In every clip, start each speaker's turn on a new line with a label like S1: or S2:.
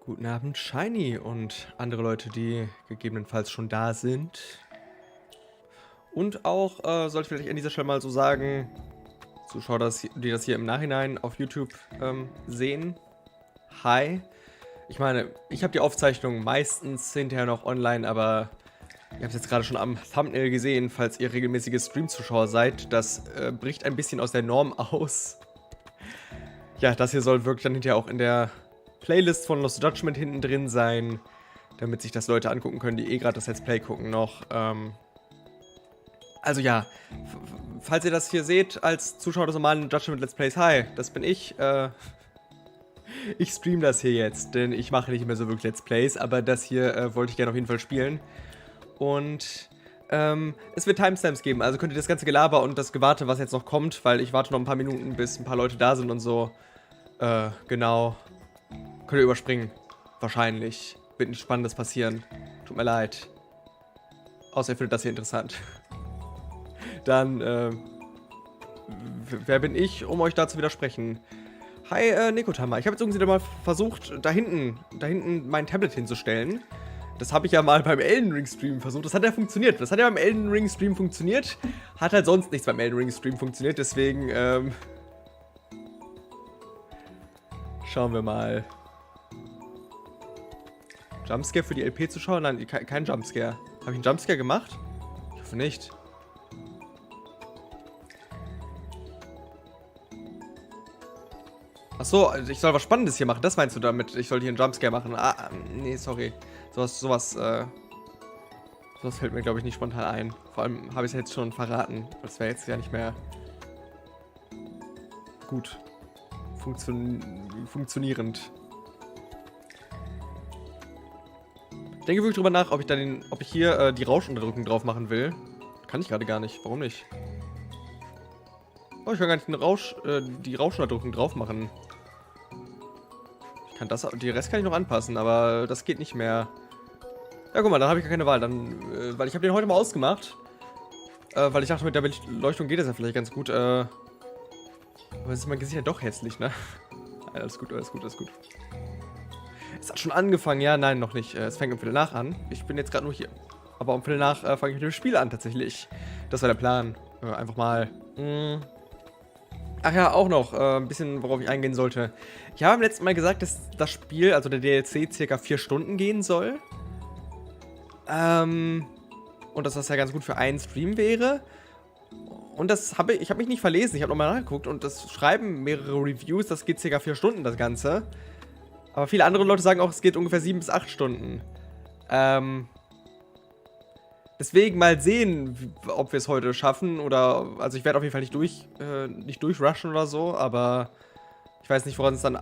S1: Guten Abend, Shiny und andere Leute, die gegebenenfalls schon da sind. Und auch, sollte ich vielleicht an dieser Stelle mal so sagen, Zuschauer, die das hier im Nachhinein auf YouTube sehen. Hi. Ich meine, ich habe die Aufzeichnung meistens hinterher noch online, aber ihr habt es jetzt gerade schon am Thumbnail gesehen, falls ihr regelmäßige Stream-Zuschauer seid. Das bricht ein bisschen aus der Norm aus. Ja, das hier soll wirklich dann hinterher auch in der Playlist von Lost Judgment hinten drin sein, damit sich das Leute angucken können, die gerade das Let's Play gucken noch. Also ja, falls ihr das hier seht als Zuschauer des normalen Judgment Let's Plays, hi, das bin ich. Ich stream das hier jetzt, denn ich mache nicht mehr so wirklich Let's Plays, aber das hier wollte ich gerne auf jeden Fall spielen. Und es wird Timestamps geben, also könnt ihr das ganze Gelaber und das Gewarte, was jetzt noch kommt, weil ich warte noch ein paar Minuten, bis ein paar Leute da sind und so, genau, könnt ihr überspringen. Wahrscheinlich. Wird nichts Spannendes passieren. Tut mir leid. Außer ihr findet das hier interessant. Dann, wer bin ich, um euch da zu widersprechen? Hi, Nekotama. Ich habe jetzt irgendwie mal versucht, da hinten mein Tablet hinzustellen. Das habe ich ja mal beim Elden Ring Stream versucht. Das hat ja funktioniert. Das hat ja beim Elden Ring Stream funktioniert. Hat halt sonst nichts beim Elden Ring Stream funktioniert. Deswegen, schauen wir mal. Jumpscare für die LP-Zuschauer? Nein, kein Jumpscare. Habe ich einen Jumpscare gemacht? Ich hoffe nicht. Achso, also ich soll was Spannendes hier machen. Das meinst du damit? Ich soll hier einen Jumpscare machen? Ah, nee, sorry. Sowas fällt mir, glaube ich, nicht spontan ein. Vor allem habe ich es jetzt schon verraten. Das wäre jetzt ja nicht mehr gut. Funktionierend. Ich denke wirklich drüber nach, ob ich hier die Rauschunterdrückung drauf machen will. Kann ich gerade gar nicht. Warum nicht? Oh, ich kann gar nicht die Rauschunterdrückung drauf machen. Ich kann die Rest kann ich noch anpassen, aber das geht nicht mehr. Ja, guck mal, dann habe ich gar keine Wahl. Weil ich habe den heute mal ausgemacht. Weil ich dachte, mit der Beleuchtung geht das ja vielleicht ganz gut. Aber jetzt ist mein Gesicht ja doch hässlich, ne? Alles gut, alles gut, alles gut. Es hat schon angefangen, ja, nein, noch nicht. Es fängt um Viertel nach an. Ich bin jetzt gerade nur hier. Aber um Viertel nach fange ich mit dem Spiel an, tatsächlich. Das war der Plan. Einfach mal. Ach ja, auch noch ein bisschen, worauf ich eingehen sollte. Ich habe beim letzten Mal gesagt, dass das Spiel, also der DLC, circa 4 Stunden gehen soll. Und dass das ja ganz gut für einen Stream wäre. Und ich habe mich nicht verlesen, ich habe nochmal nachgeguckt und das schreiben mehrere Reviews, das geht ca. 4 Stunden, das Ganze. Aber viele andere Leute sagen auch, es geht ungefähr 7 bis 8 Stunden. Deswegen mal sehen, ob wir es heute schaffen oder, also ich werde auf jeden Fall nicht durchrushen oder so, aber ich weiß nicht, wovon es dann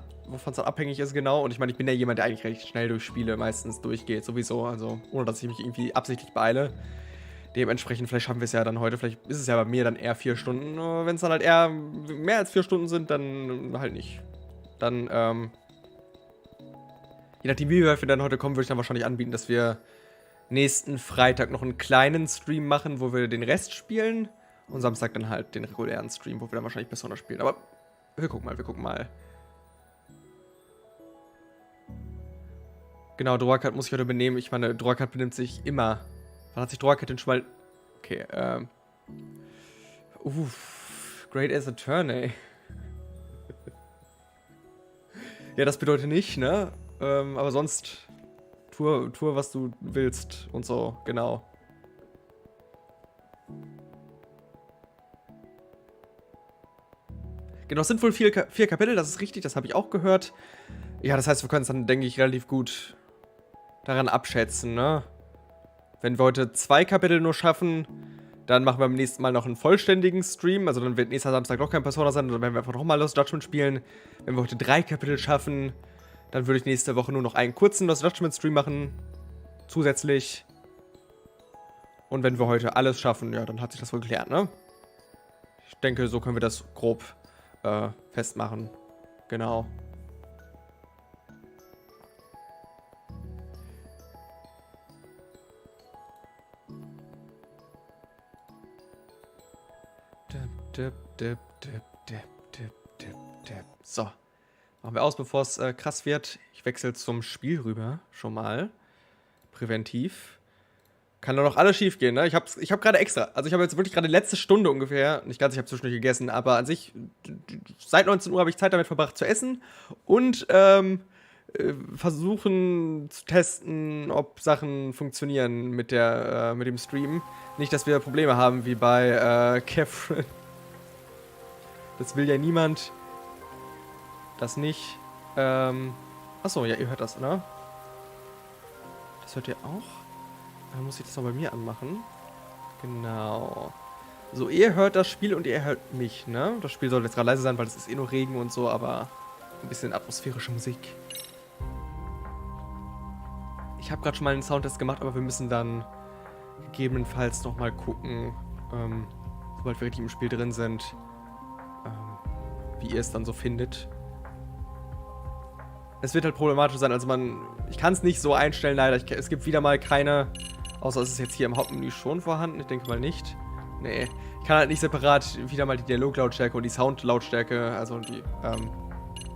S1: abhängig ist genau. Und ich meine, ich bin ja jemand, der eigentlich recht schnell durch Spiele meistens durchgeht, sowieso, also ohne dass ich mich irgendwie absichtlich beeile. Dementsprechend, vielleicht schaffen wir es ja dann heute, vielleicht ist es ja bei mir dann eher 4 Stunden. Wenn es dann halt eher mehr als 4 Stunden sind, dann halt nicht. Dann, je nachdem, wie wir dann heute kommen, würde ich dann wahrscheinlich anbieten, dass wir nächsten Freitag noch einen kleinen Stream machen, wo wir den Rest spielen. Und Samstag dann halt den regulären Stream, wo wir dann wahrscheinlich Persona spielen. Aber wir gucken mal. Genau, Droakat muss ich heute benehmen. Ich meine, Droakat benimmt sich immer. Wann hat sich Droakat denn schon mal... Okay, Great as a turn, ey. Ja, das bedeutet nicht, ne? Aber sonst... Tue, was du willst und so, genau. Genau, es sind wohl 4 Kapitel, das ist richtig, das habe ich auch gehört. Ja, das heißt, wir können es dann, denke ich, relativ gut daran abschätzen, ne? Wenn wir heute 2 Kapitel nur schaffen, dann machen wir beim nächsten Mal noch einen vollständigen Stream. Also dann wird nächster Samstag noch kein Persona sein, dann werden wir einfach nochmal Lost Judgment spielen. Wenn wir heute 3 Kapitel schaffen, dann würde ich nächste Woche nur noch einen kurzen Lost Judgment Stream machen. Zusätzlich. Und wenn wir heute alles schaffen, ja, dann hat sich das wohl geklärt, ne? Ich denke, so können wir das grob festmachen. Genau. So. Machen wir aus, bevor es krass wird. Ich wechsle zum Spiel rüber, schon mal. Präventiv. Kann doch noch alles schief gehen, ne? Ich hab gerade extra, also ich habe jetzt wirklich gerade letzte Stunde ungefähr, nicht ganz, ich habe zwischendurch gegessen, aber an sich, seit 19 Uhr habe ich Zeit damit verbracht zu essen und versuchen zu testen, ob Sachen funktionieren mit dem Stream. Nicht, dass wir Probleme haben wie bei Catherine. Das will ja niemand. Das nicht. Achso, ja, ihr hört das, oder? Das hört ihr auch? Dann muss ich das noch bei mir anmachen. Genau. So, ihr hört das Spiel und ihr hört mich, ne? Das Spiel soll jetzt gerade leise sein, weil es ist eh nur Regen und so, aber ein bisschen atmosphärische Musik. Ich habe gerade schon mal einen Soundtest gemacht, aber wir müssen dann gegebenenfalls nochmal gucken, sobald wir richtig im Spiel drin sind, wie ihr es dann so findet. Es wird halt problematisch sein, also ich kann es nicht so einstellen, leider. Es gibt wieder mal keine, außer es ist jetzt hier im Hauptmenü schon vorhanden, ich denke mal nicht. Nee, ich kann halt nicht separat wieder mal die Dialoglautstärke und die Soundlautstärke, also die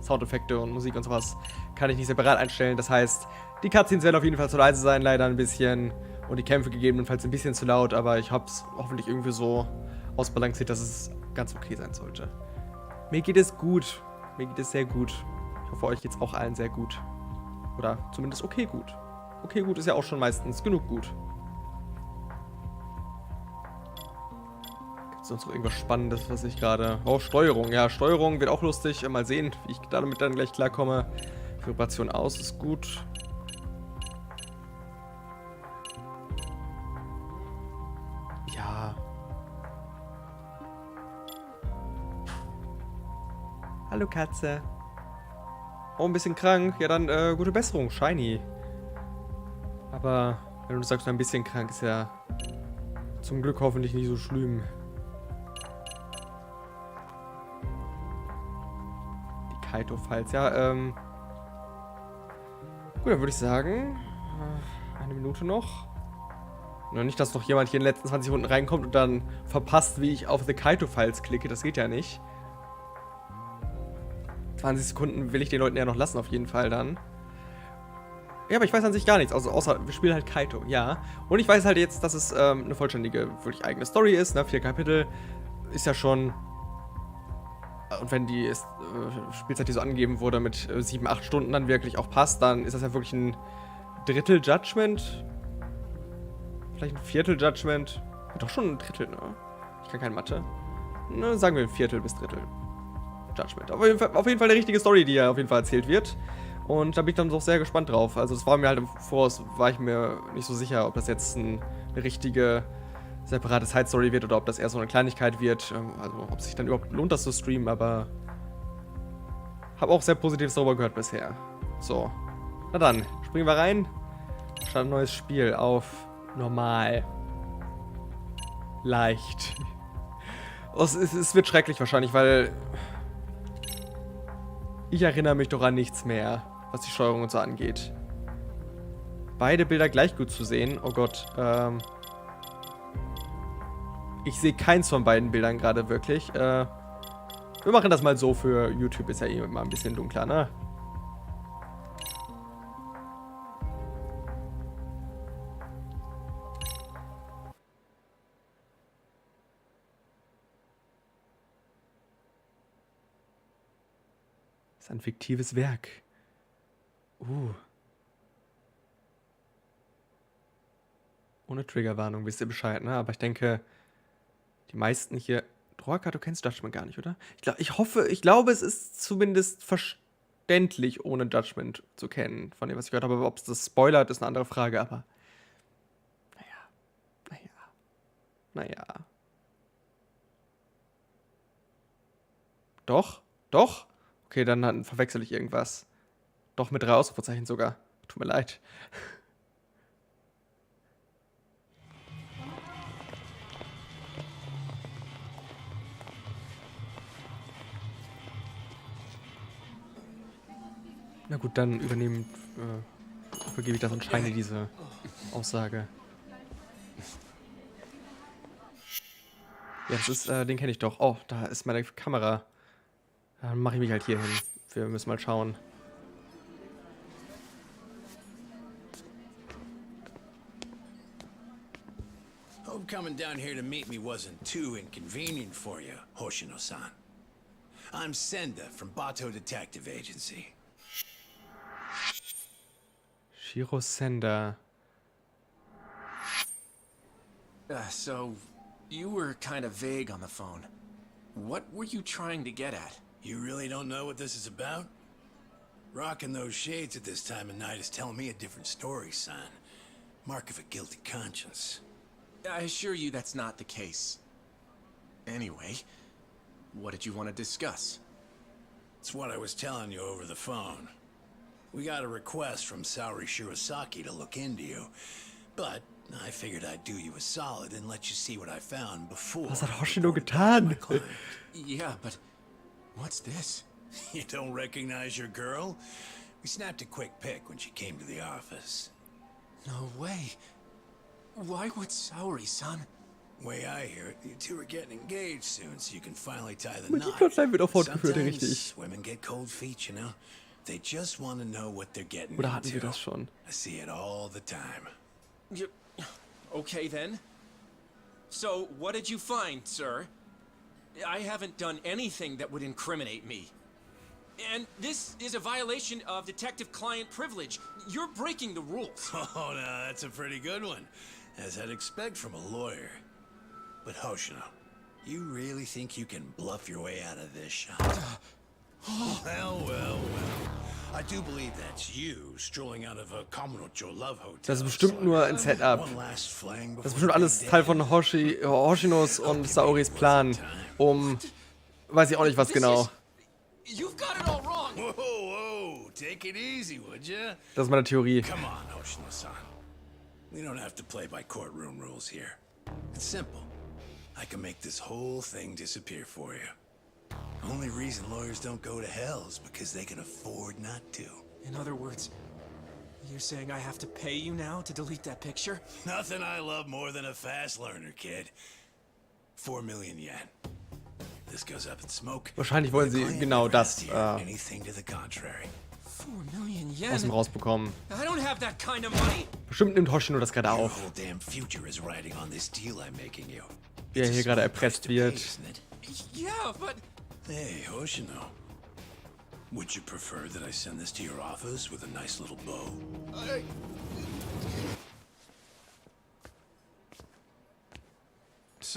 S1: Soundeffekte und Musik und sowas, kann ich nicht separat einstellen. Das heißt, die Cutscenes werden auf jeden Fall zu leise sein, leider ein bisschen. Und die Kämpfe gegebenenfalls ein bisschen zu laut, aber ich habe es hoffentlich irgendwie so ausbalanciert, dass es ganz okay sein sollte. Mir geht es gut. Mir geht es sehr gut. Ich hoffe, euch geht's auch allen sehr gut. Oder zumindest okay gut. Okay gut ist ja auch schon meistens genug gut. Gibt es sonst noch irgendwas Spannendes, was ich gerade... Oh, Steuerung. Ja, Steuerung wird auch lustig. Mal sehen, wie ich damit dann gleich klarkomme. Vibration aus ist gut. Ja. Hallo Katze. Oh, ein bisschen krank. Ja, dann gute Besserung, Shiny. Aber wenn du sagst, ein bisschen krank, ist ja zum Glück hoffentlich nicht so schlimm. Die Kaito-Files, ja, gut, dann würde ich sagen, eine Minute noch. Nur nicht, dass noch jemand hier in den letzten 20 Sekunden reinkommt und dann verpasst, wie ich auf The Kaito-Files klicke. Das geht ja nicht. 20 Sekunden will ich den Leuten ja noch lassen, auf jeden Fall dann. Ja, aber ich weiß an sich gar nichts, außer wir spielen halt Kaito, ja. Und ich weiß halt jetzt, dass es eine vollständige, wirklich eigene Story ist, ne? 4 Kapitel ist ja schon... Und wenn die Spielzeit, die so angegeben wurde, mit 7, 8 Stunden dann wirklich auch passt, dann ist das ja wirklich ein Drittel Judgment. Vielleicht ein Viertel Judgment. Ja, doch schon ein Drittel, ne? Ich kann keine Mathe. Ne, sagen wir ein Viertel bis Drittel Judgment. Auf jeden Fall eine richtige Story, die ja auf jeden Fall erzählt wird. Und da bin ich dann doch sehr gespannt drauf. Also das war mir halt im Voraus, war ich mir nicht so sicher, ob das jetzt eine richtige separate Side-Story wird oder ob das eher so eine Kleinigkeit wird. Also ob sich dann überhaupt lohnt, das zu streamen, aber habe auch sehr Positives darüber gehört bisher. So, na dann, springen wir rein. Starten ein neues Spiel auf normal. Leicht. Es wird schrecklich wahrscheinlich, weil ich erinnere mich doch an nichts mehr, was die Steuerung und so angeht. Beide Bilder gleich gut zu sehen. Oh Gott. Ich sehe keins von beiden Bildern gerade wirklich. Wir machen das mal so für YouTube, ist ja eh immer ein bisschen dunkler, ne? Das ist ein fiktives Werk. Ohne Triggerwarnung, wisst ihr Bescheid, ne? Aber ich denke, die meisten hier... Droaka, du kennst Judgment gar nicht, oder? Ich glaube, es ist zumindest verständlich, ohne Judgment zu kennen, von dem, was ich gehört habe. Aber ob es das spoilert, ist eine andere Frage, aber... Naja. Doch? Okay, dann verwechsel ich irgendwas. Doch, mit 3 Ausrufezeichen sogar. Tut mir leid. Na gut, dann übergebe ich das an Scheine, diese Aussage. Ja, das ist, den kenne ich doch. Oh, da ist meine Kamera. Dann mache ich mich halt hier hin. Wir müssen mal schauen.
S2: Hope coming down here to meet me wasn't too inconvenient for you, Hoshino-san. I'm Senda from Bato Detective Agency.
S1: Shiro Senda.
S3: So, you were kind of vague on the phone. What were you trying to get at?
S2: You really don't know what this is about? Rocking those shades at this time of night is telling me a different story, son. Mark of a guilty conscience.
S3: I assure you that's not the case. Anyway, what did you want to discuss?
S2: It's what I was telling you over the phone. We got a request from Saori Shirosaki to look into you, but I figured I'd do you a solid and let you see what I found before.
S1: Was hat Hoshino getan?
S3: Yeah, but what's this?
S2: You don't recognize your girl? We snapped a quick pic when she came to the office.
S3: No way. Why would Saori-san?
S2: Way I hear it, you two are getting engaged soon, so you can finally tie the
S1: Die
S2: knot.
S1: Plotline wird auch fortgeführt, richtig.
S2: Women get cold feet, you know. They just want to know what they're getting
S1: Oder hatten wir
S2: into.
S1: das schon?
S2: I see it all the time.
S3: Okay then. So, what did you find, sir? I haven't done anything that would incriminate me. And this is a violation of detective-client privilege. You're breaking the rules.
S2: Oh, no, that's a pretty good one, as I'd expect from a lawyer. But Hoshino, you really think you can bluff your way out of this shop? Well. I do believe that's you strolling out of a Kamurocho Love Hotel.
S1: Das ist bestimmt nur ein Setup. Das ist bestimmt alles Teil von Hoshinos und Saoris Plan, weiß ich auch nicht was genau.
S3: You've got it all wrong.
S2: Whoa, take it easy, would ya?
S1: Das ist meine Theorie.
S2: Come on, Hoshino-san. We don't have to play by courtroom rules here. It's simple. I can make this whole thing disappear for you. Only reason lawyers don't go to hell is because they can afford not to.
S3: In other words, you're saying I have to pay you now to delete that picture?
S2: Nothing I love more than a fast learner, kid. 4 million yen. This goes up in smoke.
S1: Wahrscheinlich wollen sie genau das
S2: Anything to the contrary.
S3: 4 million yen?
S1: aus dem rausbekommen.
S3: I don't have that kind of money.
S1: Bestimmt nimmt Hoshino das gerade
S2: Your
S1: auf,
S2: whole damn future is riding on this deal I'm making you.
S1: wie er hier gerade erpresst wird.
S2: Isn't it?
S3: Yeah, but...
S2: Hey, Hoshino. Would you prefer that I send this to your office with a nice little bow?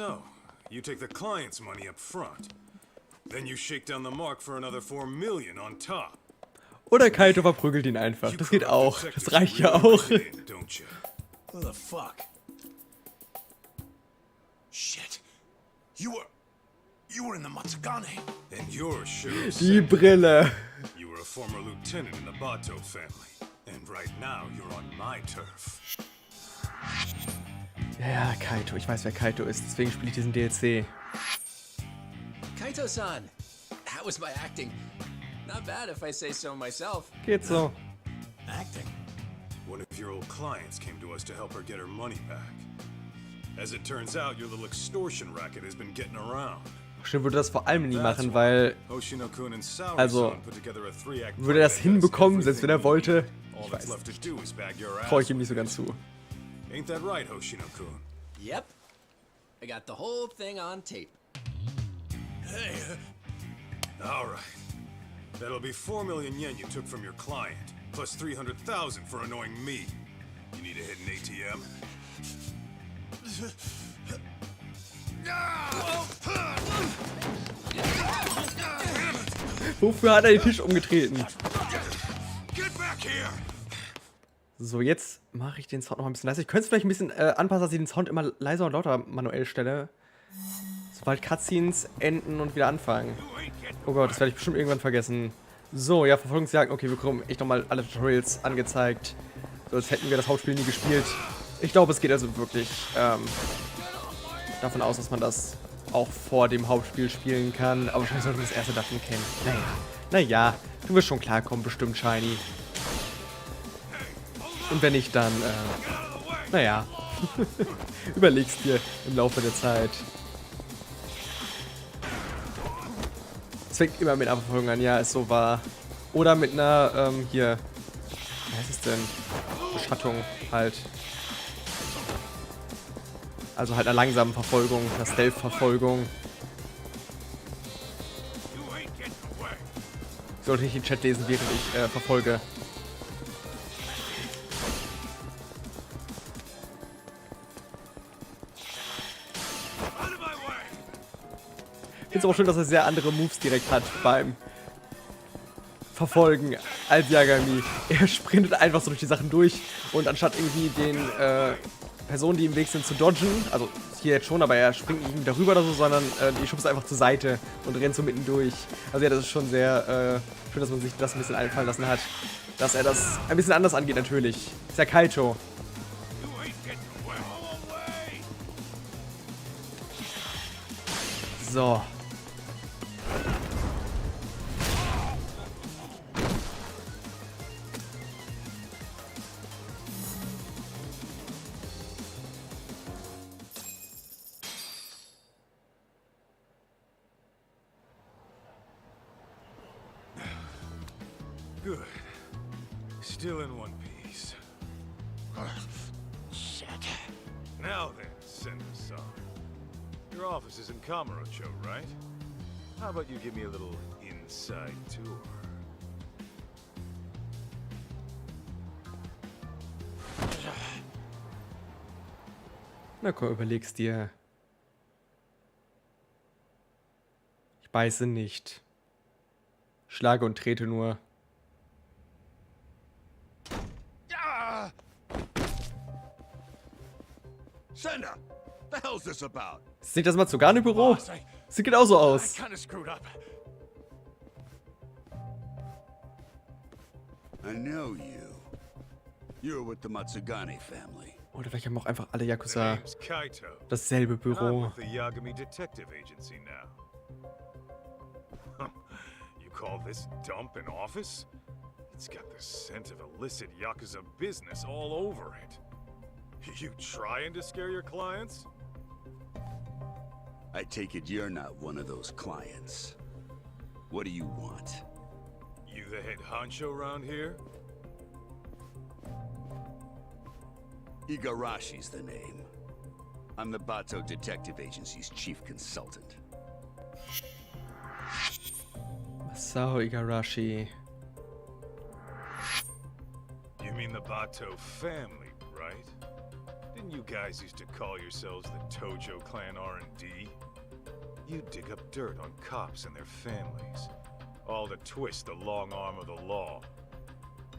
S4: So, you take the client's money up front. Then you shake down the mark for another 4 million on top.
S1: Oder Kaito verprügelt ihn einfach. Das geht auch. Das reicht ja auch.
S2: Who the fuck? Shit. You were in the Matsugane.
S4: And you're sure.
S1: Die Brille.
S4: You were a former lieutenant in the Bato family. And right now you're on my turf.
S1: Ja, Kaito. Ich weiß, wer Kaito ist. Deswegen spiele ich diesen DLC.
S3: Kaito-san, how was my acting? Not bad if I say so myself.
S1: Geht so.
S2: Acting.
S4: One of your old clients came to us to help her get her money back. As it turns out, your little extortion racket has been getting around.
S1: Bestimmt würde das vor allem nie machen, weil... Also, würde er das hinbekommen, selbst wenn er wollte? Ich weiß nicht. Traue ich ihm nicht so ganz zu.
S4: Ain't that right, Hoshino-kun?
S3: Yep. I got the whole thing on tape.
S2: Hey,
S4: All right. That'll be 4 million yen you took from your client, plus 300,000 for annoying me. You need a hidden ATM?
S1: Wofür hat er den Tisch umgetreten?
S4: Get back here!
S1: So, jetzt mache ich den Sound noch ein bisschen leiser. Ich könnte es vielleicht ein bisschen anpassen, dass ich den Sound immer leiser und lauter manuell stelle. Sobald Cutscenes enden und wieder anfangen. Oh Gott, das werde ich bestimmt irgendwann vergessen. So, ja, Verfolgungsjagd. Okay, wir bekommen echt nochmal alle Tutorials angezeigt. So, als hätten wir das Hauptspiel nie gespielt. Ich glaube, es geht also wirklich davon aus, dass man das auch vor dem Hauptspiel spielen kann. Aber wahrscheinlich sollte man das erste davon kennen. Naja, du wirst schon klarkommen, bestimmt, Shiny. Und wenn nicht, dann, naja. Überlegst dir im Laufe der Zeit. Es fängt immer mit einer Verfolgung an, ja, ist so wahr. Oder mit einer, hier, wie heißt es denn? Beschattung halt. Also halt einer langsamen Verfolgung, einer Stealth-Verfolgung. Ich sollte nicht den Chat lesen, während ich verfolge. Ich finde es auch schön, dass er sehr andere Moves direkt hat beim Verfolgen als Yagami. Er sprintet einfach so durch die Sachen durch und anstatt irgendwie den Personen, die im Weg sind, zu dodgen, also hier jetzt schon, aber er springt nicht darüber oder so, sondern die schubst einfach zur Seite und rennt so mitten durch. Also ja, das ist schon sehr schön, dass man sich das ein bisschen einfallen lassen hat. Dass er das ein bisschen anders angeht natürlich. Ist ja Kaito. So.
S4: Good. Still in one piece.
S2: shit.
S4: Now then, Sender-san. Your office is in Kamurocho, right? How about you give me a little inside tour?
S1: Na komm, überleg's dir. Ich beiße nicht. Schlage und trete nur.
S2: Sender, the hell's this about?
S1: Ist nicht das Matsugane-Büro? Sieht genauso aus.
S2: Kinda screwed up. I know you. You're with the Matsugane family.
S1: Oder vielleicht haben auch einfach alle
S4: The
S1: Yakuza
S4: name's Kaito.
S1: dasselbe
S4: I'm
S1: Büro.
S4: with the Yagami Detective Agency now. You call this dump an office? It's got the scent of illicit Yakuza business all over it. You trying to scare your clients?
S2: I take it you're not one of those clients. What do you want?
S4: You the head honcho around here?
S2: Igarashi's the name. I'm the Bato Detective Agency's chief consultant.
S1: Masao Igarashi.
S4: You mean the Bato family, right? Didn't you guys used to call yourselves the Tojo Clan R&D? You dig up dirt on cops and their families, all to twist the long arm of the law.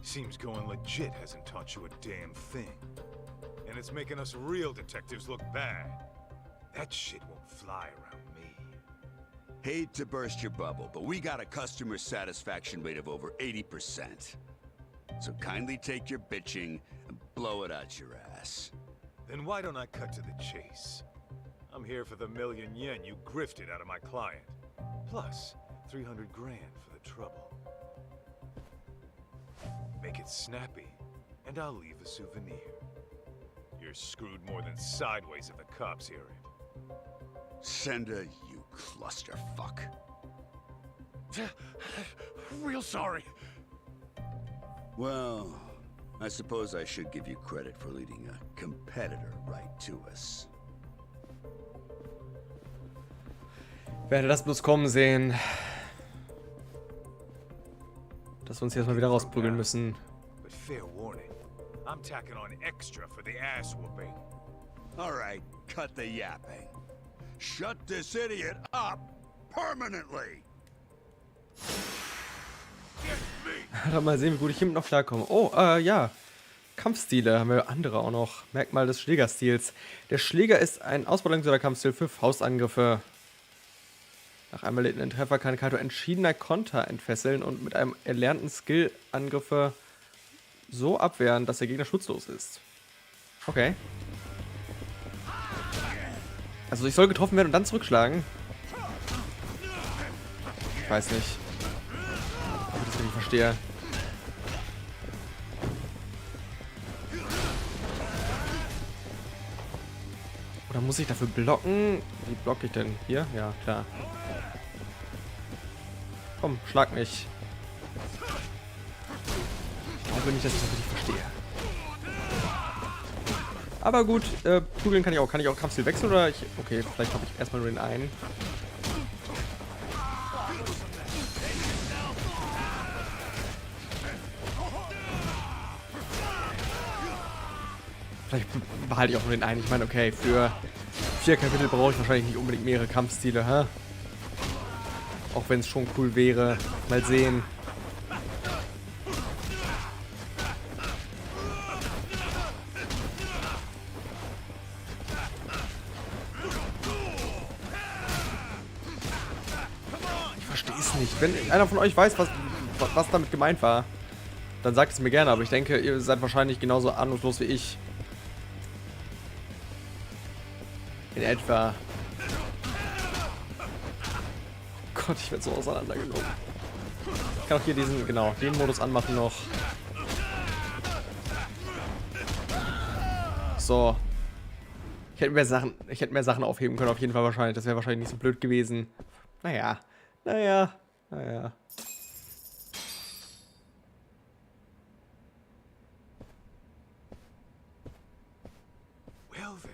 S4: Seems going legit hasn't taught you a damn thing. And it's making us real detectives look bad. That shit won't fly around me.
S5: Hate to burst your bubble, but we got a customer satisfaction rate of over 80%. So kindly take your bitching and blow it out your ass.
S4: Then why don't I cut to the chase? I'm here for the million yen you grifted out of my client. Plus, 300 grand for the trouble. Make it snappy, and I'll leave a souvenir. You're screwed more than sideways if the cops hear it.
S5: Senda, you clusterfuck.
S4: Real sorry.
S5: Well, I suppose I should give you credit for leading a competitor right to us.
S1: Wer hätte das bloß kommen sehen? Dass wir uns jetzt mal wieder rausprügeln müssen.
S4: But fair warning, I'm tacking on extra for the ass whooping.
S5: All right, cut the yapping. Shut this idiot up permanently.
S1: Dann mal sehen, wie gut ich hiermit noch klarkomme. Oh, ja. Kampfstile haben wir andere auch noch. Merkmal des Schlägerstils. Der Schläger ist ein ausbalancierter Kampfstil für Faustangriffe. Nach einem erlittenen Treffer kann Kaito entschiedener Konter entfesseln und mit einem erlernten Skill Angriffe so abwehren, dass der Gegner schutzlos ist. Okay. Also ich soll getroffen werden und dann zurückschlagen? Ich weiß nicht. Ob ich das richtig verstehe. Oder muss ich dafür blocken? Wie blocke ich denn? Hier? Ja, klar. Komm, schlag mich. Ich glaube nicht, dass ich das richtig verstehe. Aber gut, prügeln kann ich auch. Kann ich auch Kampfstil wechseln oder ich. Okay, vielleicht habe ich erstmal nur den einen. Vielleicht behalte ich auch nur den einen. Ich meine, okay, für 4 Kapitel brauche ich wahrscheinlich nicht unbedingt mehrere Kampfstile, hä? Auch wenn es schon cool wäre. Mal sehen. Ich verstehe es nicht. Wenn einer von euch weiß, was damit gemeint war, dann sagt es mir gerne. Aber ich denke, ihr seid wahrscheinlich genauso ahnungslos wie ich. In etwa. Gott, ich werde so auseinandergenommen. Ich kann auch hier diesen, genau, den Modus anmachen noch. So. Ich hätte mehr Sachen aufheben können, auf jeden Fall wahrscheinlich. Das wäre wahrscheinlich nicht so blöd gewesen. Naja.
S2: Well then.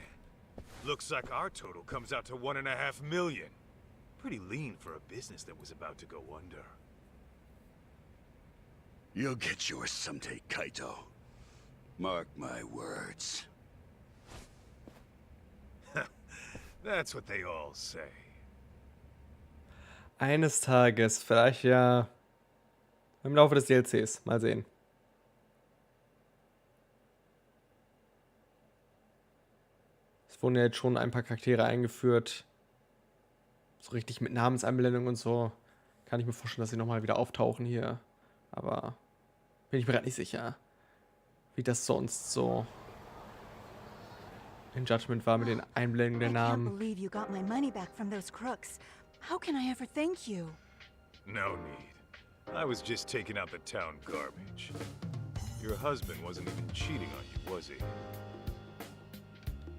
S4: Looks like our total comes out to 1.5 million. Pretty lean for a business that was about to go under.
S5: You'll get yours someday, Kaito. Mark my words.
S4: That's what they all say.
S1: Eines Tages, vielleicht ja im Laufe des DLCs. Mal sehen. Es wurden ja jetzt schon ein paar Charaktere eingeführt. So richtig mit Namenseinblendung und so. Kann ich mir vorstellen, dass sie nochmal wieder auftauchen hier. Aber bin ich mir gerade nicht sicher, wie das sonst so in Judgment war mit den Einblendungen der
S6: I can't
S1: Namen.
S6: believe you got my money back from those crooks. How can I ever thank you?
S4: No need. I was just taking out the town garbage. Your husband wasn't even cheating on you, was he?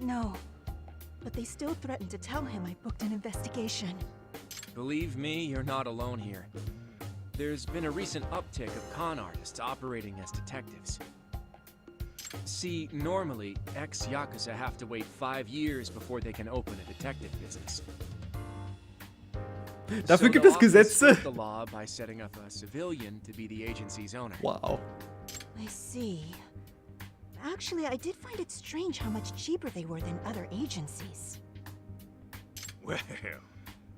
S6: No, but they still threatened to tell him I booked an investigation.
S3: Believe me, you're not alone here. There's been a recent uptick of con artists operating as detectives. See, normally, ex-Yakuza have to wait 5 years before they can open a detective business.
S1: Dafür gibt es Gesetze.
S3: The law by setting up a civilian to be the agency's owner.
S1: Wow.
S6: I see. Actually, I did find it strange how much cheaper they were than other agencies.
S4: Well,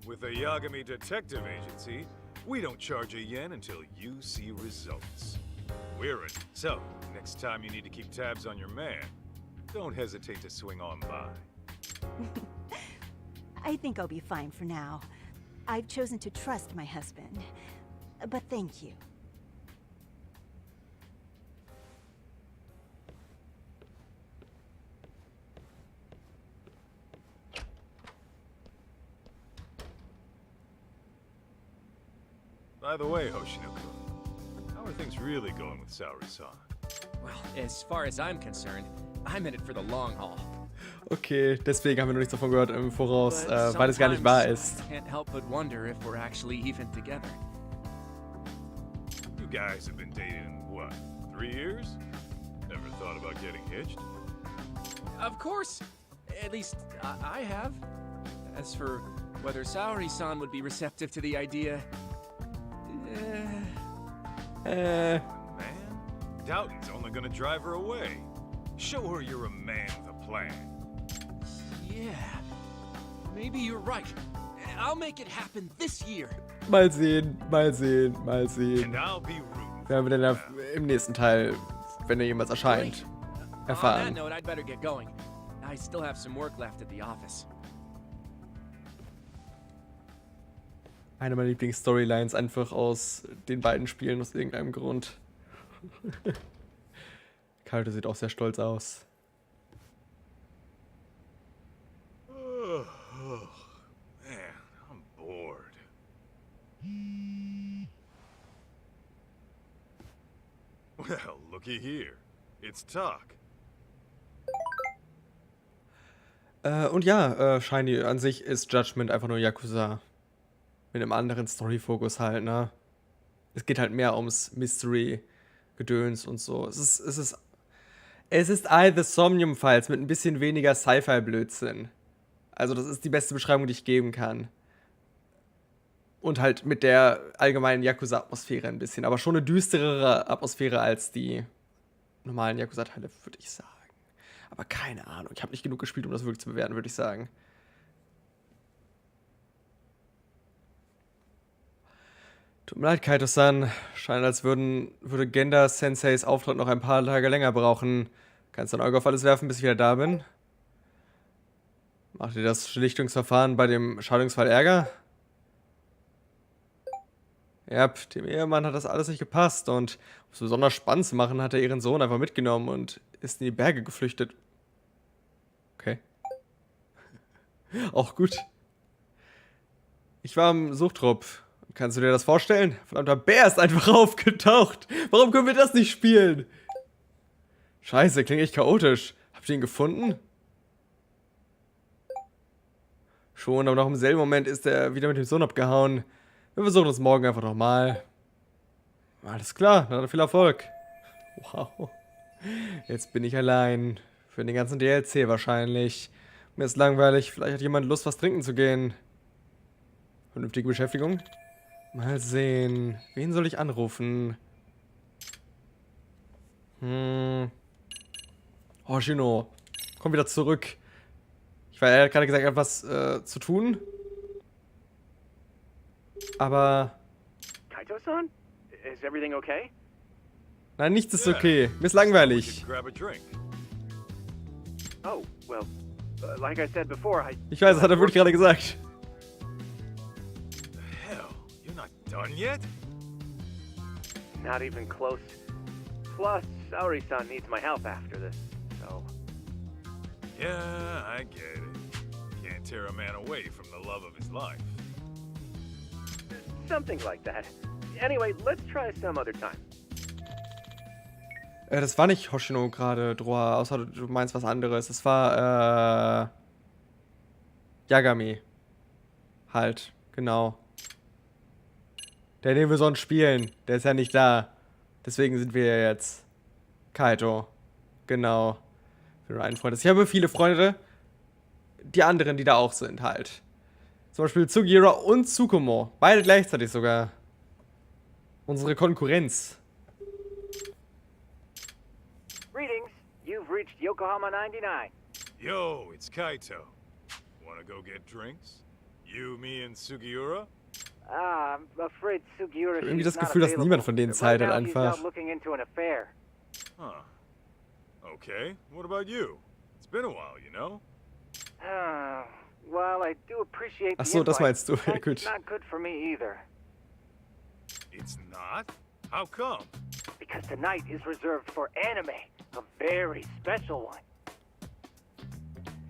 S4: with the Yagami Detective Agency, we don't charge a yen until you see results. We're in. So, next time you need to keep tabs on your man, don't hesitate to swing on by.
S6: I think I'll be fine for now. I've chosen to trust my husband. But thank you.
S4: By the way, Hoshino-kun, how are things really going with Saori-san?
S3: Well, as far as I'm concerned, I'm in it for the long haul.
S1: Okay, deswegen haben wir noch nichts davon gehört im Voraus,
S3: But
S1: weil es gar nicht wahr ist.
S3: sometimes I can't help but wonder if we're actually even together.
S4: You guys have been dating, what, 3 years? Never thought about getting hitched?
S3: Of course. At least, I have. As for whether Saori-san would be receptive to the idea...
S4: Man, Doughton's only gonna drive her away. Show her you're a man with a plan.
S3: Yeah. Maybe you're right. I'll make it happen this year.
S1: Mal sehen, mal sehen, mal sehen.
S4: And I'll be rooting.
S1: Werden wir dann im nächsten Teil, wenn er jemals erscheint,
S3: On that
S1: erfahren.
S3: note, I'd better get going. I still have some work left at the office.
S1: Eine meiner Lieblings-Storylines einfach aus den beiden Spielen aus irgendeinem Grund. Kaito sieht auch sehr stolz aus.
S4: Oh, man, I'm bored. Well, looky here. It's talk.
S1: Und ja, Shiny an sich ist Judgment einfach nur Yakuza. Mit einem anderen Story-Fokus halt, ne? Es geht halt mehr ums Mystery-Gedöns und so. Es ist I the Somnium Files mit ein bisschen weniger Sci-Fi-Blödsinn. Also das ist die beste Beschreibung, die ich geben kann. Und halt mit der allgemeinen Yakuza-Atmosphäre ein bisschen. Aber schon eine düsterere Atmosphäre als die normalen Yakuza-Teile, würde ich sagen. Aber keine Ahnung. Ich habe nicht genug gespielt, um das wirklich zu bewerten, würde ich sagen. Tut mir leid, Kaito-san. Scheint, als würde Genda-Senseis Auftritt noch ein paar Tage länger brauchen. Kannst du ein Auge auf alles werfen, bis ich wieder da bin? Macht dir das Schlichtungsverfahren bei dem Scheidungsfall Ärger? Ja, dem Ehemann hat das alles nicht gepasst und um es besonders spannend zu machen, hat er ihren Sohn einfach mitgenommen und ist in die Berge geflüchtet. Okay. Auch gut. Ich war im Suchtrupp. Kannst du dir das vorstellen? Verdammter Bär ist einfach aufgetaucht. Warum können wir das nicht spielen? Scheiße, klingt echt chaotisch. Habt ihr ihn gefunden? Schon, aber noch im selben Moment ist er wieder mit dem Sohn abgehauen. Wir versuchen es morgen einfach nochmal. Alles klar, dann viel Erfolg. Wow. Jetzt bin ich allein. Für den ganzen DLC wahrscheinlich. Mir ist langweilig. Vielleicht hat jemand Lust, was trinken zu gehen. Vernünftige Beschäftigung. Mal sehen. Wen soll ich anrufen? Hoshino. Komm wieder zurück. Er hat gerade gesagt, er hat was zu tun. Aber...
S7: Kaito-san? Is everything okay?
S1: Nein, nichts ist okay. Mir ist langweilig.
S4: Grab a drink.
S7: Oh, well, like I said before,
S1: Ich weiß, das hat er wirklich gerade gesagt.
S4: The hell? You're not done yet?
S7: Not even close. Plus, Saori-san needs my help after this, so...
S4: Yeah, I get it. Can't tear a man away from the love of his life.
S7: Something like that. Anyway, let's try some other time.
S1: Das war nicht Hoshino gerade, Droa, außer du meinst was anderes. Das war, Yagami. Halt, genau. Der, den wir sonst spielen, der ist ja nicht da. Deswegen sind wir ja jetzt Kaito. Genau. Für nur einen Freund. Ich habe viele Freunde, die anderen, die da auch sind, halt. Zum Beispiel Tsugira und Tsukumo. Beide gleichzeitig sogar. Unsere Konkurrenz.
S7: Greetings. You've reached Yokohama 99.
S4: Yo, it's Kaito. Wanna go get drinks? You, me, and Sugiura?
S7: Ah, I'm afraid Sugiura
S1: Irgendwie
S7: she's
S1: das
S7: not
S1: Gefühl, dass niemand
S7: available.
S1: von denen
S7: Right
S1: Zeit hat
S7: now, he's
S1: einfach.
S7: out looking into an affair.
S4: Huh. Okay, what about you? It's been a while, you know?
S7: Well, I do appreciate the
S1: Ach so, das
S7: invite.
S1: meinst du. Ja,
S7: It's
S1: gut.
S7: not good for me either.
S4: It's not? How come?
S7: Because tonight is reserved for anime, a very special one.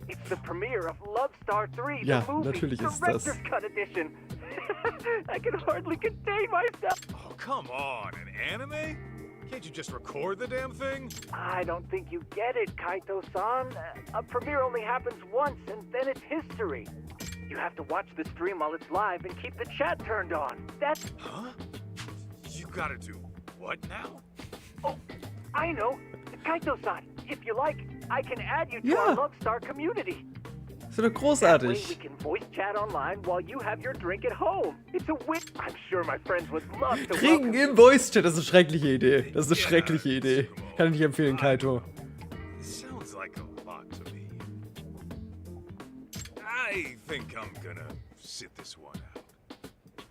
S7: It's the premiere of Love Star 3,
S1: Ja,
S7: the movie,
S1: natürlich ist das.
S7: Director's Cut Edition. I can hardly contain myself.
S4: Oh, come on, an anime? Can't you just record the damn thing?
S7: I don't think you get it, Kaito-san. A premiere only happens once, and then it's history. You have to watch the stream while it's live and keep the chat turned on. That's...
S4: Huh? You gotta do what now?
S7: Oh, I know. Kaito-san, if you like, I can add you to
S1: Ja.
S7: our Love Star community.
S1: Ist doch
S7: That way we
S1: großartig.
S7: can voice chat online while you have your drink at home. It's a win. I'm sure my friends would love to
S1: Kriegen
S7: welcome
S1: im Voice-Chat, das ist eine schreckliche Idee. Das ist eine schreckliche Idee. Kann ich nicht empfehlen, Kaito.
S4: Sounds like a lot to me. I think I'm gonna sit this one out.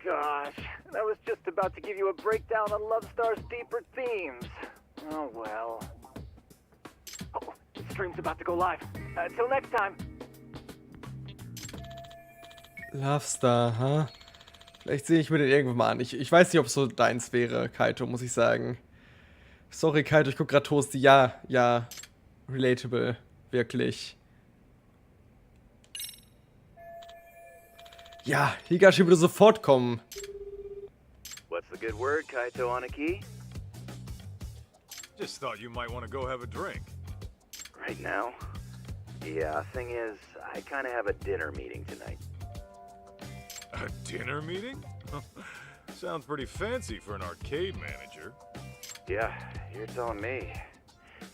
S7: Gosh, I was just about to give you a breakdown on Love Star's deeper themes. Oh well. Oh, the stream's about to go live. Till next time.
S1: Lovestar, ha? Vielleicht sehe ich mir den irgendwann mal an. Ich weiß nicht, ob es so deins wäre, Kaito, muss ich sagen. Sorry, Kaito, ich guck grad Toasty. Ja, ja. Relatable. Wirklich. Ja, Higashi würde sofort kommen.
S8: What's the good word, Kaito Aniki?
S4: Just thought you might want to go have a drink.
S8: Right now? Yeah, thing is, I kind of have a dinner meeting tonight.
S4: A dinner meeting? Sounds pretty fancy for an arcade manager.
S8: Yeah, you're telling me.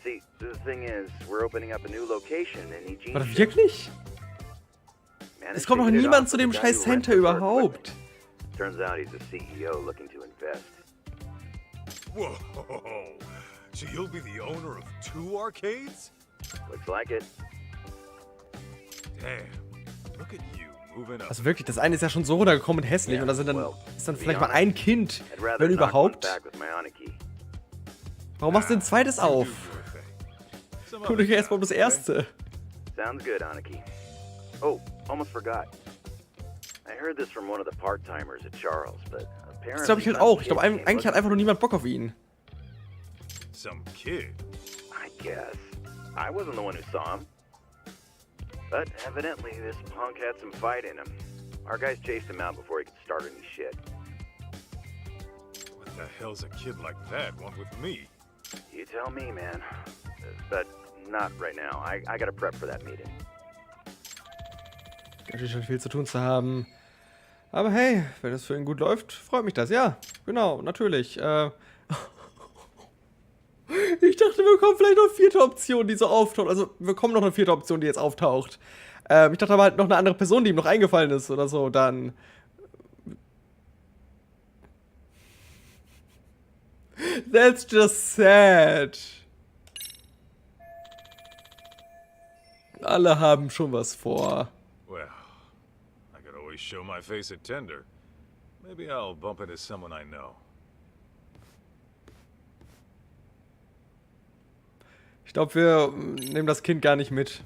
S8: See, the thing is, we're opening up a new location in Eugene.
S1: War das wirklich? Es kommt noch niemand zu dem scheiß Center überhaupt.
S8: Turns out he's a CEO looking to invest.
S4: Whoa! So you'll be the owner of 2 arcades?
S8: Looks like it.
S4: Damn. Look at you moving up.
S1: Also wirklich, das eine ist ja schon so runtergekommen und hässlich und da sind dann, ist dann vielleicht mal ein Kind, wenn überhaupt.
S8: Back with my Aniki.
S1: Warum machst du ein zweites auf? Tu dich erstmal um das erste.
S8: Sounds good, Aniki. Oh, almost forgot. I heard this from one of the part-timers at Charles, but apparently...
S1: Das glaube ich halt auch. Ich glaube, eigentlich hat einfach nur niemand Bock auf ihn.
S4: Some kid.
S8: I guess. I wasn't the one who saw him. But evidently this punk had some fight in him. Our guys chased him out before he could start any shit.
S4: What the hell's a kid like that want with me?
S8: You tell me, man. But not right now. I gotta prep for that meeting.
S1: Natürlich schon viel zu tun zu haben. Aber hey, wenn es für ihn gut läuft, freut mich das. Ja, genau, natürlich. Ich dachte, wir kommen vielleicht noch eine 4. Option, die so auftaucht. Also, wir kommen noch eine 4. Option, die jetzt auftaucht. Ich dachte aber halt noch eine andere Person, die ihm noch eingefallen ist oder so, dann... That's just sad. Alle haben schon was vor.
S4: Well, I could always show my face at Tender. Maybe I'll bump into someone I know.
S1: Ich glaube, wir nehmen das Kind gar nicht mit.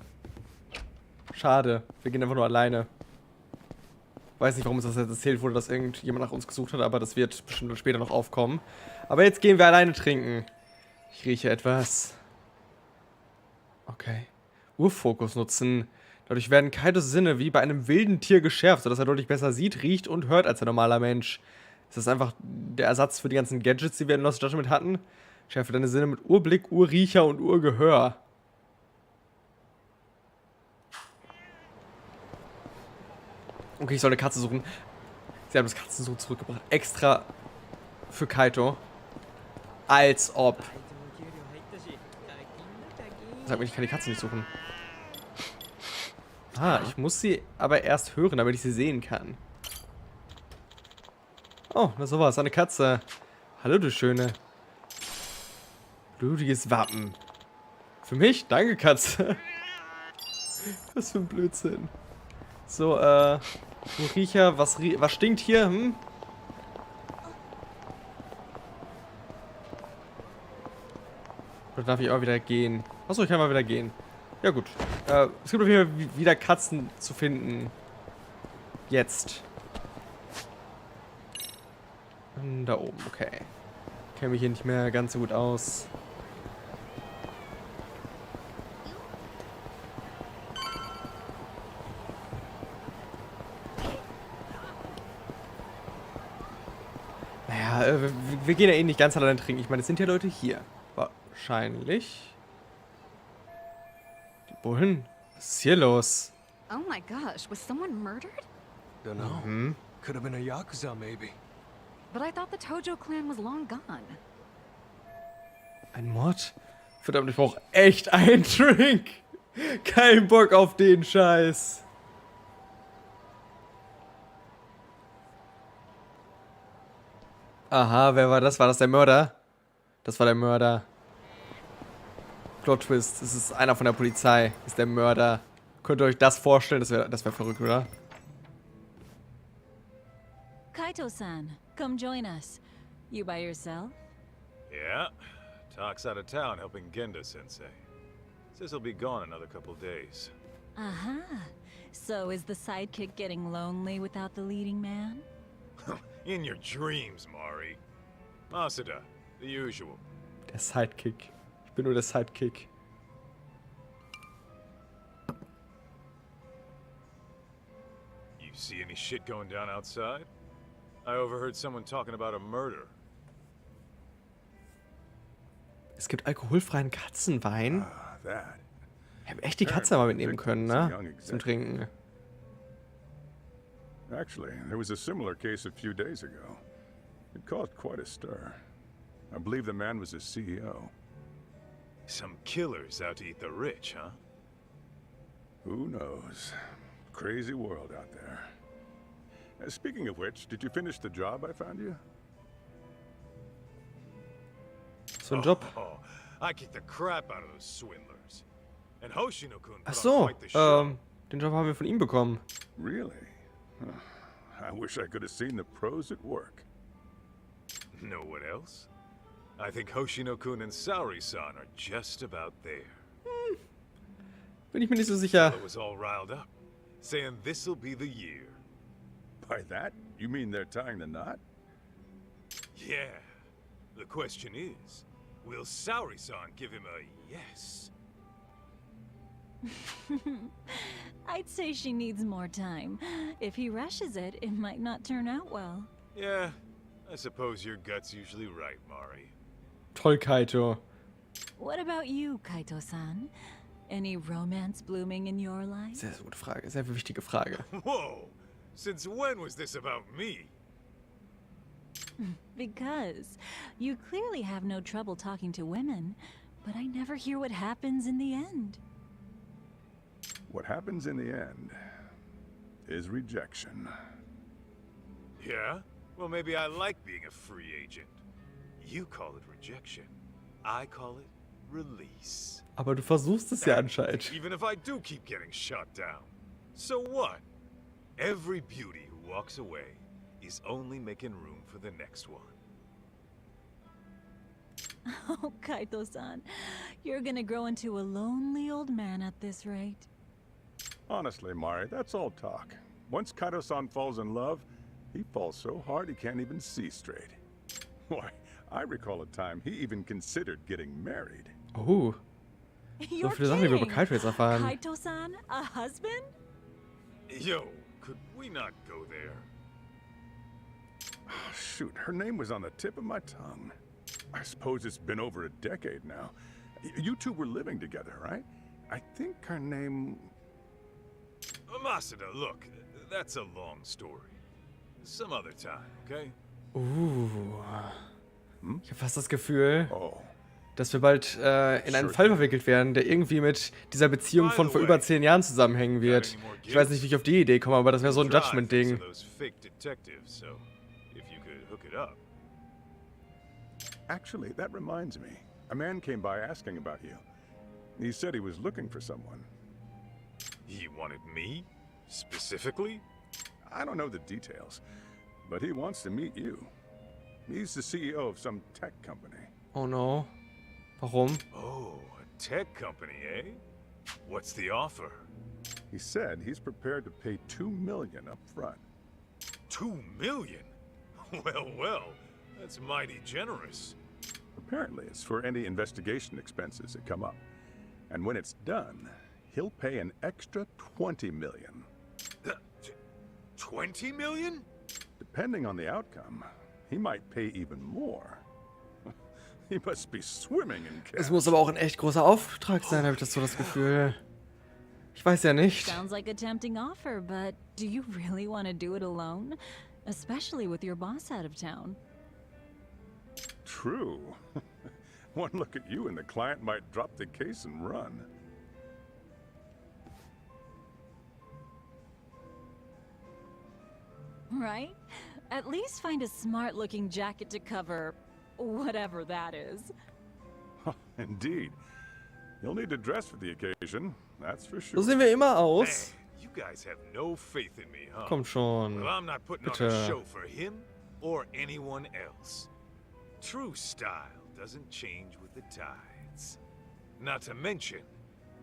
S1: Schade. Wir gehen einfach nur alleine. Weiß nicht, warum uns das jetzt erzählt wurde, dass irgendjemand nach uns gesucht hat, aber das wird bestimmt später noch aufkommen. Aber jetzt gehen wir alleine trinken. Ich rieche etwas. Okay. Urfokus nutzen. Dadurch werden Kaitos Sinne wie bei einem wilden Tier geschärft, sodass er deutlich besser sieht, riecht und hört als ein normaler Mensch. Ist das einfach der Ersatz für die ganzen Gadgets, die wir in Lost Judgment hatten? Schärfe deine Sinne mit Urblick, Urriecher und Urgehör. Okay, ich soll eine Katze suchen. Sie haben das Katzensuchen zurückgebracht. Extra für Kaito. Als ob. Sag mir, ich kann die Katze nicht suchen. Ah, ich muss sie aber erst hören, damit ich sie sehen kann. Oh, na sowas, eine Katze. Hallo, du Schöne. Blutiges Wappen. Für mich? Danke, Katze. Was für ein Blödsinn. So, Riecher, was stinkt hier? Hm? Oder darf ich auch wieder gehen? Achso, ich kann mal wieder gehen. Ja gut. Es gibt auf jeden Fall wieder Katzen zu finden. Jetzt. Da oben, okay. Ich kenne mich hier nicht mehr ganz so gut aus. Naja, wir gehen ja eh nicht ganz allein trinken. Ich meine, es sind ja Leute hier. Wahrscheinlich. Die Bullen? Was ist hier los?
S9: Oh my gosh, was someone murdered?
S10: Don't know.
S1: Hm?
S10: Could have been a Yakuza, maybe.
S9: But I thought the Tojo clan was long gone.
S1: Ein Mord? Verdammt, ich brauche echt einen Drink. Kein Bock auf den Scheiß. Aha, wer war das? War das der Mörder? Das war der Mörder. Plot Twist, es ist einer von der Polizei. Ist der Mörder. Könnt ihr euch das vorstellen? Das wär verrückt, oder?
S11: Kaito-san, come join us. You by yourself?
S4: Yeah. Talk's out of town helping Genda-sensei. Says he'll be gone another couple days.
S11: Aha. So is the sidekick getting lonely without the leading man?
S4: In your dreams, Mari. Masada, the usual.
S1: Der Sidekick. Ich bin nur der Sidekick.
S4: You see any shit going down outside? I overheard someone talking about a murder.
S1: Es gibt alkoholfreien Katzenwein.
S12: That.
S1: Wir haben echt die Katze mal mitnehmen können, ne? Zum Trinken.
S12: Actually, there was a similar case a few days ago. It caused quite a stir. I believe the man was a CEO.
S4: Some killers out to eat the rich, huh?
S12: Who knows? Crazy world out there. Speaking of which, did you finish the job I found you?
S1: So ein Job.
S4: Oh, I kicked the crap out of those swindlers. And Hoshino-kun
S1: Ach
S4: put on
S1: so,
S4: quite the show.
S1: den Job haben wir von ihm bekommen.
S12: Really? I wish I could have seen the pros at work.
S4: Know what else? I think Hoshino-kun and Saori-san are just about there.
S1: Bin ich mir nicht so sicher.
S4: It was all riled up, saying this'll be the year.
S12: By that, you mean they're tying the knot?
S4: Yeah. The question is, will Saori-san give him a yes?
S11: I'd say she needs more time. If he rushes it, it might not turn out well.
S4: Yeah, I suppose your gut's usually right, Mari.
S1: Toll, Kaito.
S11: What about you, Kaito-san? Any romance blooming in your life?
S1: Sehr, sehr gute Frage. Sehr wichtige Frage.
S4: Whoa! Since when was this about me?
S11: Because you clearly have no trouble talking to women, but I never hear what happens in the end.
S12: What happens in the end is rejection.
S4: Yeah? Well, maybe I like being a free agent. You call it rejection. I call it release.
S1: Aber du versuchst es ja anscheinend.
S4: Even if I do keep getting shot down. So what? Every beauty who walks away is only making room for the next one.
S11: Oh, Kaito-san, you're gonna grow into a lonely old man at this rate.
S12: Honestly, Mari, that's all talk. Once Kaito-san falls in love, he falls so hard he can't even see straight. Why, I recall a time he even considered getting married.
S1: Oh. So viele Sachen, die wir über Kaito jetzt erfahren.
S11: Kaito-san, a husband?
S4: Yo, could we not go there?
S12: Oh, shoot, her name was on the tip of my tongue. I suppose it's been over a decade now. You two were living together, right? I think her name...
S4: Masada, look, that's a long story. Some other time, okay?
S1: Ich habe fast das Gefühl,
S12: Oh.
S1: dass wir bald in einen Fall verwickelt werden, der irgendwie mit dieser Beziehung von vor über 10 Jahren zusammenhängen wird. Ich weiß nicht, wie ich auf die Idee komme, aber das wäre so ein Judgment-Ding.
S12: Actually, that reminds me. A man came by asking about you. He said he was looking for someone.
S4: He wanted me? Specifically?
S12: I don't know the details, but he wants to meet you. He's the CEO of some tech company.
S1: Oh no. Warum?
S4: Oh, a tech company, eh? What's the offer?
S12: He said he's prepared to pay $2 million up front.
S4: $2 million? Well, that's mighty generous.
S12: Apparently, it's for any investigation expenses that come up. And when it's done, he'll pay an extra $20 million.
S4: 20 million?
S12: Depending on the outcome, he might pay even more. He must be swimming in cash.
S1: Es muss aber auch ein echt großer Auftrag sein, habe ich das so das Gefühl. Ich weiß ja nicht.
S11: Sounds like a tempting offer, but do you really want to do it alone? Especially with your boss out of town.
S12: True. One look at you and the client might drop the case and run.
S11: Right? At least find a smart-looking jacket to cover whatever that is.
S12: Indeed. You'll need to dress for the occasion, that's for
S1: So
S12: sure.
S1: sehen wir immer aus.
S4: Man, you guys have no faith in me, huh?
S1: Komm schon.
S4: Well, I'm not putting on
S1: Bitte.
S4: a show for him or anyone else. True style doesn't change with the tides. Not to mention,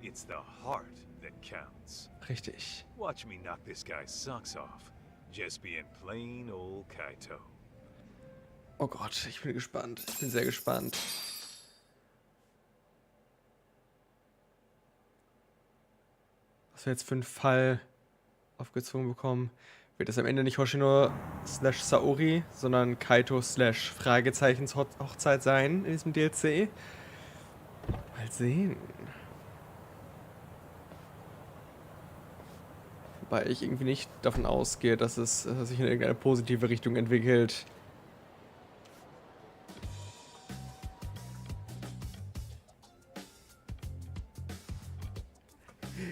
S4: it's the heart that counts.
S1: Richtig.
S4: Watch me knock this guy's socks off. Just being plain old Kaito.
S1: Oh Gott, ich bin gespannt. Ich bin sehr gespannt. Was wir jetzt für einen Fall aufgezwungen bekommen. Wird es am Ende nicht Hoshino / Saori, sondern Kaito / Fragezeichens Hochzeit sein in diesem DLC? Mal sehen. Wobei ich irgendwie nicht davon ausgehe, dass es sich in irgendeine positive Richtung entwickelt.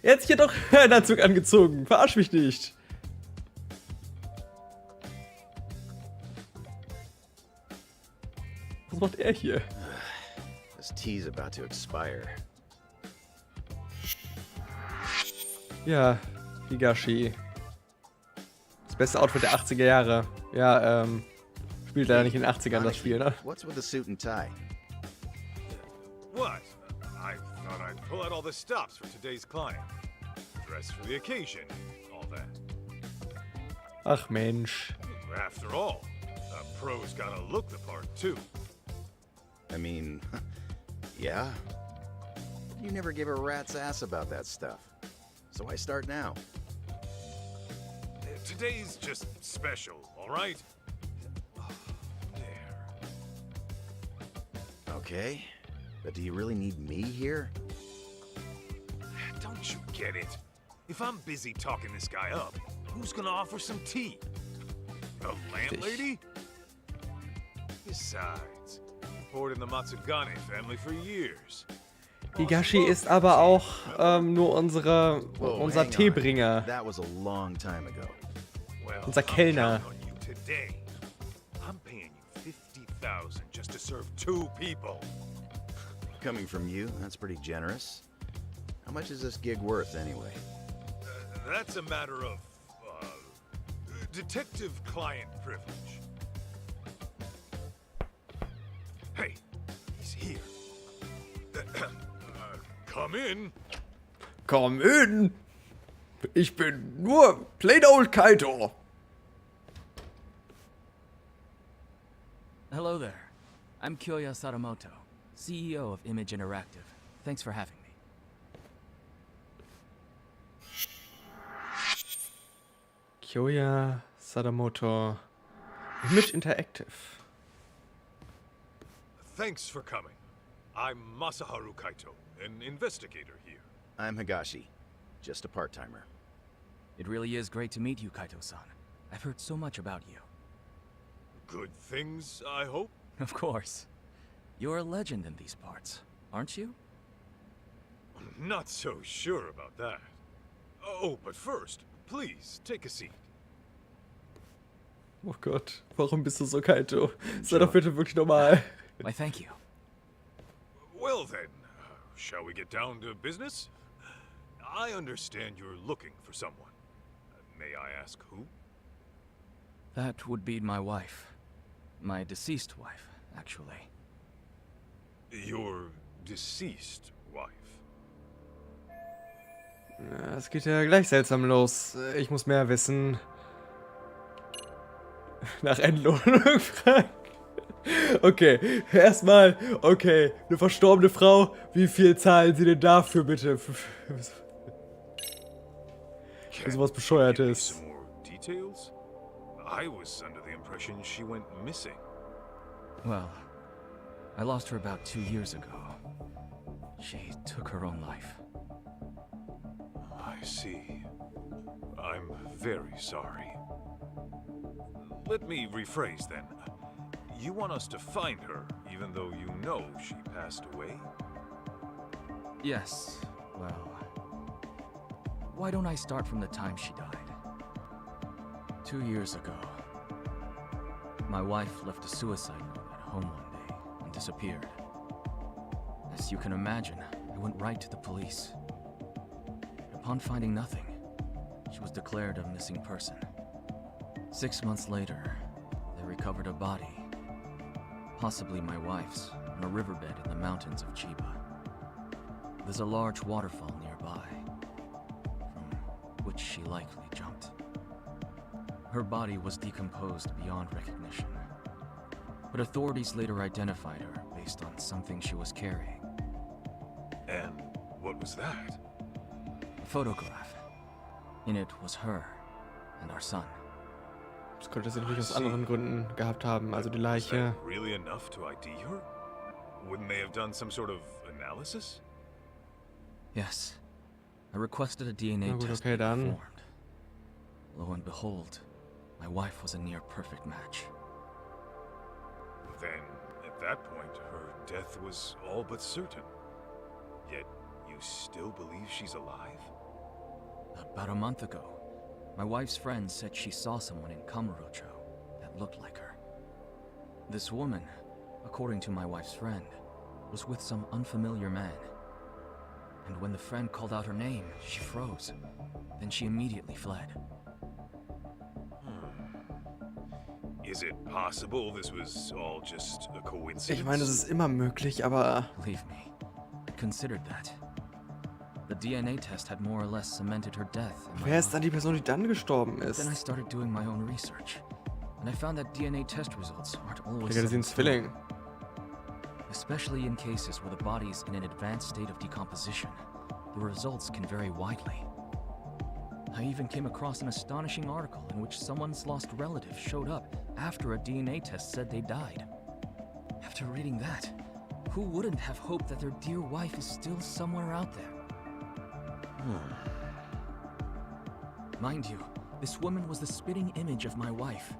S1: Er hat sich ja doch einen Anzug angezogen. Verarsch mich nicht. Was macht er hier?
S8: This tea's about to expire.
S1: Ja, Higashi. Das beste Outfit der 80er Jahre. Ja, spielt leider nicht in den 80ern das Spiel, ne?
S8: What's with the suit and tie?
S4: What? I thought I'd pull out all the stops for today's client. Dress for the occasion, all that.
S1: Ach Mensch.
S4: After all, a pro's gotta look the part too.
S8: I mean, yeah. You never give a rat's ass about that stuff. So I start now.
S4: Today's just special, all right? There.
S8: Okay, but do you really need me here?
S4: Don't you get it? If I'm busy talking this guy up, who's gonna offer some tea? A landlady? Besides, poured in the Matsugane family for years.
S1: Higashi ist aber auch nur unser
S8: hang on.
S1: Teebringer.
S8: That was a long time ago.
S4: Well,
S1: Unser Kellner.
S4: I'm counting on you today. I'm paying you 50,000 just to serve 2 people.
S8: Coming from you, that's pretty generous. How much is this gig worth anyway?
S4: That's a matter of detective-client privilege. Hey, he's here. Come in.
S1: Komm in! Ich bin nur plain old Kaito.
S13: Hello there. I'm Kyoya Sadamoto, CEO of Image Interactive. Thanks for having me.
S1: Kyoya Sadamoto. Image Interactive.
S4: Thanks for coming. I'm Masaharu Kaito, an investigator here.
S8: I'm Higashi, just a part-timer.
S13: It really is great to meet you, Kaito-san. I've heard so much about you.
S4: Good things, I hope?
S13: Of course. You're a legend in these parts, aren't you?
S4: Not so sure about that. Oh, but first, please, take a seat.
S1: Oh Gott, warum bist du so Kaito? Sei doch bitte wirklich normal.
S13: Why, thank you.
S4: Well then, shall we get down to business? I understand you're looking for someone. May I ask who?
S13: That would be my wife. My deceased wife, actually.
S4: Your deceased wife.
S1: Ja, es geht ja gleich seltsam los. Ich muss mehr wissen. Nach Entlohnung fragen. Okay, erstmal, okay, eine verstorbene Frau. Wie viel zahlen Sie denn dafür, bitte? Für sowas Bescheuertes.
S4: Some more details? I was under the impression she went missing.
S13: Well, I lost her about 2 years ago. She took her own life.
S4: I see. I'm very sorry. Let me rephrase then. You want us to find her, even though you know she passed away?
S13: Yes, well... Why don't I start from the time she died? 2 years ago, my wife left a suicide note at home one day and disappeared. As you can imagine, I went right to the police. Upon finding nothing, she was declared a missing person. 6 months later, they recovered a body, possibly my wife's, on a riverbed in the mountains of Chiba. There's a large waterfall nearby, from which she likely jumped. Her body was decomposed beyond recognition, but authorities later identified her based on something she was carrying.
S4: And what was that?
S13: A photograph. In it was her and our son.
S1: Das könnte sie natürlich aus anderen Gründen gehabt haben, also die
S4: Was
S1: Leiche.
S4: that really enough to ID her? Wouldn't they have done some sort of analysis?
S13: Yes. I requested a DNA
S1: Na gut,
S13: test
S1: okay,
S13: be
S1: dann.
S13: performed. Lo and behold, my wife was a near-perfect match.
S4: Then, at that point, her death was all but certain. Yet, you still believe she's alive?
S13: About a month ago, my wife's friend said she saw someone in Kamurocho that looked like her. This woman, according to my wife's friend, was with some unfamiliar man. And when the friend called out her name, she froze. Then she immediately fled.
S4: Is it possible this was all just a coincidence?
S1: Ich meine, das ist immer möglich, aber...
S13: Believe me, I considered that. The DNA test had more or less cemented her death.
S1: Wer ist dann die Person, die dann gestorben ist?
S13: Then I started doing my own research, and I found that DNA test results aren't always
S1: Digga, das ist ein Zwilling.
S13: Especially in cases where the body is in an advanced state of decomposition, the results can vary widely. I even came across an astonishing article in which someone's lost relative showed up after a DNA test said they died. After reading that, who wouldn't have hoped that their dear wife is still somewhere out there? Mind you, this woman was the spitting image of my wife.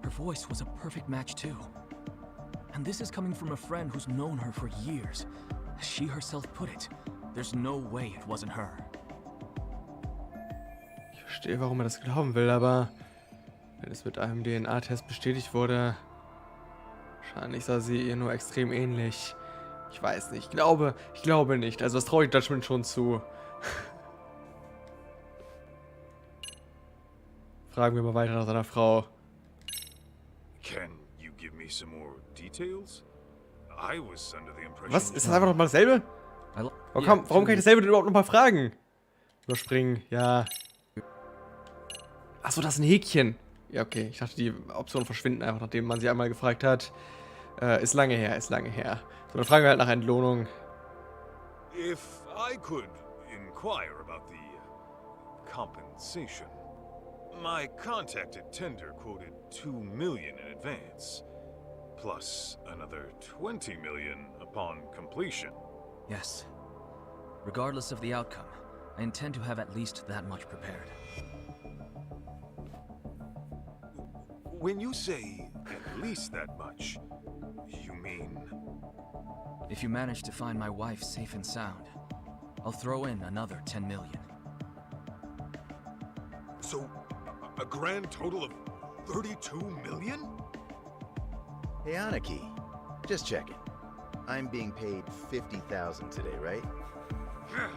S13: Her voice was a perfect match too. And this is coming from a friend who's known her for years. As she herself put it, there's no way it wasn't her.
S1: Ich verstehe, warum er das glauben will, aber wenn es mit einem DNA-Test bestätigt wurde, wahrscheinlich sah sie ihr nur extrem ähnlich. Ich weiß nicht, ich glaube nicht. Also das traue ich Judgment schon zu. Fragen wir mal weiter nach seiner Frau.
S4: Can you give me some more details? I was under the impression...
S1: Was? Ist das einfach nochmal dasselbe? Warum kann ich dasselbe denn überhaupt nochmal fragen? Überspringen, ja. Achso, das ist ein Häkchen. Ja, okay. Ich dachte, die Optionen verschwinden einfach, nachdem man sie einmal gefragt hat. Ist lange her, ist lange her. So, dann fragen wir halt nach Entlohnung.
S4: If I could inquire about the compensation. My contacted tender quoted 2 million in advance, plus another 20 million upon completion.
S13: Yes. Regardless of the outcome, I intend to have at least that much prepared.
S4: When you say at least that much, you mean...
S13: If you manage to find my wife safe and sound, I'll throw in another 10 million.
S4: So, a grand total of 32 million?
S8: Hey, Aniki. Just checking.
S14: I'm being paid 50,000 today, right?
S4: Yeah,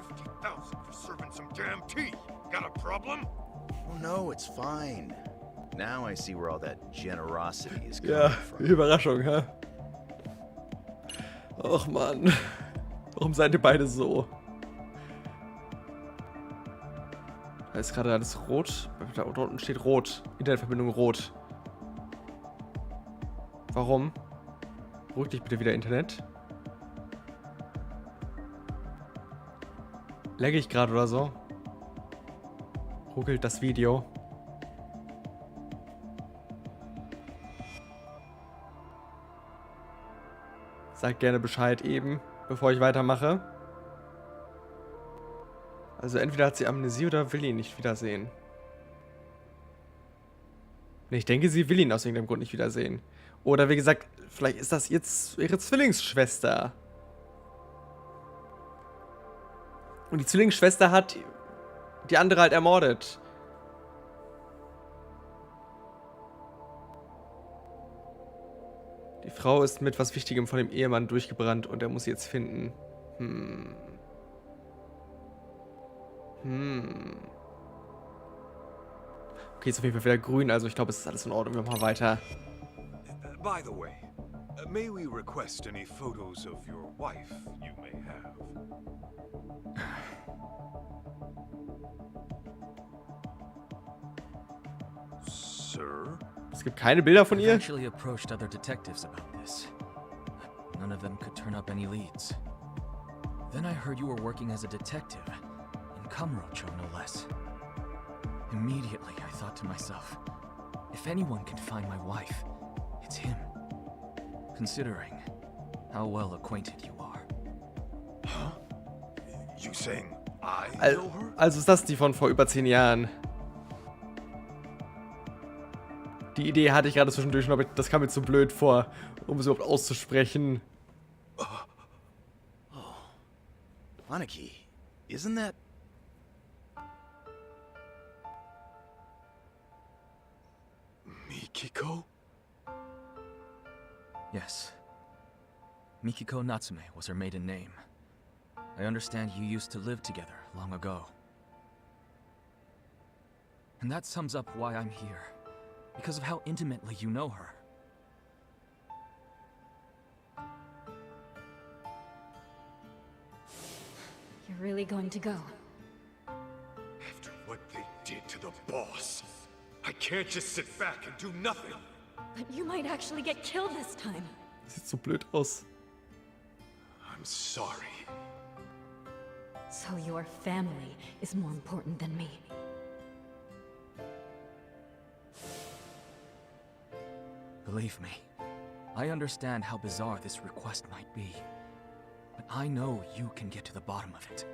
S4: 50,000 for serving some damn tea. Got a problem?
S14: Oh no, it's fine. Now I see where all that generosity is coming
S1: Ja,
S14: from.
S1: Überraschung, hä? Och Mann. Warum seid ihr beide so? Da ist gerade alles rot. Da unten steht rot. Internetverbindung rot. Warum? Beruhig dich bitte wieder, Internet. Lagge ich gerade oder so? Ruckelt das Video? Sag gerne Bescheid eben, bevor ich weitermache. Also entweder hat sie Amnesie oder will ihn nicht wiedersehen. Nee, ich denke, sie will ihn aus irgendeinem Grund nicht wiedersehen. Oder wie gesagt, vielleicht ist das jetzt ihre Zwillingsschwester. Und die Zwillingsschwester hat die andere halt ermordet. Die Frau ist mit was Wichtigem von dem Ehemann durchgebrannt und er muss sie jetzt finden. Okay, ist auf jeden Fall wieder grün, also ich glaube, es ist alles in Ordnung. Wir machen weiter.
S4: By the way, may we request any photos of your wife you may have? Sir?
S1: Es gibt keine Bilder von
S13: I've
S1: ihr?
S13: actually approached other detectives about this, but none of them could turn up any leads. Then I heard you were working as a detective, in Kamurocho no less. Immediately I thought to myself, if anyone can find my wife, it's him. Considering how well acquainted you are.
S4: Huh? You saying I know her?
S1: Also ist das die von vor über 10 Jahren. Die Idee hatte ich gerade zwischendurch, aber das kam mir zu blöd vor, um es überhaupt auszusprechen.
S14: Aniki, isn't that...
S4: Mikiko?
S13: Yes. Mikiko Natsume was her maiden name. I understand you used to live together long ago. And that sums up why I'm here. Because of how intimately you know her.
S9: You're really going to go?
S4: After what they did to the boss, I can't just sit back and do nothing.
S9: But you might actually get killed this time.
S1: Sieht so blöd aus.
S4: I'm sorry.
S9: So your family is more important than me.
S13: Believe me, I understand how bizarre this request might be. But I know you can get to the bottom of it.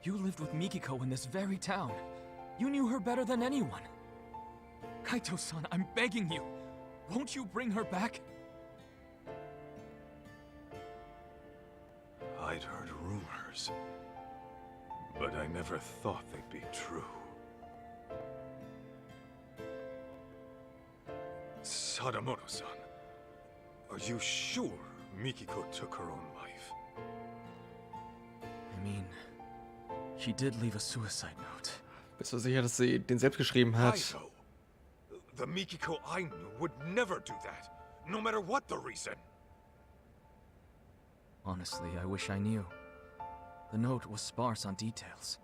S13: You lived with Mikiko in this very town. You knew her better than anyone. Kaito-san, I'm begging you. Won't you bring her back?
S4: I'd heard rumors, but I never thought they'd be true. Sadamoto-san, are you sure Mikiko took her own life?
S13: I mean, she did leave a suicide note.
S1: Bist du sicher, dass sie den selbst geschrieben hat?
S4: Kaito, the Mikiko I knew would never do that, no matter what the reason.
S13: Honestly, I wish I knew. The note was sparse on details.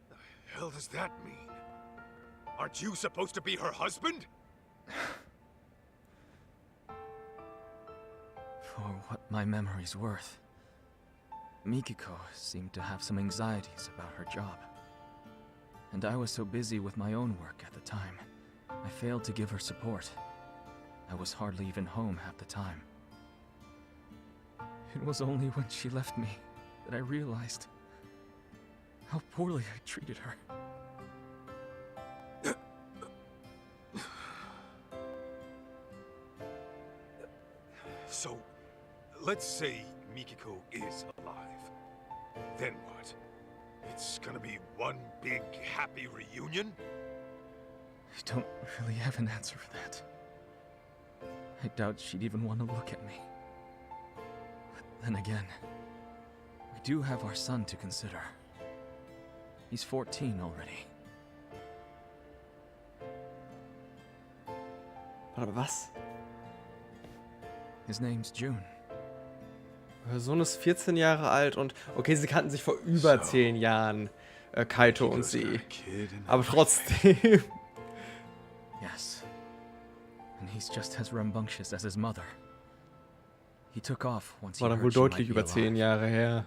S4: The hell does that mean? Aren't you supposed to be her husband?
S13: For what my memory's worth, Mikiko seemed to have some anxieties about her job. And I was so busy with my own work at the time, I failed to give her support. I was hardly even home half the time. It was only when she left me that I realized how poorly I treated her.
S4: So, let's say Mikiko is alive. Then what? It's gonna be one big happy reunion?
S13: I don't really have an answer for that. I doubt she'd even want to look at me. But then again, we do have our son to consider. He's 14 already.
S1: Aber was?
S13: His name's June.
S1: Ihr Sohn ist 14 Jahre alt und okay, sie kannten sich vor über 10 Jahren, Kaito und sie. Aber trotzdem.
S13: Yes. And he's just as rambunctious as his mother. He took off once he
S1: War dann wohl
S13: heard she might
S1: deutlich
S13: be
S1: über 10
S13: alive.
S1: Jahre her.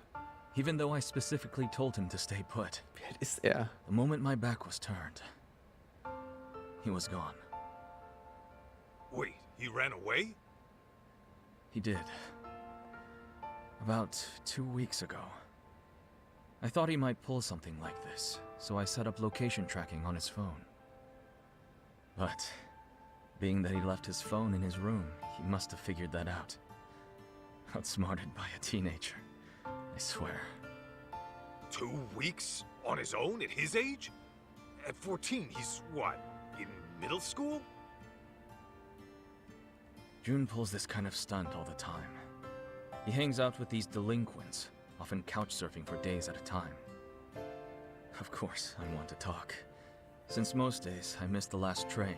S13: Even though I specifically told him to stay put.
S1: Wie alt ist er?
S13: The moment my back was turned, he was gone.
S4: Wait, he ran away?
S13: He did. About 2 weeks ago. I thought he might pull something like this, so I set up location tracking on his phone. But, being that he left his phone in his room, he must have figured that out. Outsmarted by a teenager, I swear.
S4: 2 weeks on his own at his age? At 14, he's what, in middle school?
S13: June pulls this kind of stunt all the time. He hangs out with these delinquents, often couch surfing for days at a time. Of course, I want to talk. Since most days, I miss the last train.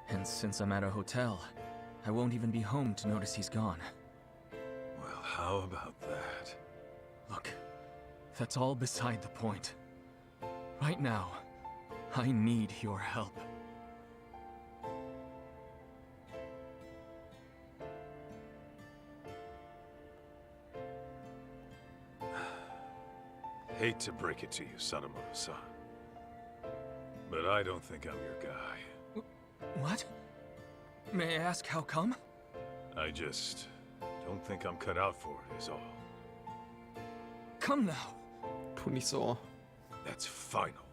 S13: And since I'm at a hotel, I won't even be home to notice he's gone.
S4: Well, how about that?
S13: Look, that's all beside the point. Right now, I need your help.
S4: Hate to break it to you, Sadamoto-san, but I don't think I'm your guy.
S13: What? May I ask how come?
S4: I just don't think I'm cut out for it, is all.
S13: Come now.
S1: Tu nicht so.
S4: That's final.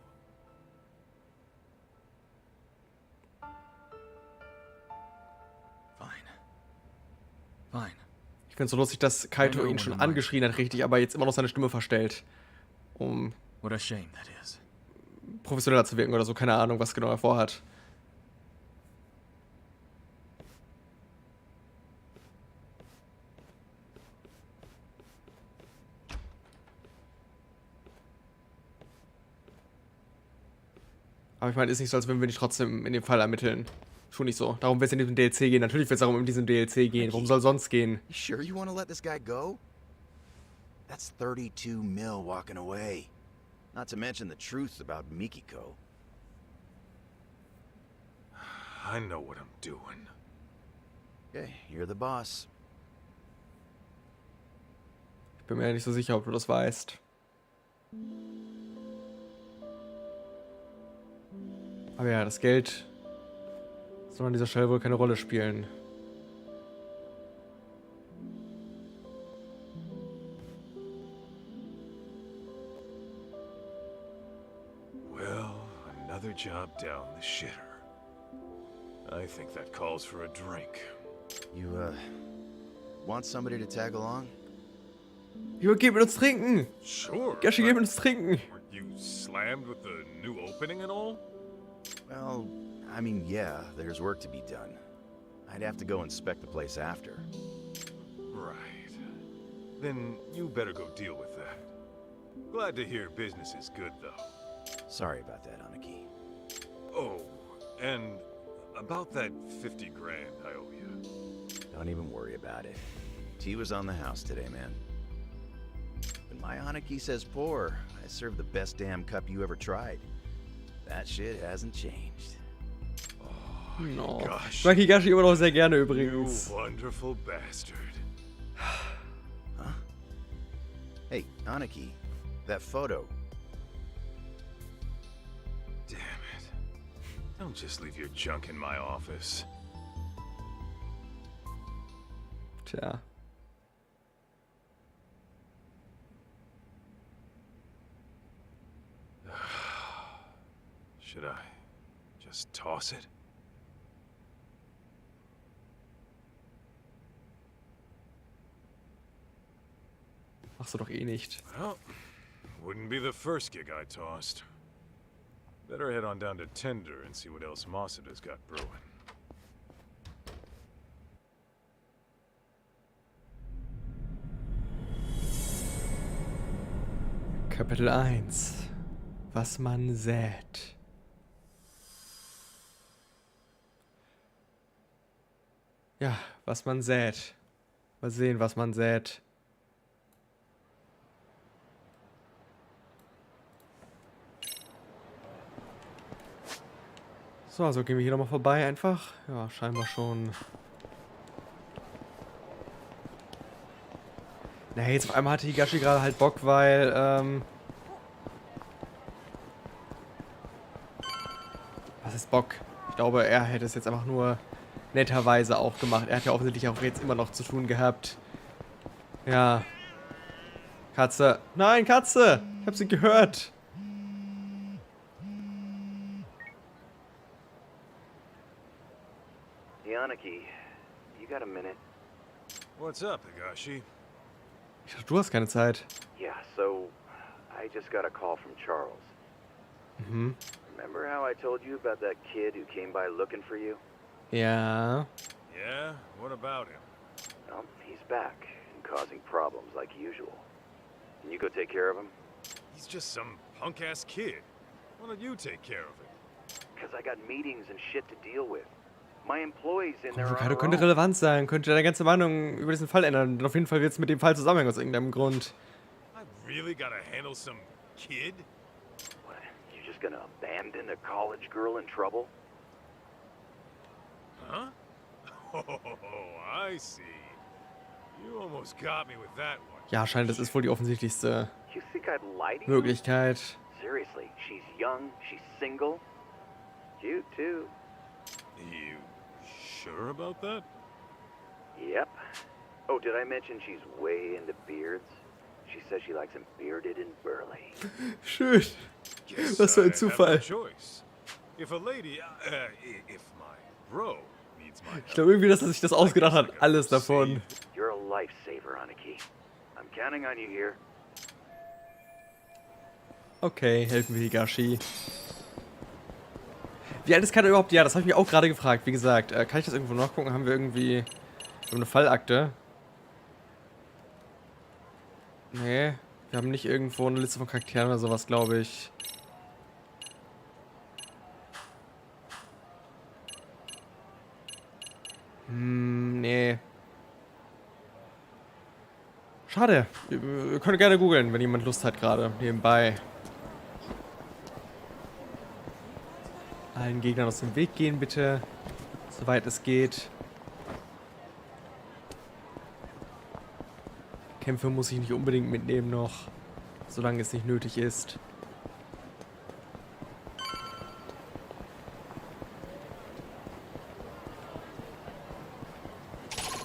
S13: Fine.
S1: Ich finde es so lustig, dass Kaito ihn schon angeschrien hat, richtig, aber jetzt immer noch seine Stimme verstellt. Um
S13: What a shame that is.
S1: professioneller zu wirken oder so, keine Ahnung, was genau er vorhat. Aber ich meine, ist nicht so, als würden wir nicht trotzdem in dem Fall ermitteln. Schon nicht so. Darum wird es in diesem DLC gehen. Natürlich wird es darum in diesem DLC gehen. Worum soll sonst gehen?
S14: You sure you want to let this guy go? That's 32 mil walking away. Not to mention the truth about Mikiko.
S4: I know what I'm doing.
S14: Okay, you're the boss.
S1: Ich bin mir ja nicht so sicher, ob du das weißt. Aber ja, das Geld soll an dieser Stelle wohl keine Rolle spielen.
S4: Well, another job down the shitter. I think that calls for a drink.
S14: You, want somebody to tag along?
S1: Gib mir uns trinken!
S4: Sure.
S1: Gashi, gib mir uns trinken!
S4: Were you slammed with the new opening and all?
S14: Well, I mean, yeah, there's work to be done. I'd have to go inspect the place after.
S4: Right. Then you better go deal with that. Glad to hear business is good, though.
S14: Sorry about that, Aniki.
S4: Oh, and about that 50 grand I owe you.
S14: Don't even worry about it. Tea was on the house today, man. When my Aniki says pour, I serve the best damn cup you ever tried. That shit hasn't changed.
S4: Oh,
S1: No.
S4: gosh.
S1: Ich mag Higashi immer noch sehr gerne
S4: You
S1: übrigens.
S4: wonderful bastard.
S14: Huh? Hey, Aniki, that photo.
S4: Damn it. Don't just leave your junk in my office.
S1: Tja.
S4: Should I just toss it?
S1: Machst du doch eh nicht.
S4: Well, wouldn't be the first gig I tossed. Better head on down to Tender and see what else Masuda's got brewing.
S1: Kapitel 1. Was man sät. Ja, was man sät. Mal sehen, was man sät. So, also gehen wir hier nochmal vorbei einfach. Ja, scheinbar schon. Nee, jetzt auf einmal hatte Higashi gerade halt Bock, weil, was ist Bock? Ich glaube, er hätte es jetzt einfach nur netterweise auch gemacht. Er hat ja offensichtlich auch jetzt immer noch zu tun gehabt. Ja. Katze. Nein, Katze! Ich hab sie gehört.
S8: Yaniki, you got a minute?
S4: What's up, Higashi?
S1: Ich dachte, du hast keine Zeit.
S8: Yeah, so I just got a call from Charles.
S1: Mhm.
S8: Remember how I told you about that kid who came by looking for you?
S1: Ja.
S4: Yeah? What about him?
S8: Well, he's back and causing problems like usual. Can you go take care of him?
S4: He's just some punk-ass kid. Why don't you take care of him?
S8: Because I got meetings and shit to deal with. My employees in there
S1: Kaito
S8: are
S1: könnte relevant sein, könnte deine ganze Meinung über diesen Fall ändern. Und auf jeden Fall wird es mit dem Fall zusammenhängen aus irgendeinem Grund.
S4: I really gotta handle some kid?
S8: What, you just gonna abandon a college girl in trouble?
S4: Huh? Oh, I see. You almost got me with that one.
S1: Ja, scheint, das ist wohl die offensichtlichste
S8: You think I'd lie to you?
S1: Möglichkeit.
S8: Seriously, she's young, she's single. Cute too.
S4: You sure about that?
S8: Yep. Oh, did I mention she's way into beards? She says she likes them bearded and burly.
S1: Schön.
S4: Guess
S1: Was für ein
S4: I have no
S1: Zufall.
S4: choice. If a lady, if my bro needs my
S1: Ich glaube irgendwie, dass er sich das ausgedacht hat. Alles davon.
S8: You're a lifesaver, Aniki. I'm counting on you here.
S1: Okay, helfen wir Higashi. Wie alt ist Kaito überhaupt? Ja, das habe ich mich auch gerade gefragt. Wie gesagt, kann ich das irgendwo nachgucken? Haben wir irgendwie eine Fallakte? Nee, wir haben nicht irgendwo eine Liste von Charakteren oder sowas, glaube ich. Nee. Schade. Ihr könnt gerne googeln, wenn jemand Lust hat gerade, nebenbei. Allen Gegnern aus dem Weg gehen, bitte. Soweit es geht. Kämpfe muss ich nicht unbedingt mitnehmen noch. Solange es nicht nötig ist.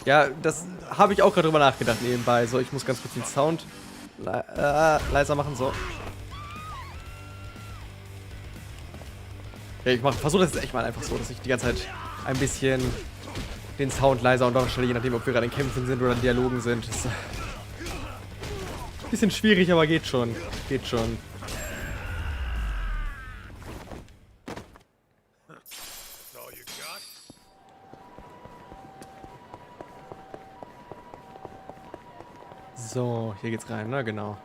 S1: Ja, das habe ich auch gerade drüber nachgedacht nebenbei. So, ich muss ganz kurz den Sound leiser machen, so. Ja, ich versuche das jetzt echt mal einfach so, dass ich die ganze Zeit ein bisschen den Sound leiser und stelle, je nachdem, ob wir gerade in Kämpfen sind oder in Dialogen sind. Das ist ein bisschen schwierig, aber geht schon. Geht schon. So, hier geht's rein, ne? Genau.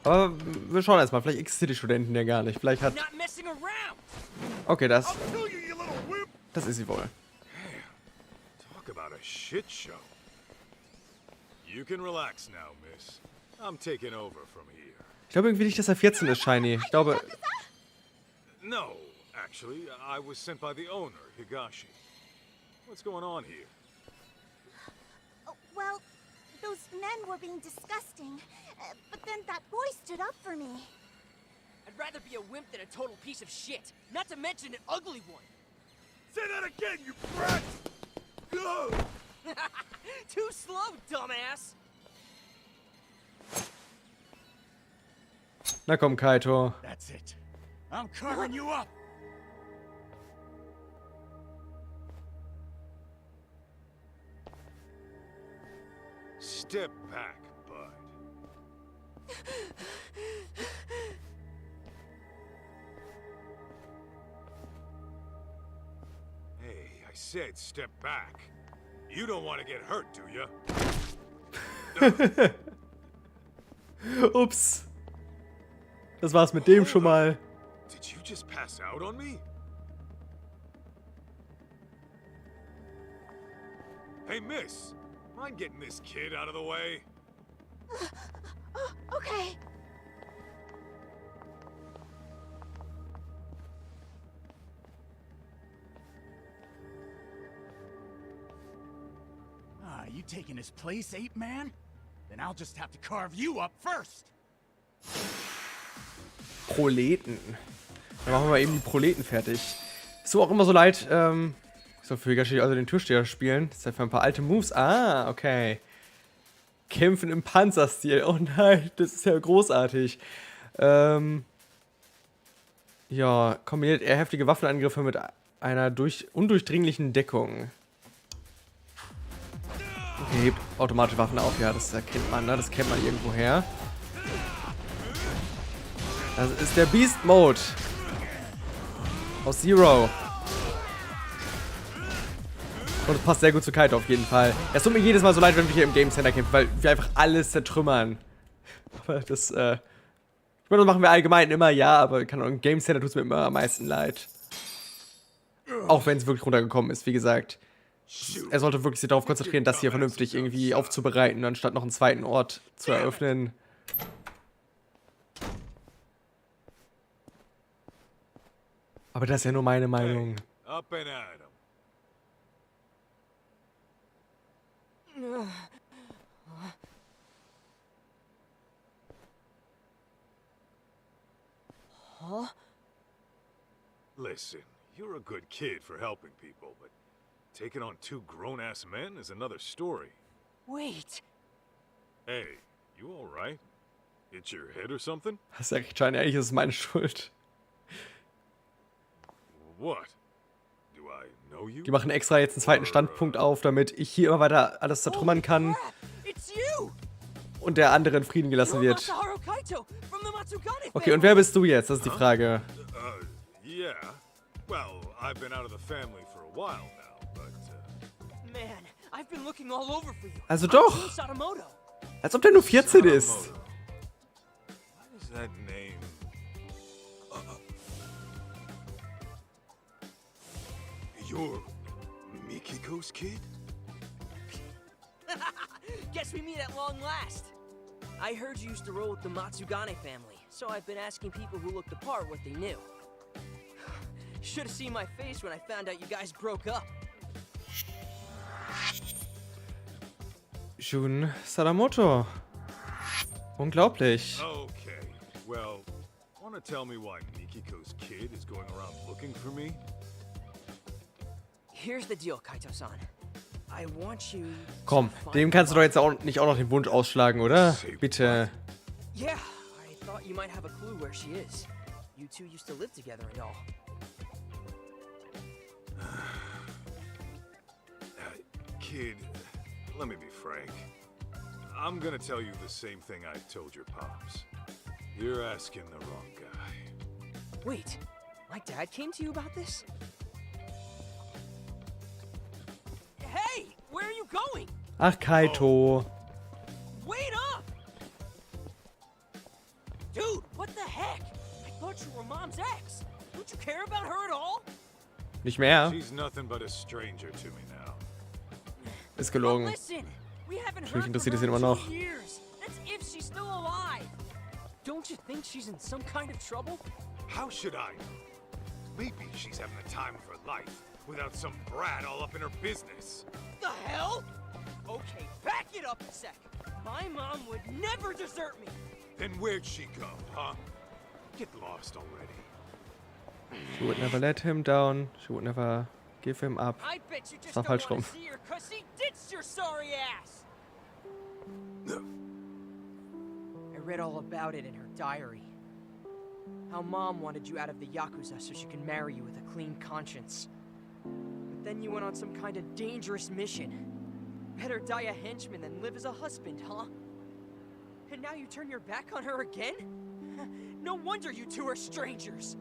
S1: Aber wir schauen erstmal, vielleicht existiert die Studenten ja gar nicht. Vielleicht hat... Okay, das ist sie wohl.
S4: Talk about a shit show. You can relax now, miss. I'm taking over from here.
S1: Ich glaube irgendwie nicht, dass er 14 ist, Shiny. Ich glaube...
S4: No, actually, I was sent by the owner, Higashi. What's going on here?
S15: Oh, well, those men were being disgusting, but then that boy stood up for me.
S16: I'd rather be a wimp than a total piece of shit, not to mention an ugly one.
S2: Say that again, you brat! Go!
S16: Too slow, dumbass!
S1: Na komm, Kaito.
S2: That's it. I'm covering you up!
S4: Step back, bud. Hey, I said step back. You don't want to get hurt, do you?
S1: Ups. Das war's mit dem schon mal.
S4: Did you just pass out on me? Hey, miss. Mind getting this kid out of the way?
S15: Okay.
S17: You taking his place, ape man? Then I'll just have to carve you up first.
S1: Proleten. Dann machen wir mal eben die Proleten fertig. So, auch immer so leid. Ich soll für Higashi also den Türsteher spielen. Das ist ja für ein paar alte Moves. Ah, okay. Kämpfen im Panzerstil. Oh nein, das ist ja großartig. Ja, kombiniert er heftige Waffenangriffe mit einer undurchdringlichen Deckung. Okay, hebt automatische Waffen auf. Ja, das erkennt man, ne? Das kennt man irgendwo her. Das ist der Beast Mode. Aus Zero. Und das passt sehr gut zu Kaito auf jeden Fall. Es tut mir jedes Mal so leid, wenn wir hier im Game Center kämpfen, weil wir einfach alles zertrümmern. Aber das, ich meine, das machen wir allgemein immer, ja, aber im Game Center tut es mir immer am meisten leid. Auch wenn es wirklich runtergekommen ist, wie gesagt. Er sollte wirklich sich darauf konzentrieren, das hier vernünftig irgendwie aufzubereiten, anstatt noch einen zweiten Ort zu eröffnen. Aber das ist ja nur meine Meinung.
S4: Up and at 'em.
S16: Huh?
S4: Listen, you're a good kid for helping people, but taking on 2 grown-ass men is another story.
S16: Wait.
S4: Hey, you all right? Hit your head or something?
S1: Hast ja recht, Schein, ehrlich, ist es meine Schuld.
S4: What? Do I know you?
S1: Die machen extra jetzt einen zweiten Standpunkt auf, damit ich hier immer weiter alles zertrümmern kann. Und der andere in Frieden gelassen wird. Okay, und wer bist du jetzt? Das ist die Frage.
S4: Yeah. Well, I've been out of the family for a while now, but
S16: Man, I've been looking all over for you.
S1: Also doch. Als ob der nur 14 ist.
S4: What is that name? You're Mikiko's kid?
S16: Guess we meet at long last. I heard you used to roll with the Matsugane family, so I've been asking people who looked the part what they knew. Should have seen my face when I found out you guys broke up.
S1: Jun Sadamoto. Unglaublich.
S4: Okay. Well, wanna tell me why Mikiko's kid is going around looking for me?
S16: Here's the deal, Kaito-san. I want you.
S1: Komm, dem kannst du doch jetzt auch nicht auch noch den Wunsch ausschlagen, oder? Bitte.
S16: Yeah, I thought you might have a clue where she is. You two used to live together and all.
S4: Kid, let me be frank. I'm gonna tell you the same thing I told your pops. You're asking the wrong guy.
S16: Wait, my dad came to you about this? Hey, where are you going?
S1: Ach, Kaito.
S16: Wait up! Dude, what the heck? I thought you were Mom's ex. Don't you care about her at all?
S1: Nicht mehr.
S4: She's nothing but a stranger to me now.
S1: Ist gelogen.
S16: Listen, we haven't
S1: Natürlich
S16: heard
S1: interessiert es
S16: from
S1: ihn
S16: her
S1: immer
S16: in
S1: noch.
S16: 2 years. That's if she's still alive. Don't you think she's in some kind of trouble?
S4: How should I know? Maybe she's having the time of her life without some brat all up in her business.
S16: The hell? Okay, back it up a sec. My mom would never desert me.
S4: Then where'd she go, huh? Get lost already.
S1: She would never let him down. She would never give him up.
S16: I bet you just
S1: War
S16: don't
S1: falsch
S16: want
S1: rum.
S16: to see her 'cause she ditched your sorry ass. I read all about it in her diary. How Mom wanted you out of the Yakuza so she could marry you with a clean conscience. But then you went on some kind of dangerous mission. Better die a henchman than live as a husband, huh? And now you turn your back on her again? No wonder you two are strangers.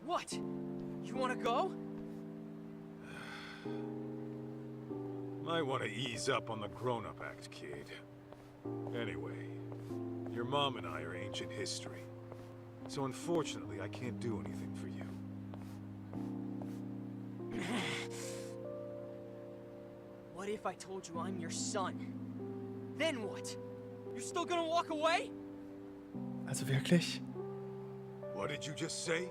S16: What? You wanna go?
S4: Might want to ease up on the grown-up act, kid. Anyway, your mom and I are ancient history. So unfortunately, I can't do anything for you.
S16: What if I told you I'm your son? Then what? You're still gonna walk away?
S1: Also wirklich?
S4: What did you just say?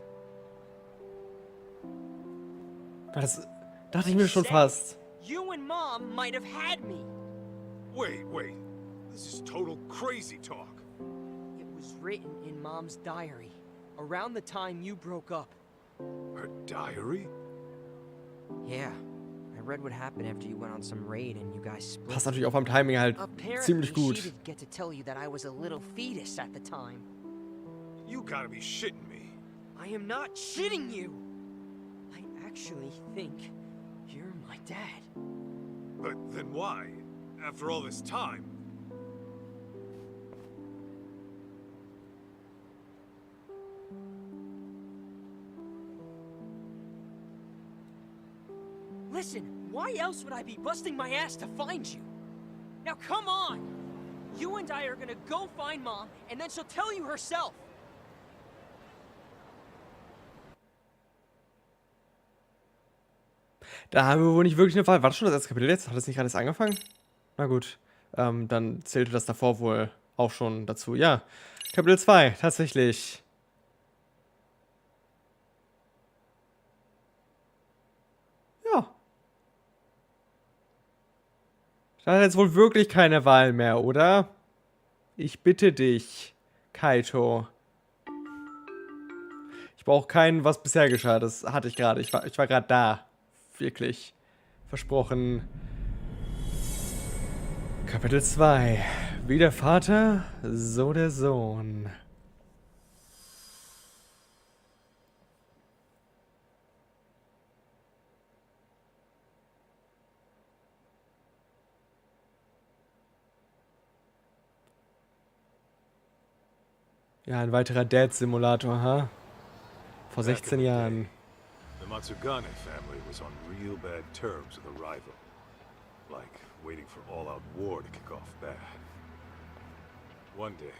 S1: Das dachte ich mir schon fast.
S16: You and Mom might have had me.
S4: Wait. This is total crazy talk.
S16: It was written in Mom's diary, around the time you broke up.
S4: Her diary?
S16: Yeah. I read what happened after you went on some raid and you guys split.
S1: Passt natürlich auch beim Timing halt ziemlich gut.
S16: She didn't get to tell you that I was a little fetus at the time.
S4: You gotta be shitting me.
S16: I am not shitting you. I actually think you're my dad.
S4: But then why? After all this time?
S16: Listen, why else would I be busting my ass to find you? Now come on! You and I are gonna go find Mom, and then she'll tell you herself.
S1: Da haben wir wohl nicht wirklich eine Wahl. War das schon das erste Kapitel jetzt? Hat das nicht gerade erst angefangen? Na gut. Dann zählte das davor wohl auch schon dazu. Ja. Kapitel 2, tatsächlich. Ja. Da hat jetzt wohl wirklich keine Wahl mehr, oder? Ich bitte dich, Kaito. Ich brauche keinen, was bisher geschah. Das hatte ich gerade. Ich war gerade da. Wirklich. Versprochen. Kapitel 2. Wie der Vater, so der Sohn. Ja, ein weiterer Dad-Simulator, ha? Vor 16 Jahren.
S4: The Matsugane family was on real bad terms with a rival. Like waiting for all-out war to kick off bad. One day,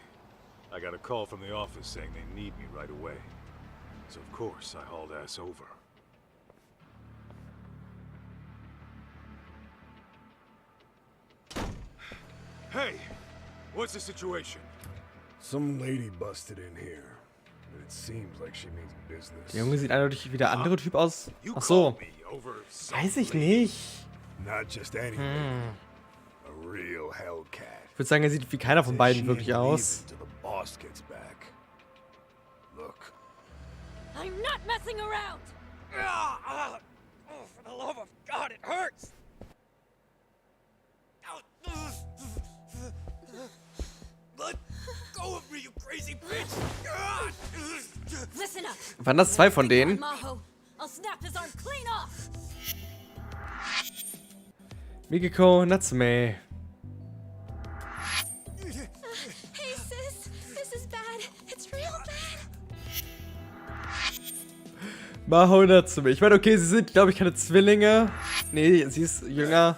S4: I got a call from the office saying they need me right away. So of course, I hauled ass over. Hey! What's the situation?
S18: Some lady busted in here. It seems like she means business.
S1: Der Junge sieht eindeutig wie der andere Typ aus. Ach so. Weiß ich nicht.
S18: Not just anything. A real hellcat.
S1: Ich würde sagen, er sieht wie keiner von beiden wirklich aus.
S18: The boss gets back. Look.
S9: I'm not messing around.
S16: Oh, for the love of God, it hurts. Let go of me, you crazy bitch!
S9: Listen up.
S1: Waren das zwei von denen?
S9: Maho. I'll snap his arm clean off.
S1: Mikiko Natsume.
S15: Hey sis, this is bad. It's real bad.
S1: Maho Natsume. Ich meine, okay, sie sind, glaube ich, keine Zwillinge. Nee, sie ist jünger.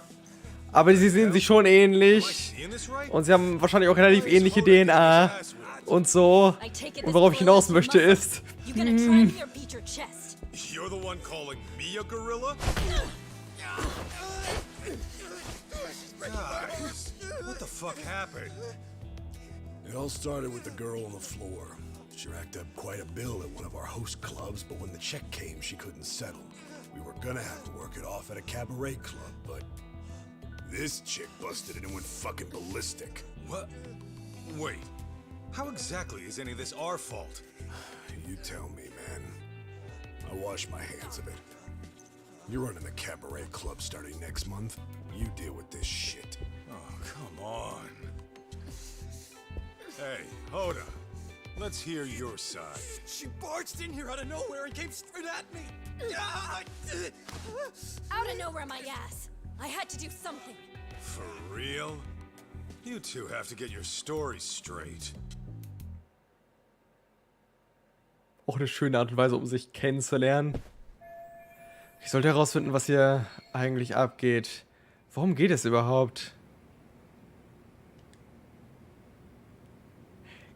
S1: Aber sie sehen sich schon ähnlich. Und sie haben wahrscheinlich auch relativ ähnliche DNA. Und so. Und worauf ich hinaus möchte ist...
S4: You're the one calling me a gorilla? Guys, what the fuck happened?
S18: It all started with the girl on the floor. She racked up quite a bill at one of our host clubs, but when the check came, she couldn't settle. We were gonna have to work it off at a cabaret club, but this chick busted it and went fucking ballistic.
S4: What? Wait. How exactly is any of this our fault?
S18: You tell me, man. I wash my hands of it. You're running the cabaret club starting next month. You deal with this shit.
S4: Oh, come on. Hey, Hoda. Let's hear your side.
S3: She barged in here out of nowhere and came straight at me.
S9: Out of nowhere, my ass. I had to do something.
S4: For real? You two have to get your stories straight.
S1: Auch eine schöne Art und Weise, um sich kennenzulernen. Ich sollte herausfinden, was hier eigentlich abgeht. Worum geht es überhaupt?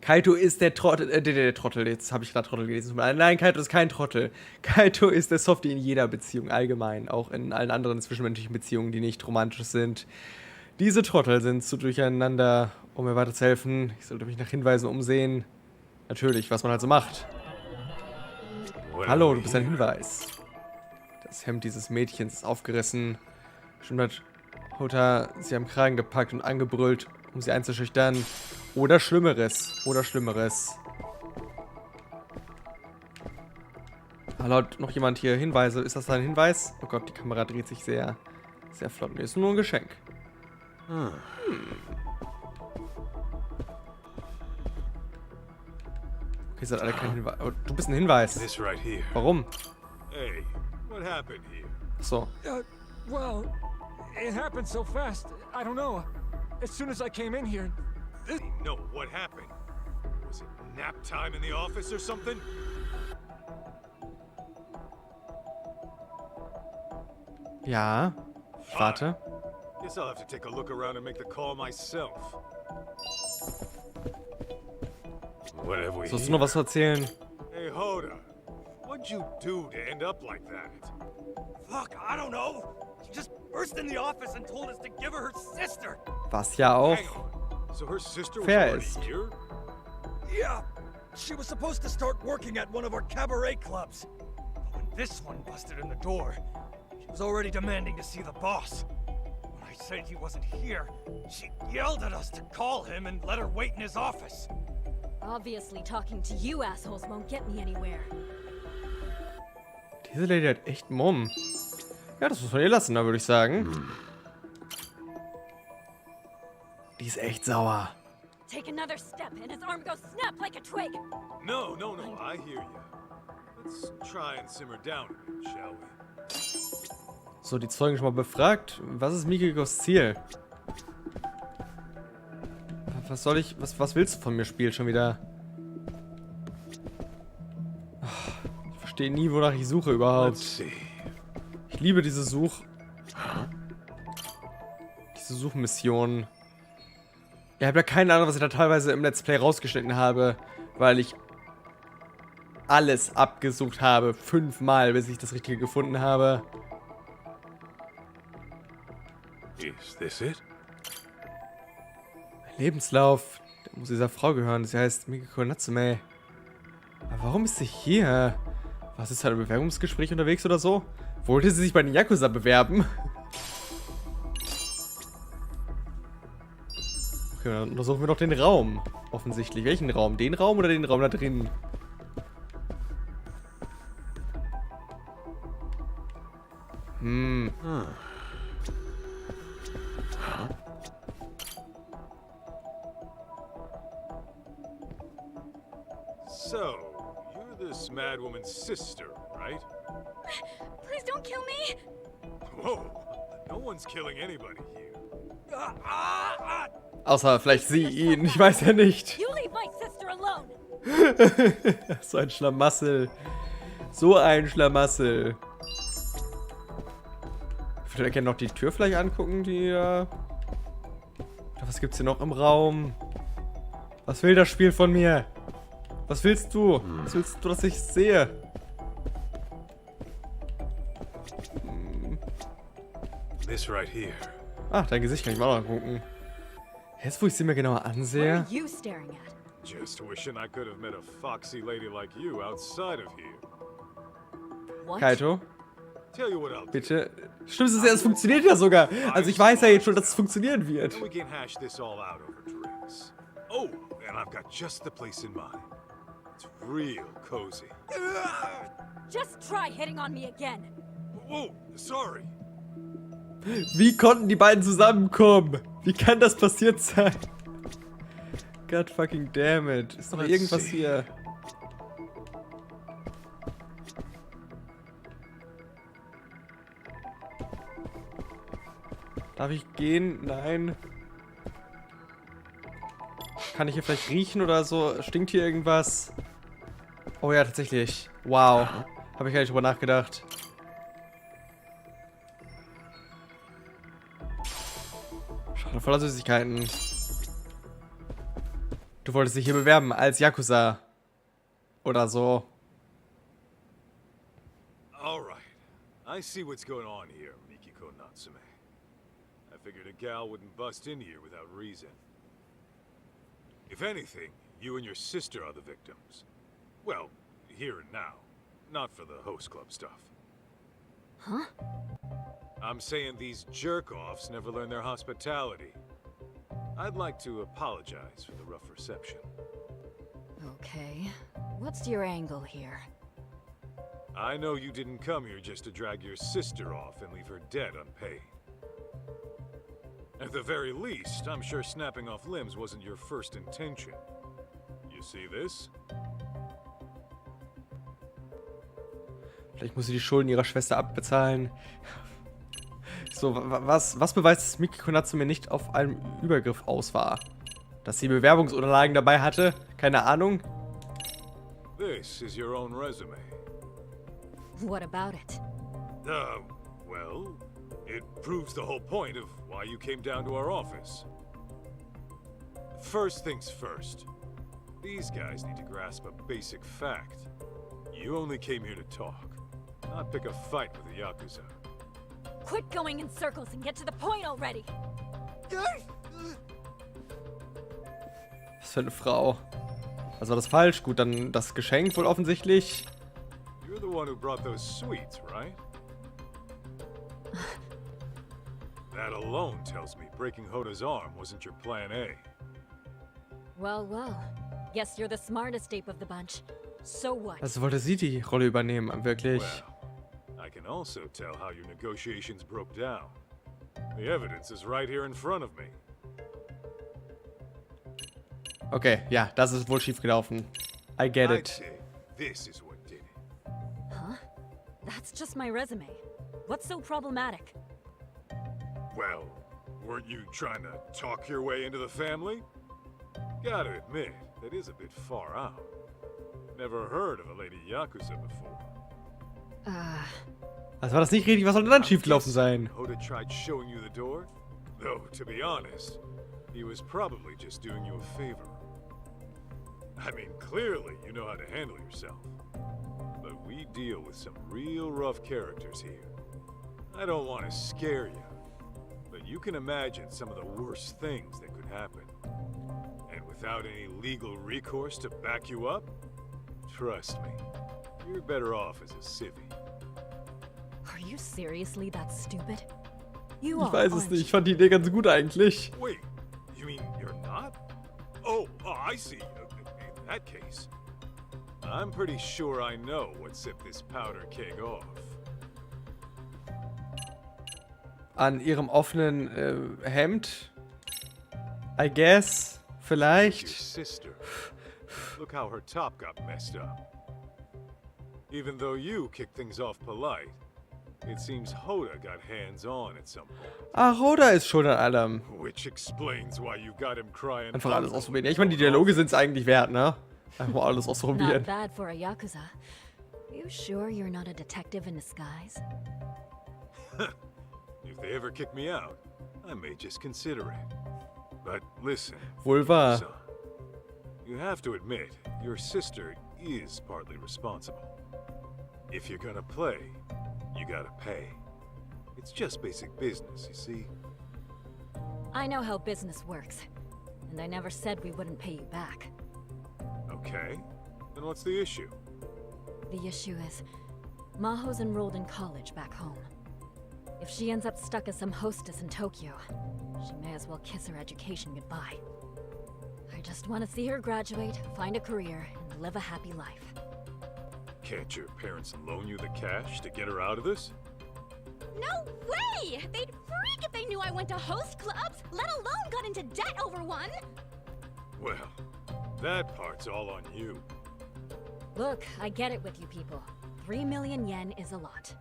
S1: Kaito ist der Trottel, der Trottel, jetzt habe ich gerade Trottel gelesen. Nein, Kaito ist kein Trottel. Kaito ist der Softie in jeder Beziehung, allgemein. Auch in allen anderen zwischenmenschlichen Beziehungen, die nicht romantisch sind. Diese Trottel sind zu durcheinander, um mir weiterzuhelfen. Ich sollte mich nach Hinweisen umsehen. Natürlich, was man halt so macht. Hallo, du bist ein Hinweis. Das Hemd dieses Mädchens ist aufgerissen. Bestimmt hat Hota sie am Kragen gepackt und angebrüllt, um sie einzuschüchtern. Oder Schlimmeres. Oder Schlimmeres. Hallo, hat noch jemand hier Hinweise? Ist das ein Hinweis? Oh Gott, die Kamera dreht sich sehr, sehr flott. Nee, ist nur ein Geschenk. Okay, seid alle kein Hinweis. Oh, du bist ein Hinweis. Warum?
S4: Hey, what happened here?
S1: So.
S10: Well, it happened so fast. I don't know. As soon as I came in here...
S4: No, what happened? Was it nap time in the office or something?
S1: Ja. Ich warte.
S4: Guess I'll have to take a look around and make the call myself. What have we
S1: Sollst du noch was erzählen?
S4: Hey, Hoda. What'd you do to end up like that?
S17: Fuck, I don't know. She just burst in the office and told us to give her her sister.
S1: Was ja auch
S4: So her sister was
S1: fair
S4: already
S1: ist.
S4: here?
S17: Yeah, she was supposed to start working at one of our cabaret clubs. But when this one busted in the door, she was already demanding to see the boss. When I said he wasn't here, she yelled at us to call him and let her wait in his office.
S9: Obviously, talking to you assholes won't get me anywhere.
S1: Diese Lady hat echt Mumm. Ja, das muss man ihr lassen, da würde ich sagen. Die ist echt sauer.
S9: Take another step and his arm goes snap like a twig.
S4: No, I hear you. Let's try and simmer down a bit, shall we?
S1: So, die Zeugen schon mal befragt. Was ist Mikikos Ziel? Was soll ich... Was willst du von mir, Spiel, schon wieder? Ich verstehe nie, wonach ich suche überhaupt. Ich liebe diese Suchmissionen. Ich habe ja keine Ahnung, was ich da teilweise im Let's Play rausgeschnitten habe, weil ich alles abgesucht habe, 5-mal, bis ich das Richtige gefunden habe.
S4: Is this it?
S1: Mein Lebenslauf, der muss dieser Frau gehören. Sie heißt Mikiko Natsume. Aber warum ist sie hier? Was ist da, ein Bewerbungsgespräch unterwegs oder so? Wollte sie sich bei den Yakuza bewerben? Okay, dann untersuchen wir doch den Raum. Offensichtlich. Welchen Raum? Den Raum oder den Raum da drin?
S4: So, you're this mad woman's sister, right?
S9: Please don't kill me.
S4: Whoa, no one's killing anybody here.
S1: Außer vielleicht sie ihn. Ich weiß ja nicht.
S9: You leave my sister alone.
S1: So ein Schlamassel. So ein Schlamassel. Ich würde gerne noch die Tür vielleicht angucken, die... Was gibt's hier noch im Raum? Was will das Spiel von mir? Was willst du? Was willst du, dass ich sehe?
S4: This right here.
S1: Ach, dein Gesicht kann ich mal auch angucken. Jetzt, wo ich sie mir genauer ansehe.
S9: You staring at?
S4: Just wishing I could have met a foxy lady like you outside of here.
S9: What?
S1: Kaito,
S4: Tell you what I'll do.
S1: bitte. Stimmt, es funktioniert ja sogar. Also ich weiß ja jetzt schon, dass es funktionieren wird.
S4: And we can hash this all out over drinks. Oh, and I've got just the place in mind. It's real cozy.
S9: Just try hitting on me again.
S4: Whoa, sorry.
S1: Wie konnten die beiden zusammenkommen? Wie kann das passiert sein? God fucking damn it. Ist doch irgendwas hier. Darf ich gehen? Nein. Kann ich hier vielleicht riechen oder so? Stinkt hier irgendwas? Oh ja, tatsächlich. Wow. Habe ich gar nicht drüber nachgedacht. Schade, voller Süßigkeiten. Du wolltest dich hier bewerben als Yakuza. Oder so.
S4: All right. I see what's going on here, Mikiko Natsume. I figured a gal wouldn't bust in here without reason. If anything, you and your sister are the victims. Well, here and now. Not for the host club stuff.
S9: Huh?
S4: I'm saying these jerk-offs never learn their hospitality. I'd like to apologize for the rough reception.
S9: Okay. What's your angle here?
S4: I know you didn't come here just to drag your sister off and leave her dead unpaid. At the very least, I'm sure snapping off limbs wasn't your first intention. You see this?
S1: Vielleicht muss sie die Schulden ihrer Schwester abbezahlen. So, was beweist, dass Mikiko Natsume nicht auf einem Übergriff aus war? Dass sie Bewerbungsunterlagen dabei hatte? Keine Ahnung.
S4: This is your own resume.
S9: What about it?
S4: Well, it proves the whole point of why you came down to our office. First things first. These guys need to grasp a basic fact. You only came here to talk, not pick a fight with the Yakuza.
S9: Quit going in circles and get to the point already!
S1: Was für eine Frau. Also war das falsch? Gut, dann das Geschenk wohl offensichtlich.
S4: You're the one who brought those sweets, right? That alone tells me breaking Hoda's arm wasn't your plan A.
S9: Well, well. Guess you're the smartest ape of the bunch. So what?
S1: Also wollte sie die Rolle übernehmen, wirklich.
S4: Well, I can also tell how your negotiations broke down. The evidence is right here in front of me.
S1: Okay, ja, das ist wohl schief gelaufen. I get
S4: I'd
S1: it.
S4: say this is what did it.
S9: Huh? That's just my resume. What's so problematic?
S4: Well, weren't you trying to talk your way into the family? Gotta admit, that is a bit far out. Never heard of a lady Yakuza before.
S1: Also war das nicht richtig, was soll denn dann schief gelaufen sein?
S4: Hoda tried showing you the door? Though, to be honest, he was probably just doing you a favor. I mean, clearly you know how to handle yourself. But we deal with some real rough characters here. I don't want to scare you, but you can imagine some of the worst things that could happen. And without any legal recourse to back you up, trust me, you're better off as a civvy.
S9: Are you seriously that stupid? You
S1: Ich
S9: are,
S1: weiß es
S9: aren't
S1: nicht,
S9: you?
S1: ich fand die Idee ganz gut eigentlich.
S4: Wait, you mean you're not? Oh, I see. In that case, I'm pretty sure I know what set this powder keg off.
S1: An ihrem offenen Hemd. I guess.
S4: Your
S1: Vielleicht.
S4: sister. Look how her top got messed up. Even though you kicked things off polite, it seems Hoda got hands-on at some point.
S1: Ah, Hoda ist schuld an allem.
S4: Which explains why you got him crying.
S1: Einfach alles ausprobieren. Ja, ich meine, die Dialoge sind es eigentlich wert, ne? Einfach mal alles
S9: Not
S1: ausprobieren.
S9: bad for a Yakuza. You sure you're not a detective in disguise?
S4: If they ever kick me out, I may just consider it. But listen,
S1: Wohl wahr.
S4: son, you have to admit, your sister is partly responsible. If you're gonna play, you gotta pay. It's just basic business, you see?
S9: I know how business works. And I never said we wouldn't pay you back.
S4: Okay, then what's the issue?
S9: The issue is, Maho's enrolled in college back home. If she ends up stuck as some hostess in Tokyo, she may as well kiss her education goodbye. I just want to see her graduate, find a career, and live a happy life.
S4: Can't your parents loan you the cash to get her out of this?
S15: No way! They'd freak if they knew I went to host clubs, let alone got into debt over one!
S4: Well, that part's all on you.
S9: Look, I get it with you people. 3 million yen is a lot.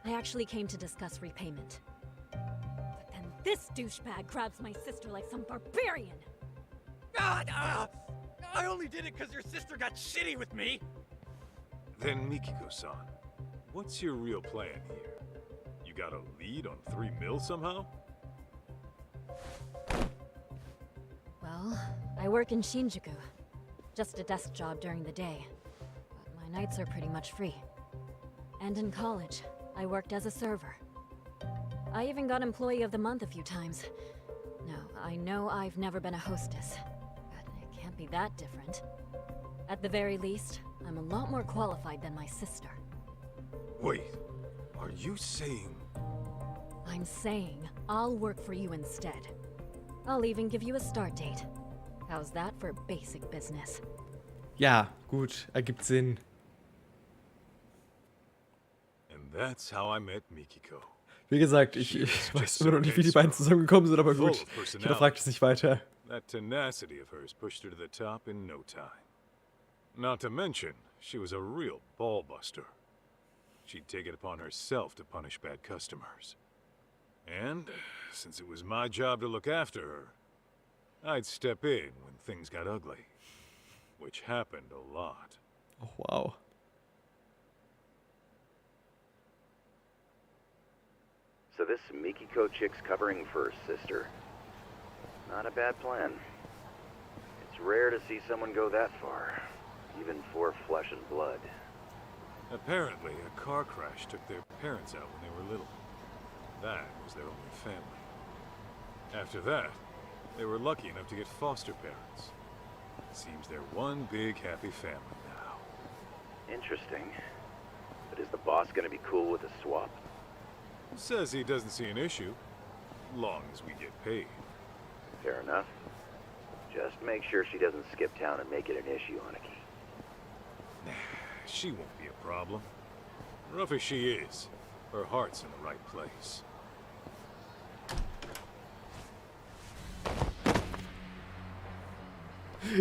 S9: I actually came to discuss repayment. But then this douchebag grabs my sister like some barbarian.
S17: I only did it because your sister got shitty with me.
S4: Then Mikiko-san, what's your real plan here? You got a lead on 3 mil somehow?
S9: Well, I work in Shinjuku. Just a desk job during the day. But my nights are pretty much free. And in college, I worked as a server. I even got Employee of the Month a few times. No, I know I've never been a hostess, but it can't be that different. At the very least, I'm a lot more qualified than my sister.
S4: Wait, are you saying...
S9: I'm saying I'll work for you instead. I'll even give you a start date. How's that for basic business?
S1: Ja, gut, ergibt Sinn.
S4: And that's how I met Mikiko.
S1: Wie gesagt, ich weiß immer noch nicht, wie die beiden zusammengekommen sind, aber gut. Ich hinterfrage es nicht weiter.
S4: That tenacity of hers pushed her to the top in no time. Not to mention, she was a real ball-buster. She'd take it upon herself to punish bad customers. And, since it was my job to look after her, I'd step in when things got ugly. Which happened a lot.
S1: Oh, wow.
S8: So this Mikiko chick's covering for her sister. Not a bad plan. It's rare to see someone go that far, even for flesh and blood.
S4: Apparently, a car crash took their parents out when they were little. That was their only family. After that, they were lucky enough to get foster parents. Seems they're one big happy family now.
S8: Interesting. But is the boss gonna be cool with a swap?
S4: Says he doesn't see an issue, long as we get paid.
S8: Fair enough. Just make sure she doesn't skip town and make it an issue, Aniki.
S4: She won't be a problem. Rough as she is, her heart's in the right place.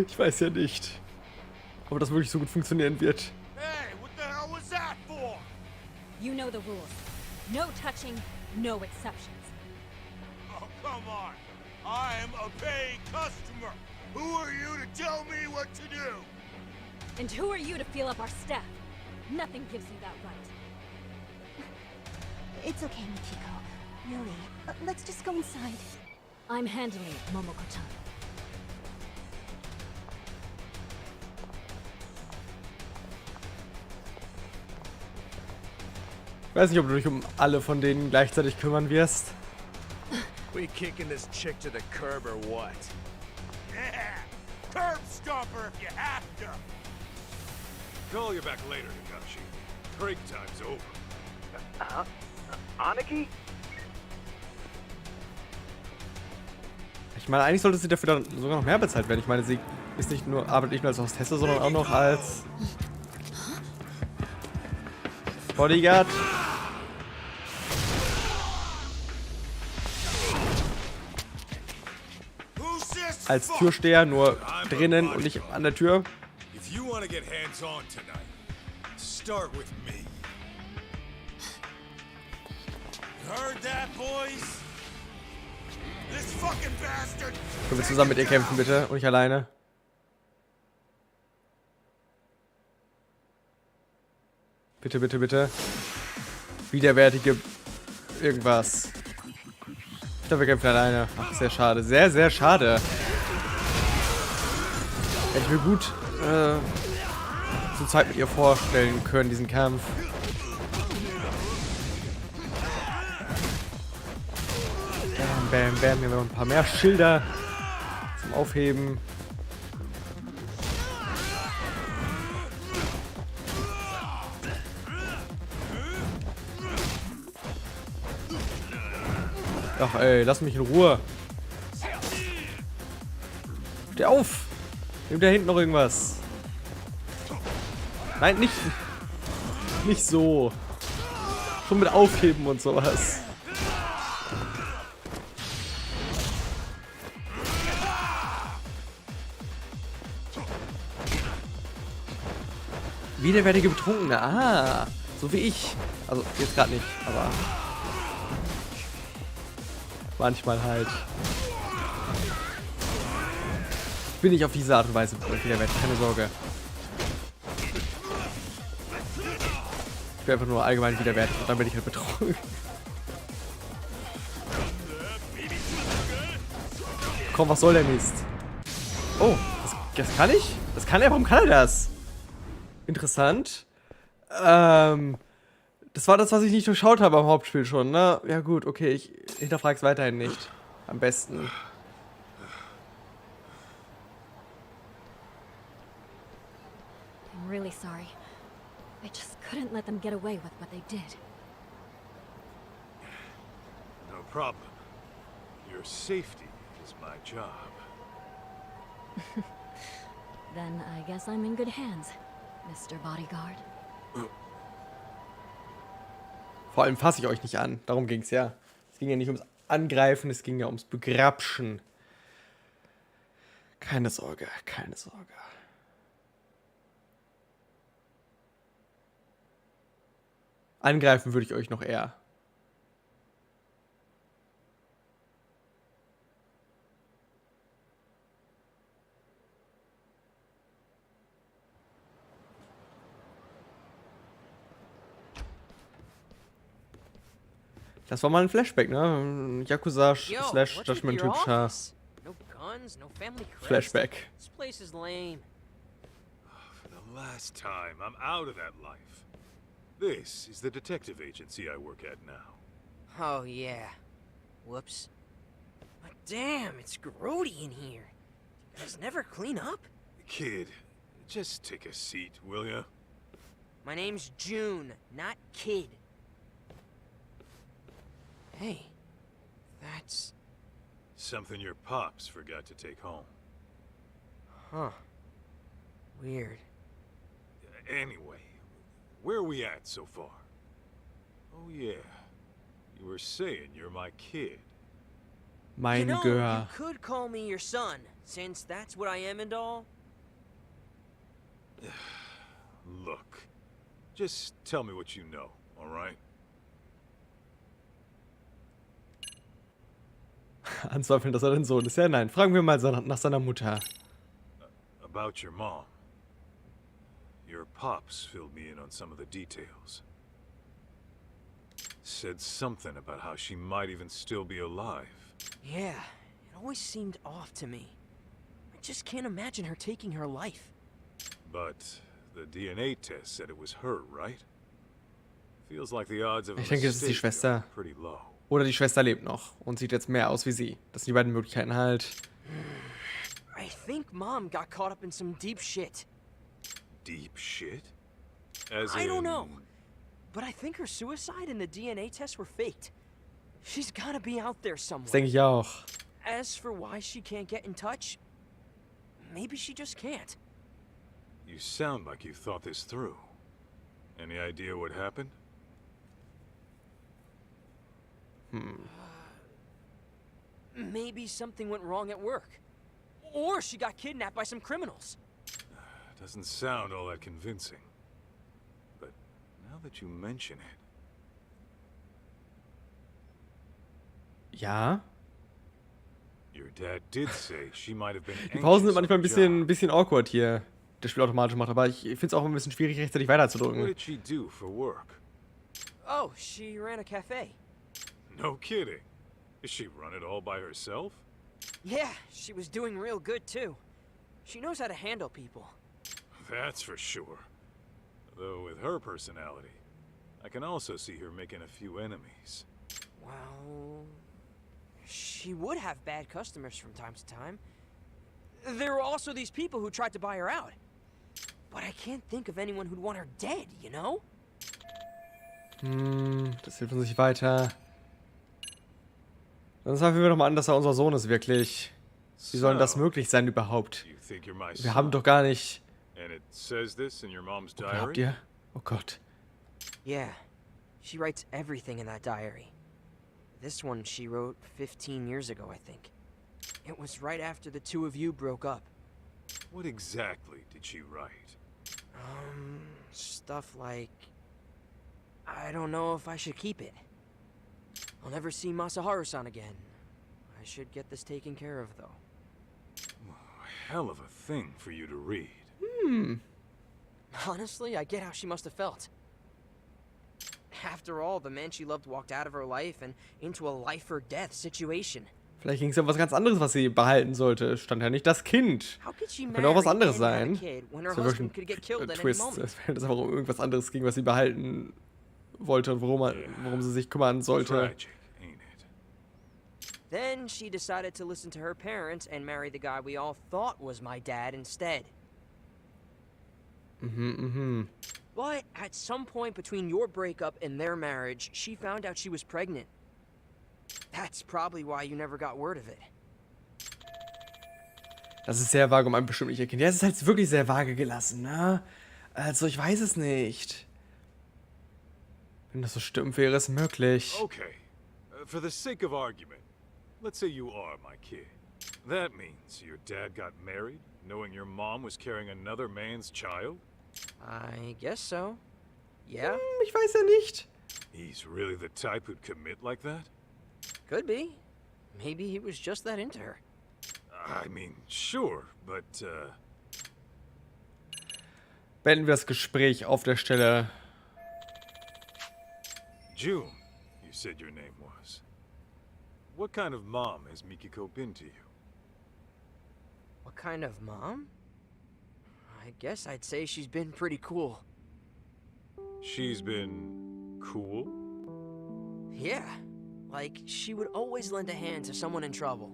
S1: Ich weiß ja nicht, ob das wirklich so gut funktionieren wird.
S17: Hey, what the hell was that for?
S9: You know the rules. No touching, no exceptions.
S17: Oh, come on. I am a paying customer. Who are you to tell me what to do?
S9: And who are you to feel up our staff? Nothing gives you that right.
S6: It's okay, Mikiko. Really. Let's just go inside.
S9: I'm handling it, Momoko-chan.
S1: Ich weiß nicht, ob du dich um alle von denen gleichzeitig kümmern wirst.
S17: We kicking this chick to the curb or what? Yeah! Curb stomper if you have to!
S4: Call you back later, Nakashi. Break time's over.
S8: Aniki?
S1: Ich meine, eigentlich sollte sie dafür dann sogar noch mehr bezahlt werden. Ich meine, sie ist nicht nur, arbeitet nicht nur als Hostesse, sondern auch noch als Bodyguard. Als Türsteher, nur drinnen und nicht an der Tür.
S4: If you want to get hands-on tonight, start with me.
S17: Heard that, boys? This fucking bastard!
S1: Können wir zusammen mit ihr kämpfen, bitte? Und nicht alleine. Bitte, bitte, bitte. Widerwärtige irgendwas. Ich glaube, wir kämpfen alleine. Ach, sehr schade. Sehr, sehr schade. Hätte ich mir gut zur Zeit mit ihr vorstellen können, diesen Kampf. Bam, bam, bam. Hier haben wir noch ein paar mehr Schilder zum Aufheben. Ach ey, lass mich in Ruhe. Steh auf! Nimmt da hinten noch irgendwas? Nein, nicht so. Schon mit Aufheben und sowas. Widerwärtige Betrunkene. Ah, so wie ich. Also jetzt gerade nicht, aber manchmal halt. bin nicht auf diese Art und Weise widerwärtig, keine Sorge. Ich bin einfach nur allgemein widerwärtig und dann bin ich halt betrogen. Komm, was soll der Mist? Oh, das kann ich? Das kann er? Warum kann er das? Interessant. Das war das, was ich nicht durchschaut habe am Hauptspiel schon, ne? Ja gut, okay, ich hinterfrage es weiterhin nicht. Am besten.
S9: I'm really sorry. I just couldn't let them get away with what they did.
S4: No problem. Your safety is my job.
S9: Then I guess I'm in good hands, Mr. Bodyguard.
S1: Vor allem fasse ich euch nicht an. Darum ging es ja. Es ging ja nicht ums Angreifen, es ging ja ums Begrapschen. Keine Sorge, keine Sorge. Angreifen würde ich euch noch eher. Das war mal ein Flashback, ne? Yakuza/Judgment-typischer Flashback.
S16: This place is lame.
S4: For the last time, I'm out of that life. This is the detective agency I work at now.
S16: Oh, yeah. Whoops. But damn, it's grody in here. You guys never clean up?
S4: Kid, just take a seat, will ya?
S16: My name's June, not Kid. Hey, that's...
S4: Something your pops forgot to take home.
S16: Huh. Weird.
S4: Anyway, where are we at so far? Oh yeah, you were saying you're my kid.
S16: You know,
S1: Gör.
S16: you could call me your son, since that's what I am and all.
S4: Look, just tell me what you know, all right?
S1: Anzweifeln, dass er dein Sohn ist. Ja, nein. Fragen wir mal nach seiner Mutter.
S4: About your mom. Your pops filled me in on some of the details. Said something about how she might even still be alive.
S16: Yeah, it always seemed off to me. I just can't imagine her taking her life.
S4: But the DNA test said it was her, right? Feels like the odds of a
S1: Ich denke, es ist die
S4: mistake
S1: Schwester.
S4: are pretty low.
S1: Oder die Schwester lebt noch und sieht jetzt mehr aus wie sie. Das sind die beiden Möglichkeiten halt.
S16: I think Mom got caught up in some deep shit.
S4: Deep shit? As
S16: I don't
S4: in-
S16: know. But I think her suicide and the DNA tests were faked. She's gotta be out there somewhere.
S1: Das denke ich auch.
S16: As for why she can't get in touch, maybe she just can't.
S4: You sound like you thought this through. Any idea what happened?
S16: Maybe something went wrong at work. Or she got kidnapped by some criminals.
S4: Doesn't sound all that convincing. But now that you mention it,
S1: Ja.
S4: your dad did say she might have been
S1: Die Pausen sind
S4: anxious
S1: manchmal
S4: on the
S1: ein bisschen awkward hier. Das Spiel automatisch macht, aber ich finde es auch ein bisschen schwierig, rechtzeitig
S4: job. What
S1: weiterzudrücken.
S4: did she do for work?
S16: Oh, she ran a cafe.
S4: No kidding. Does she run it all by herself?
S16: Yeah, she was doing real good too. She knows how to handle people.
S4: That's for sure. Though with her personality, I can also see her making a few enemies.
S16: Well, she would have bad customers from time to time. There were also these people who tried to buy her out. But I can't think of anyone who'd want her dead, you know?
S1: Das hilft uns nicht weiter. Dann sagen wir doch mal an, dass er unser Sohn ist, wirklich. Wie soll denn das möglich sein überhaupt?
S4: You think you're my
S1: Wir haben
S4: son?
S1: doch gar nicht...
S4: And it says this in your mom's
S1: Habt
S4: diary?
S1: ihr? Oh Gott.
S16: Yeah, she writes everything in that diary. This one she wrote 15 years ago, I think. It was right after the two of you broke up.
S4: What exactly did she write?
S16: Stuff like... I don't know if I should keep it. I'll never see Masaharu-san again. I should get this taken care of, though.
S4: hell of a thing for you to read.
S16: Honestly, I get how she must have felt. After all, the man she loved walked out of her life and into a life-or-death situation.
S1: Vielleicht ging es ja um was ganz anderes, was sie behalten sollte. Stand ja nicht das Kind. Könnte auch was anderes sein. Das wäre wirklich ein Twist, wenn es einfach um irgendwas anderes ging, was sie behalten wollte und worum sie sich kümmern sollte.
S16: Then she decided to listen to her parents and marry the guy we all thought was my dad instead. But at some point between your breakup and their marriage, she found out she was pregnant. That's probably why you never got word of it.
S1: Das ist sehr vage, um ein bestimmtes Kind. Ja, es ist halt wirklich sehr vage gelassen, ne? Also, ich weiß es nicht. Wenn das so stimmt, wäre es möglich.
S4: Okay, for the sake of argument, let's say you are my kid. That means your dad got married, knowing your mom was carrying another man's child?
S16: I guess so. Yeah?
S1: Ich weiß ja nicht.
S4: He's really the type who'd commit like that?
S16: Could be. Maybe he was just that into her.
S4: I mean, sure, but,
S1: Beenden wir das Gespräch auf der Stelle.
S4: June, you said your name was. What kind of mom has Mikiko been to you?
S16: What kind of mom? I guess I'd say she's been pretty cool.
S4: She's been cool?
S16: Yeah. Like, she would always lend a hand to someone in trouble.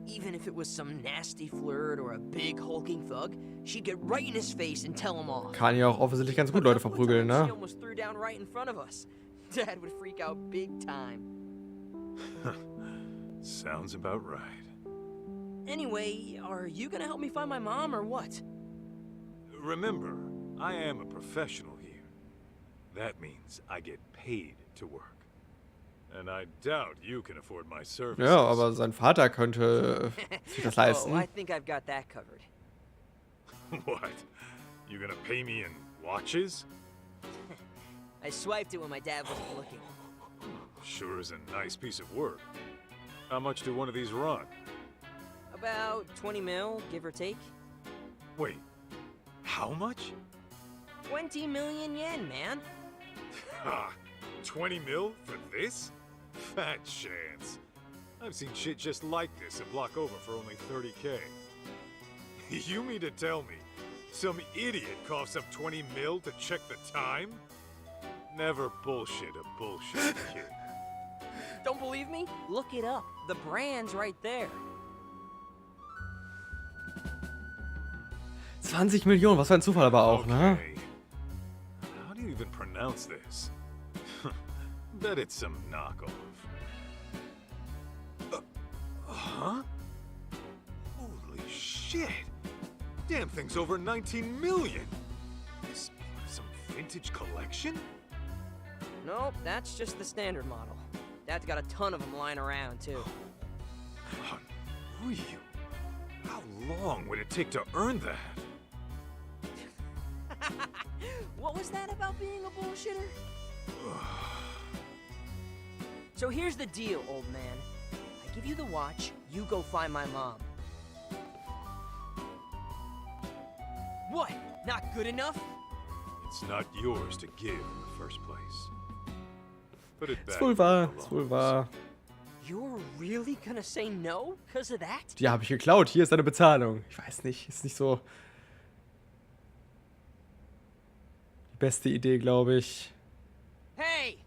S16: Even if it was some nasty flirt or a big hulking thug, she'd get right in his face and tell him off.
S1: Kann ja auch offensichtlich ganz gut Leute verprügeln, ne?
S16: She almost threw down right in front of us. Dad would freak out big time.
S4: Sounds about right.
S16: Anyway, are you gonna help me find my mom or what?
S4: Remember, I am a professional here. That means I get paid to work. And I doubt you can afford my services.
S1: Ja, aber sein Vater könnte sich das leisten.
S16: Oh, I think I've got that covered.
S4: What? You gonna pay me in watches?
S16: I swiped it when my dad wasn't looking.
S4: Sure is a nice piece of work. How much do one of these run?
S16: About 20 mil, give or take.
S4: Wait, how much?
S16: 20 million yen, man.
S4: Ha! 20 mil for this? Fat chance. I've seen shit just like this a block over for only 30K. You mean to tell me some idiot coughs up 20 mil to check the time? Never bullshit a bullshit kid.
S16: Don't believe me? Look it up. The brand's right there.
S1: 20 Millionen, was für ein Zufall aber auch, ne?
S4: How do you even pronounce this? Bet it's some knockoff. Huh? Holy shit! Damn thing's over 19 million! This some vintage collection?
S16: Nope, that's just the standard model. Dad's got a ton of them lying around, too.
S4: Unreal. How long would it take to earn that?
S16: What was that about being a bullshitter? So here's the deal, old man. I give you the watch, you go find my mom. What? Not good enough?
S4: It's not yours to give in the first place. Put it back.
S1: Ist wohl wahr, ist wohl wahr.
S16: You're really gonna say no because of that?
S1: Die habe ich geklaut, hier ist deine Bezahlung. Ich weiß nicht, ist nicht so die beste Idee, glaube ich.
S16: Hey!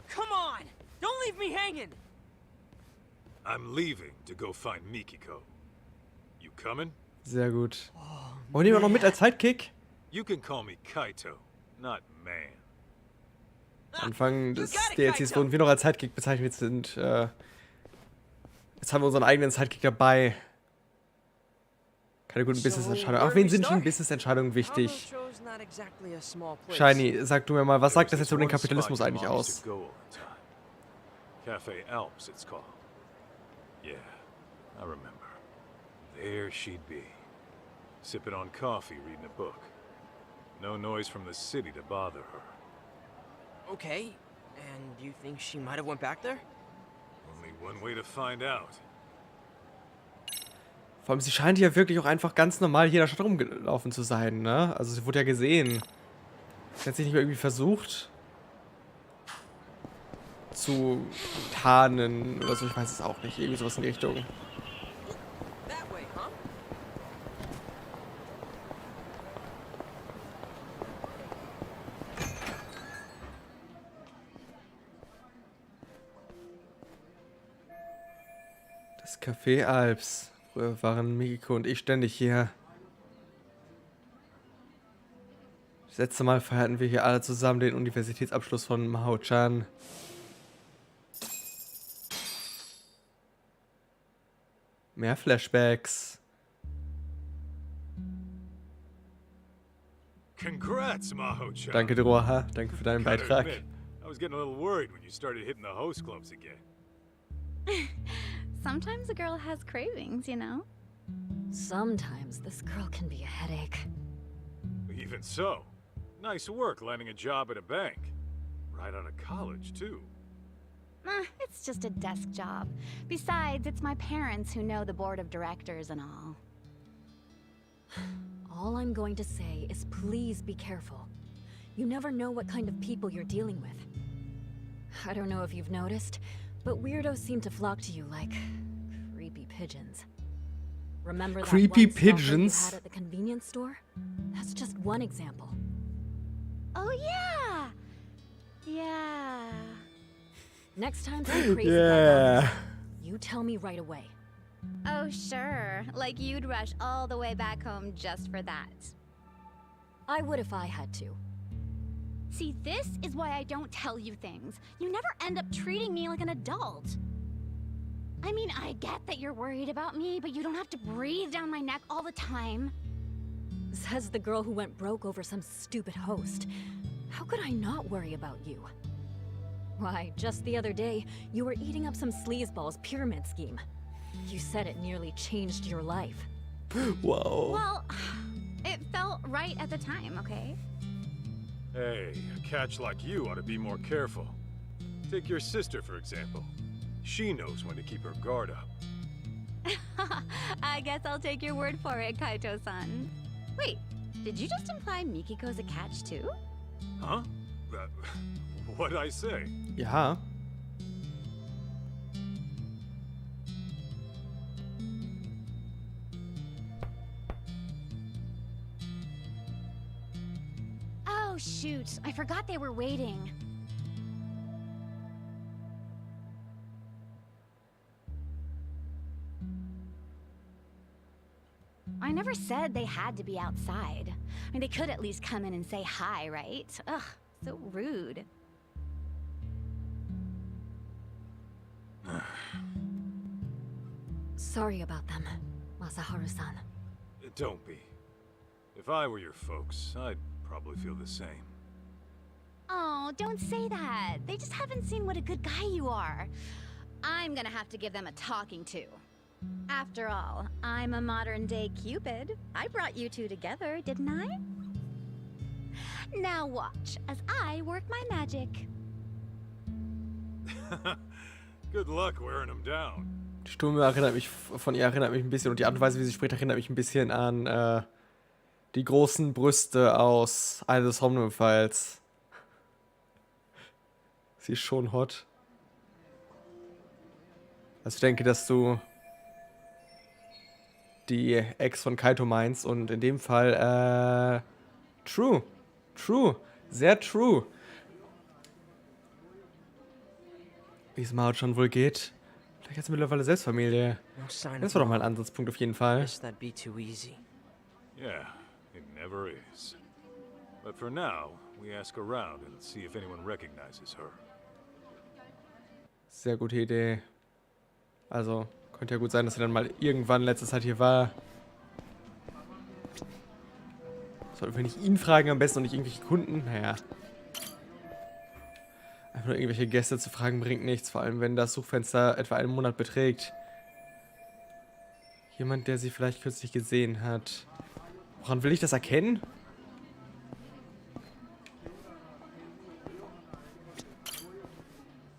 S16: Come on! Don't leave me hanging!
S4: I'm leaving to go find Mikiko. You coming?
S1: Sehr gut. Oh, nehmen wir noch mit als Sidekick?
S4: You can call me Kaito, not man.
S1: Anfang des DLCs wurden wir noch als Sidekick bezeichnet sind. Jetzt haben wir unseren eigenen Sidekick dabei. Keine guten Business-Entscheidungen. Auch wen sind denn Business-Entscheidungen wichtig? Shiny, sag du mir mal, was sagt das jetzt über den Kapitalismus eigentlich aus?
S4: Cafe Alps, it's called. Yeah, I remember. There she'd be, sipping on coffee, reading a book. No noise from the city to bother her.
S16: Okay, and you think she might have went back there?
S4: Only one way to find out.
S1: Vor allem, sie scheint ja wirklich auch einfach ganz normal hier in der Stadt rumgelaufen zu sein, ne? Also sie wurde ja gesehen. Sie hat sich nicht mehr irgendwie versucht zu tarnen oder so, ich weiß es auch nicht. Irgendwie sowas in die Richtung.
S16: That way, huh?
S1: Das Café Alps. Früher waren Mikiko und ich ständig hier. Das letzte Mal feierten wir hier alle zusammen den Universitätsabschluss von Mao-chan. Mehr Flashbacks.
S4: Congrats, Maho-chan.
S1: Danke, Droha. Danke für deinen
S4: Gotta
S1: Beitrag.
S4: admit, I was getting a little worried when you started hitting the host clubs again.
S19: Sometimes a girl has cravings, you know?
S9: Sometimes this girl can be a headache.
S4: Even so, nice work landing a job at a bank. Right out of college, too.
S19: It's just a desk job. Besides, it's my parents who know the board of directors and all.
S9: All I'm going to say is please be careful. You never know what kind of people you're dealing with. I don't know if you've noticed, but weirdos seem to flock to you like creepy pigeons. Remember that
S1: Creepy
S9: one stalker you
S1: pigeons?
S9: had at the convenience store? That's just one example.
S19: Oh, yeah! Yeah.
S9: Next time some crazy guy
S1: Yeah.
S9: bothers you, you tell me right away.
S19: Oh, sure. Like you'd rush all the way back home just for that.
S9: I would if I had to.
S19: See, this is why I don't tell you things. You never end up treating me like an adult. I mean, I get that you're worried about me, but you don't have to breathe down my neck all the time.
S9: Says the girl who went broke over some stupid host. How could I not worry about you? Why, just the other day, you were eating up some sleazeball's pyramid scheme. You said it nearly changed your life.
S1: Whoa.
S19: Well, it felt right at the time, okay?
S4: Hey, a catch like you ought to be more careful. Take your sister, for example. She knows when to keep her guard up.
S19: I guess I'll take your word for it, Kaito-san. Wait, did you just imply Mikiko's a catch too?
S4: Huh? What'd I say?
S1: Ja.
S19: Oh, shoot. I forgot they were waiting. I never said they had to be outside. I mean, they could at least come in and say hi, right? Ugh, so rude.
S9: Sorry about them, Masaharu-san.
S4: Don't be. If I were your folks, I'd probably feel the same.
S19: Oh, don't say that. They just haven't seen what a good guy you are. I'm gonna have to give them a talking to. After all, I'm a modern-day Cupid. I brought you two together, didn't I? Now watch as I work my magic.
S4: Good luck wearing them down.
S1: Die Stimme erinnert mich, von ihr erinnert mich ein bisschen und die Art und Weise, wie sie spricht, erinnert mich ein bisschen an die großen Brüste aus eines Somnum-Files. Sie ist schon hot. Also ich denke, dass du die Ex von Kaito meinst und in dem Fall, true. True. Sehr true. Wie es Mao schon wohl geht. Vielleicht hat sie mittlerweile selbst Familie. Das war doch mal ein Ansatzpunkt auf jeden Fall.
S16: Guess that'd be too easy.
S4: Yeah, it never is. But for now, we ask around and see if anyone recognizes her.
S1: Sehr gute Idee. Also, könnte ja gut sein, dass sie dann mal irgendwann letzte Zeit hier war. Sollten wir nicht ihn fragen am besten und nicht irgendwelche Kunden? Naja. Einfach nur irgendwelche Gäste zu fragen bringt nichts, vor allem wenn das Suchfenster etwa einen Monat beträgt. Jemand, der sie vielleicht kürzlich gesehen hat. Woran will ich das erkennen?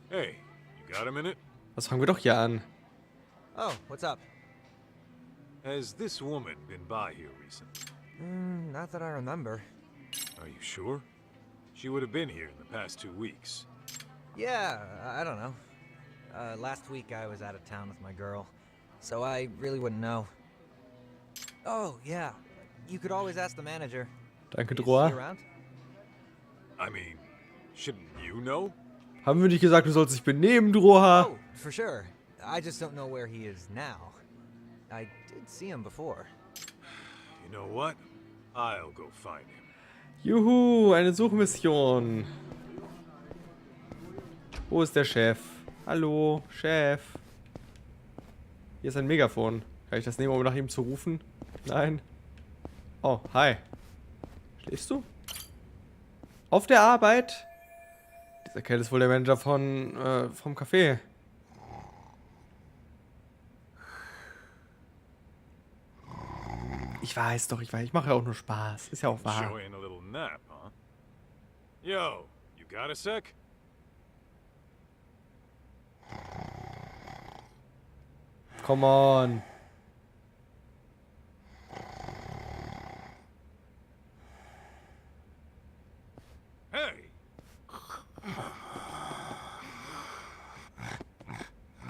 S4: Hey, you got a minute?
S1: Das fangen wir doch hier an.
S13: Oh, what's up?
S4: Has this woman been by here recently?
S13: Not that I remember.
S4: Are you sure? She would have been here in the past 2 weeks.
S13: Yeah, I don't know. Last week I was out of town with my girl, so I really wouldn't know. Oh, yeah. You could always ask the manager.
S1: Danke,
S13: Is he
S1: Droa.
S13: around?
S4: I mean, shouldn't you know?
S1: Haben wir nicht gesagt, du sollst dich benehmen, Droha?
S13: Oh, for sure. I just don't know where he is now. I did see him before.
S4: You know what? I'll go find him.
S1: Juhu, eine Suchmission. Wo ist der Chef? Hallo, Chef. Hier ist ein Megafon. Kann ich das nehmen, um nach ihm zu rufen? Nein. Oh, hi. Schläfst du? Auf der Arbeit? Dieser Kerl ist wohl der Manager vom Café. Ich weiß doch, ich mache ja auch nur Spaß. Ist ja auch wahr.
S4: Enjoying a little nap, huh? Yo, you got a sec?
S1: Come on.
S4: Hey!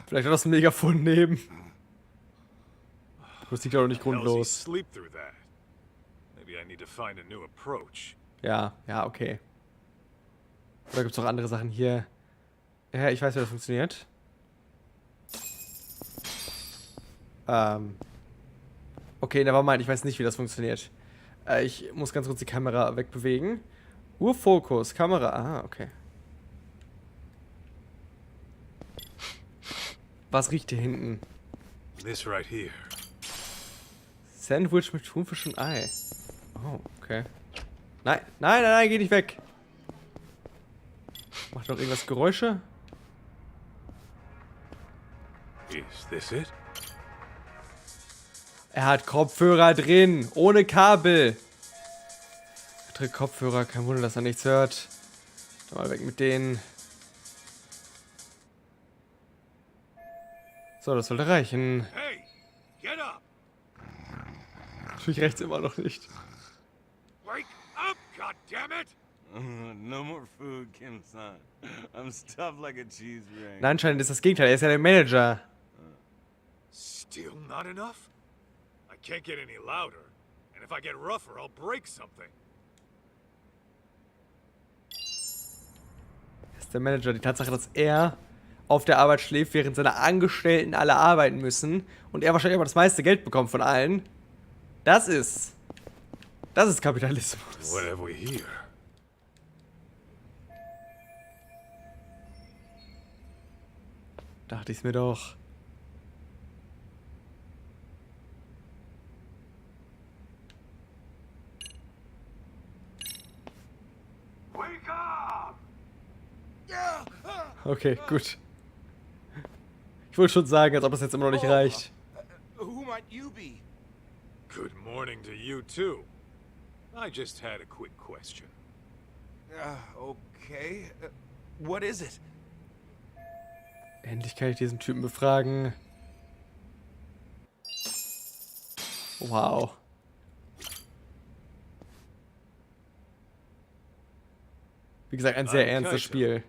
S1: Vielleicht auch das Megafon nehmen. Das liegt doch nicht
S4: How's he
S1: grundlos.
S4: sleep through that? Maybe I need to find a new approach.
S1: Ja, okay. Oder gibt es noch andere Sachen hier? Ja, ich weiß, wie das funktioniert. Okay, nevermind, ich weiß nicht, wie das funktioniert. Ich muss ganz kurz die Kamera wegbewegen. Urfokus, Kamera. Ah, okay. Was riecht hier hinten?
S4: This right here.
S1: Sandwich mit Thunfisch und Ei. Oh, okay. Nein, geh nicht weg. Macht noch irgendwas Geräusche?
S4: Is this it?
S1: Er hat Kopfhörer drin, ohne Kabel. Dritte Kopfhörer, kein Wunder, dass er nichts hört. Dann mal weg mit denen. So, das sollte reichen.
S4: Hey, get up!
S1: Natürlich rechts immer noch nicht.
S4: Wake up, goddammit!
S20: No more food, Kim-san. I'm stuffed like a cheese ring.
S1: Nein, anscheinend ist das Gegenteil. Er ist ja der Manager.
S4: Still not enough? I can't get any louder. And if I get rougher, I'll break something.
S1: Er ist der Manager. Die Tatsache, dass er auf der Arbeit schläft, während seine Angestellten alle arbeiten müssen und er wahrscheinlich aber das meiste Geld bekommt von allen. Das ist Kapitalismus.
S4: What have we here?
S1: Dachte ich's mir doch.
S4: Wake up!
S1: Okay, gut. Ich wollte schon sagen, als ob das jetzt immer noch nicht reicht.
S20: Who might you be?
S4: Good morning to you too. I just had a quick question.
S20: Okay. What is it?
S1: Endlich kann ich diesen Typen befragen. Wow. Wie gesagt, ein sehr ernstes Spiel.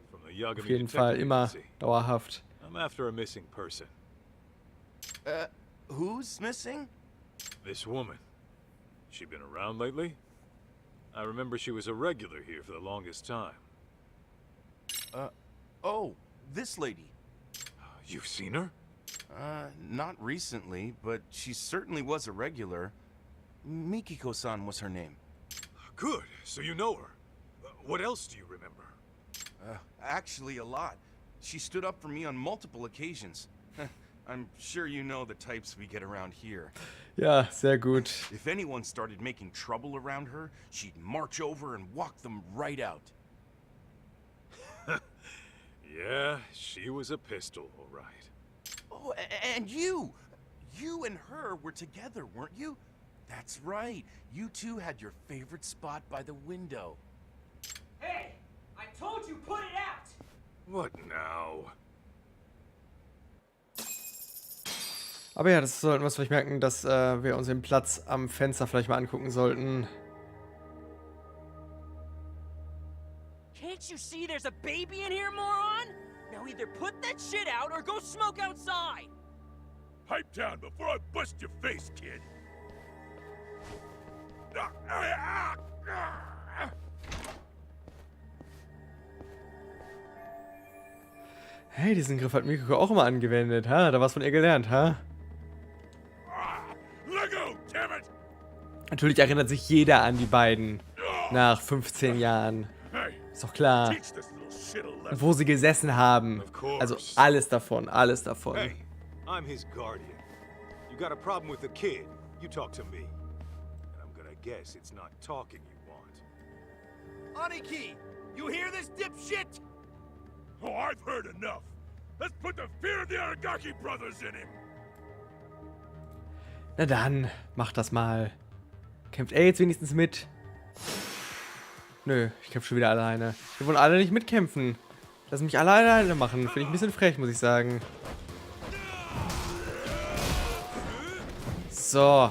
S1: Auf jeden Fall immer dauerhaft.
S4: I'm after a missing person.
S20: Who's missing?
S4: This woman. She been around lately? I remember she was a regular here for the longest time.
S20: Oh, this lady.
S4: You've seen her?
S20: Not recently, but she certainly was a regular. Mikiko-san was her name.
S4: Good, so you know her. What else do you remember?
S20: Actually, a lot. She stood up for me on multiple occasions. I'm sure you know the types we get around here.
S1: Ja, sehr gut.
S20: If anyone started making trouble around her, she'd march over and walk them right out.
S4: Yeah, she was a pistol, all right.
S20: Oh, and you! You and her were together, weren't you? That's right. You two had your favorite spot by the window.
S16: Hey! I told you put it out!
S4: What now?
S1: Aber ja, das sollten wir uns vielleicht merken, dass wir uns den Platz am Fenster vielleicht mal angucken sollten.
S16: Can't you see there's a baby in here, moron? Now either put that shit out or go smoke outside!
S12: Pipe down before I bust your face, kid.
S1: Hey, diesen Griff hat Mikiko auch immer angewendet, ha? Da was von ihr gelernt, ha? Natürlich erinnert sich jeder an die beiden nach 15 Jahren. Ist doch klar. Und wo sie gesessen haben. Also alles davon, alles davon.
S4: Hey, I'm his guardian. You got a problem with the kid, you talk to me. And I'm gonna guess it's not talking you want.
S17: Aniki, you hear this dipshit?
S12: Oh, I've heard enough. Let's put the fear of the Aragaki brothers in him.
S1: Na dann, mach das mal. Kämpft er jetzt wenigstens mit? Nö, ich kämpfe schon wieder alleine. Wir wollen alle nicht mitkämpfen. Lass mich alle alleine machen. Finde ich ein bisschen frech, muss ich sagen. So.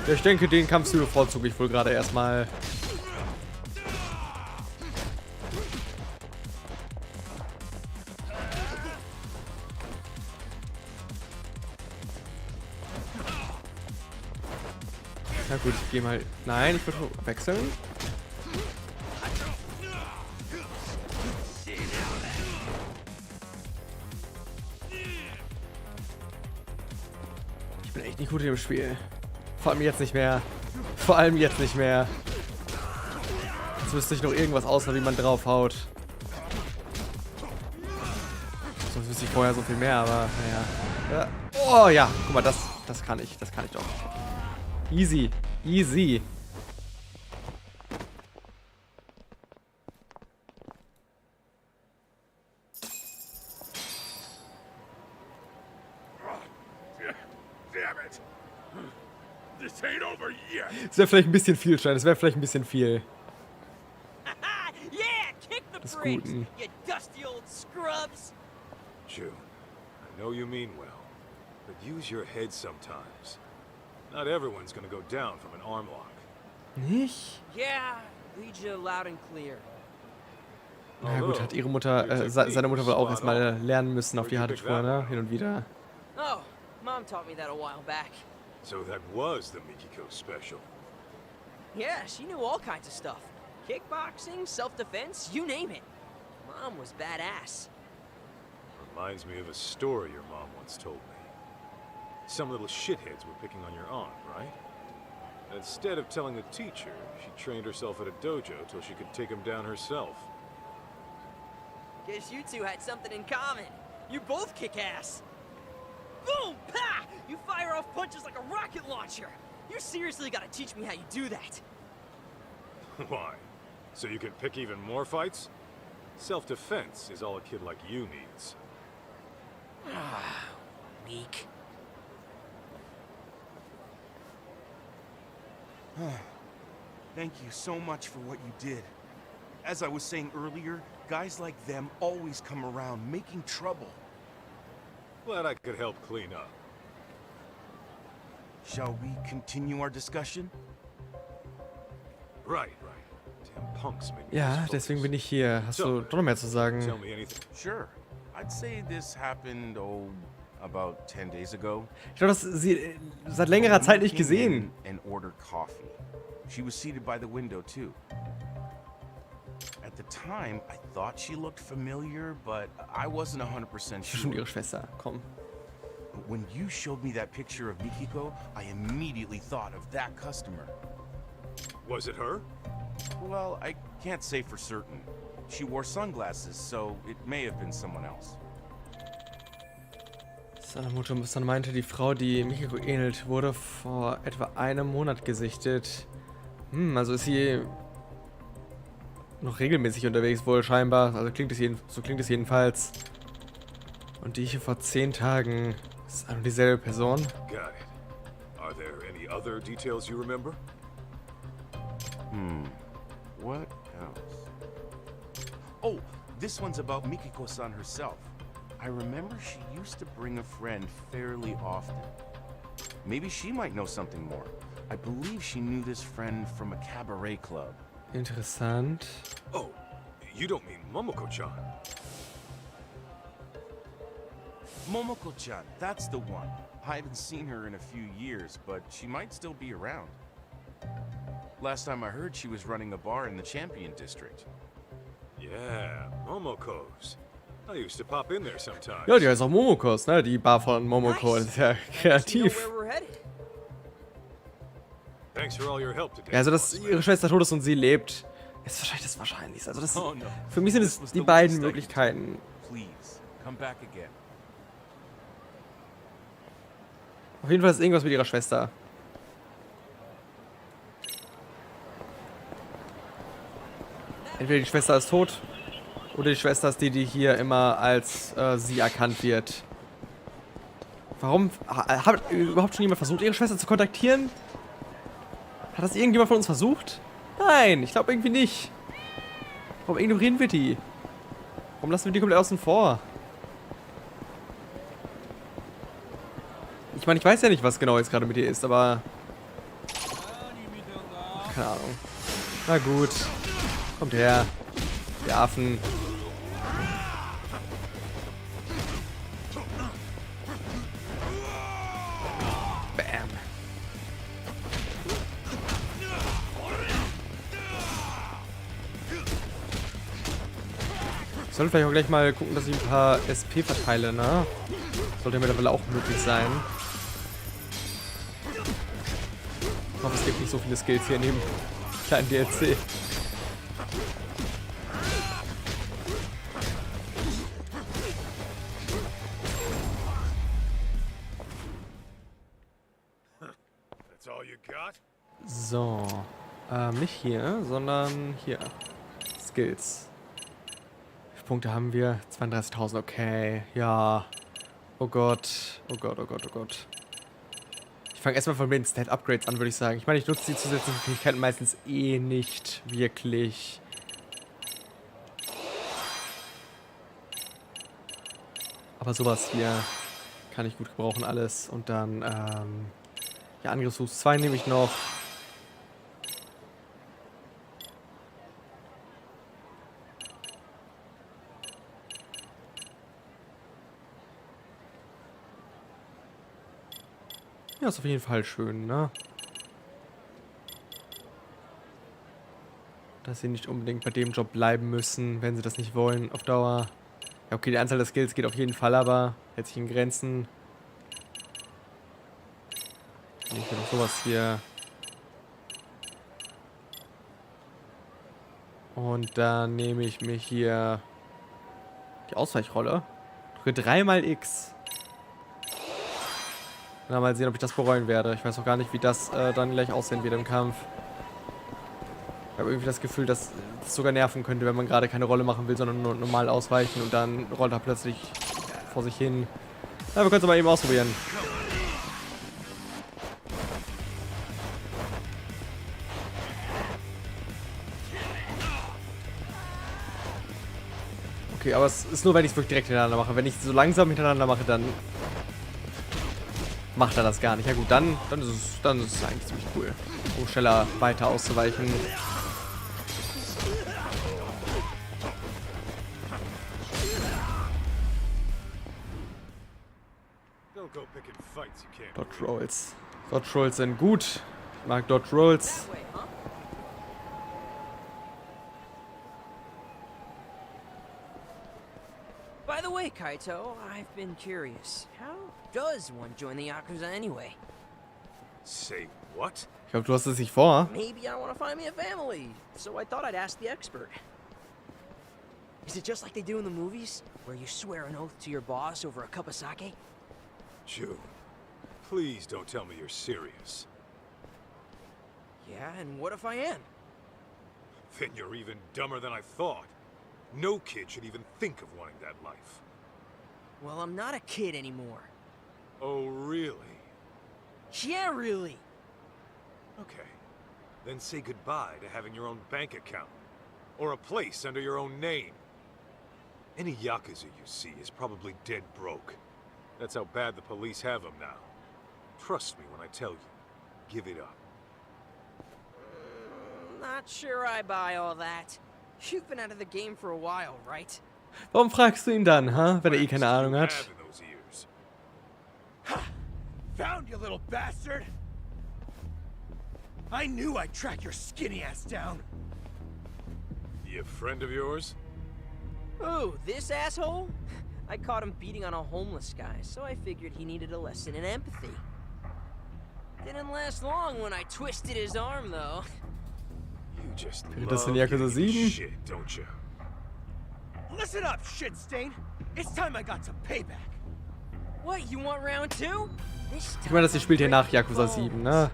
S1: Ja, ich denke, den Kampfstil bevorzuge ich wohl gerade erstmal. Na gut, ich gehe mal... Nein, ich würde wechseln. Ich bin echt nicht gut in dem Spiel. Vor allem jetzt nicht mehr. Vor allem jetzt nicht mehr. Jetzt wüsste ich noch irgendwas außer, wie man draufhaut. Sonst wüsste ich vorher so viel mehr, aber naja. Oh ja, guck mal, das kann ich. Das kann ich doch. Easy. Easy. Das wäre vielleicht ein bisschen viel, Stein. Das wäre vielleicht ein bisschen viel. Des Guten.
S4: June, I know you mean well, but use your head sometimes. Not everyone's gonna go down from an arm lock.
S1: Nicht?
S16: Yeah, read you loud and clear.
S1: Na gut, hat ihre Mutter, seine Mutter wohl auch erstmal lernen müssen auf die harte Spur, ne? Hin und wieder.
S16: Oh, Mom taught me that a while back.
S4: So that was the Mikiko special.
S16: Yeah, she knew all kinds of stuff. Kickboxing, self-defense, you name it. Mom was badass.
S4: Reminds me of a story your mom once told me. Some little shitheads were picking on your aunt, right? Instead of telling the teacher, she trained herself at a dojo till she could take him down herself.
S16: Guess you two had something in common. You both kick ass. Boom! Pa! You fire off punches like a rocket launcher. You seriously gotta teach me how you do that.
S4: Why? So you can pick even more fights? Self-defense is all a kid like you needs.
S16: Meek.
S20: Thank you so much for what you did. As I was saying earlier, guys like them always come around making trouble.
S4: Glad I could help clean up.
S20: Shall we continue our discussion?
S4: Right. Damn punks make me
S1: Ja, deswegen bin ich hier. Hast du doch noch mehr zu sagen?
S4: Tell me anything.
S20: Sure. I'd say this happened, about 10 days ago.
S1: Ich glaube, das sie seit längerer Zeit nicht gesehen.
S20: And ordered coffee. She was seated by the window too. At the time, I thought she looked familiar, but I wasn't 100% sure.
S1: Schon ihre Schwester, komm.
S20: But when you showed me that picture of Mikiko, I immediately thought of that customer.
S4: Was it her?
S20: Well, I can't say for certain. She wore sunglasses, so it may have been someone else.
S1: Seine Mutter dann meinte, die Frau, die Mikiko ähnelt, wurde vor etwa einem Monat gesichtet. Also ist sie noch regelmäßig unterwegs wohl scheinbar. Also so klingt es jedenfalls. Und die hier vor 10 Tagen ist eine und dieselbe Person.
S4: Got it. Are there any other details you remember?
S20: What else? Oh, this one's about Mikiko-san herself. I remember she used to bring a friend fairly often. Maybe she might know something more. I believe she knew this friend from a cabaret club.
S1: Interessant.
S4: Oh, you don't mean Momoko-chan?
S20: Momoko-chan, that's the one. I haven't seen her in a few years, but she might still be around. Last time I heard, she was running a bar in the Champion District.
S4: Yeah, Momoko's. I used to pop in there sometimes.
S1: Ja, die heißt auch Momokos, ne? Die Bar von Momoko. Das ist ja kreativ.
S4: Thanks for all your help today.
S1: Ja, also, dass ihre Schwester tot ist und sie lebt, ist wahrscheinlich das Wahrscheinlichste. Also, das, für mich sind es die beiden Möglichkeiten.
S20: Please, come back again.
S1: Auf jeden Fall ist irgendwas mit ihrer Schwester. Entweder die Schwester ist tot, oder die Schwester ist die hier immer als sie erkannt wird. Warum? Hat überhaupt schon jemand versucht, ihre Schwester zu kontaktieren? Hat das irgendjemand von uns versucht? Nein, ich glaube irgendwie nicht. Warum ignorieren wir die? Warum lassen wir die komplett außen vor? Ich meine, ich weiß ja nicht, was genau jetzt gerade mit ihr ist, aber... Keine Ahnung. Na gut. Kommt her. Die Affen. Bam. Ich sollte vielleicht auch gleich mal gucken, dass ich ein paar SP verteile, ne? Sollte ja mittlerweile auch möglich sein. Ich hoffe, es gibt nicht so viele Skills hier in dem kleinen DLC. So. Nicht hier, sondern hier. Skills. Wie viele Punkte haben wir? 32.000, okay. Ja. Oh Gott. Oh Gott, oh Gott, oh Gott. Ich fange erstmal von den Stat-Upgrades an, würde ich sagen. Ich meine, ich nutze die zusätzlichen Fähigkeiten meistens eh nicht wirklich. Aber sowas hier kann ich gut gebrauchen, alles. Und dann, ja, Angriffsfuß 2 nehme ich noch. Ja, ist auf jeden Fall schön, ne? Dass sie nicht unbedingt bei dem Job bleiben müssen, wenn sie das nicht wollen, auf Dauer. Ja, okay, die Anzahl der Skills geht auf jeden Fall, aber hält sich in Grenzen. Ich will noch sowas hier. Und dann nehme ich mir hier die Ausweichrolle. Drücke 3-mal X. Na, mal sehen, ob ich das bereuen werde. Ich weiß noch gar nicht, wie das dann gleich aussehen wird im Kampf. Ich habe irgendwie das Gefühl, dass das sogar nerven könnte, wenn man gerade keine Rolle machen will, sondern nur normal ausweichen und dann rollt er plötzlich vor sich hin. Na, wir können es mal eben ausprobieren. Okay, aber es ist nur, wenn ich es wirklich direkt hintereinander mache. Wenn ich es so langsam hintereinander mache, dann macht er das gar nicht. Ja gut, dann ist es eigentlich ziemlich cool, um schneller weiter auszuweichen. Dodge Rolls. Dodge Rolls sind gut. Ich mag Dodge Rolls.
S16: By the way, Kaito, I've been curious. How does one join the Yakuza anyway?
S4: Say what?
S1: Ich glaube, du hast es nicht vor.
S16: Maybe I want to find me a family, so I thought I'd ask the expert. Is it just like they do in the movies, where you swear an oath to your boss over a cup of sake?
S4: June, please don't tell me you're serious.
S16: Yeah, and what if I am?
S4: Then you're even dumber than I thought. No kid should even think of wanting that life.
S16: Well, I'm not a kid anymore.
S4: Oh, really?
S16: Yeah, really.
S4: Okay. Then say goodbye to having your own bank account. Or a place under your own name. Any Yakuza you see is probably dead broke. That's how bad the police have them now. Trust me when I tell you. Give it up.
S16: Not sure I buy all that. You've been out of the game for a while, right?
S1: Warum fragst du ihn dann, wenn er eh keine Ahnung hat?
S17: Found you, little bastard! I knew I'd track your skinny ass down.
S4: He a friend of yours?
S16: Ooh, this asshole? I caught him beating on a homeless guy, so I figured he needed a lesson in empathy. Didn't last long when I twisted his arm, though.
S4: You just
S1: Das in
S4: love
S1: Yakuza
S4: getting
S1: 7?
S4: shit, don't you?
S17: Listen up, shit stain. It's time I got some payback.
S16: What, you want round two?
S1: Ich meine, das hier spielt hier nach Yakuza 7, ne?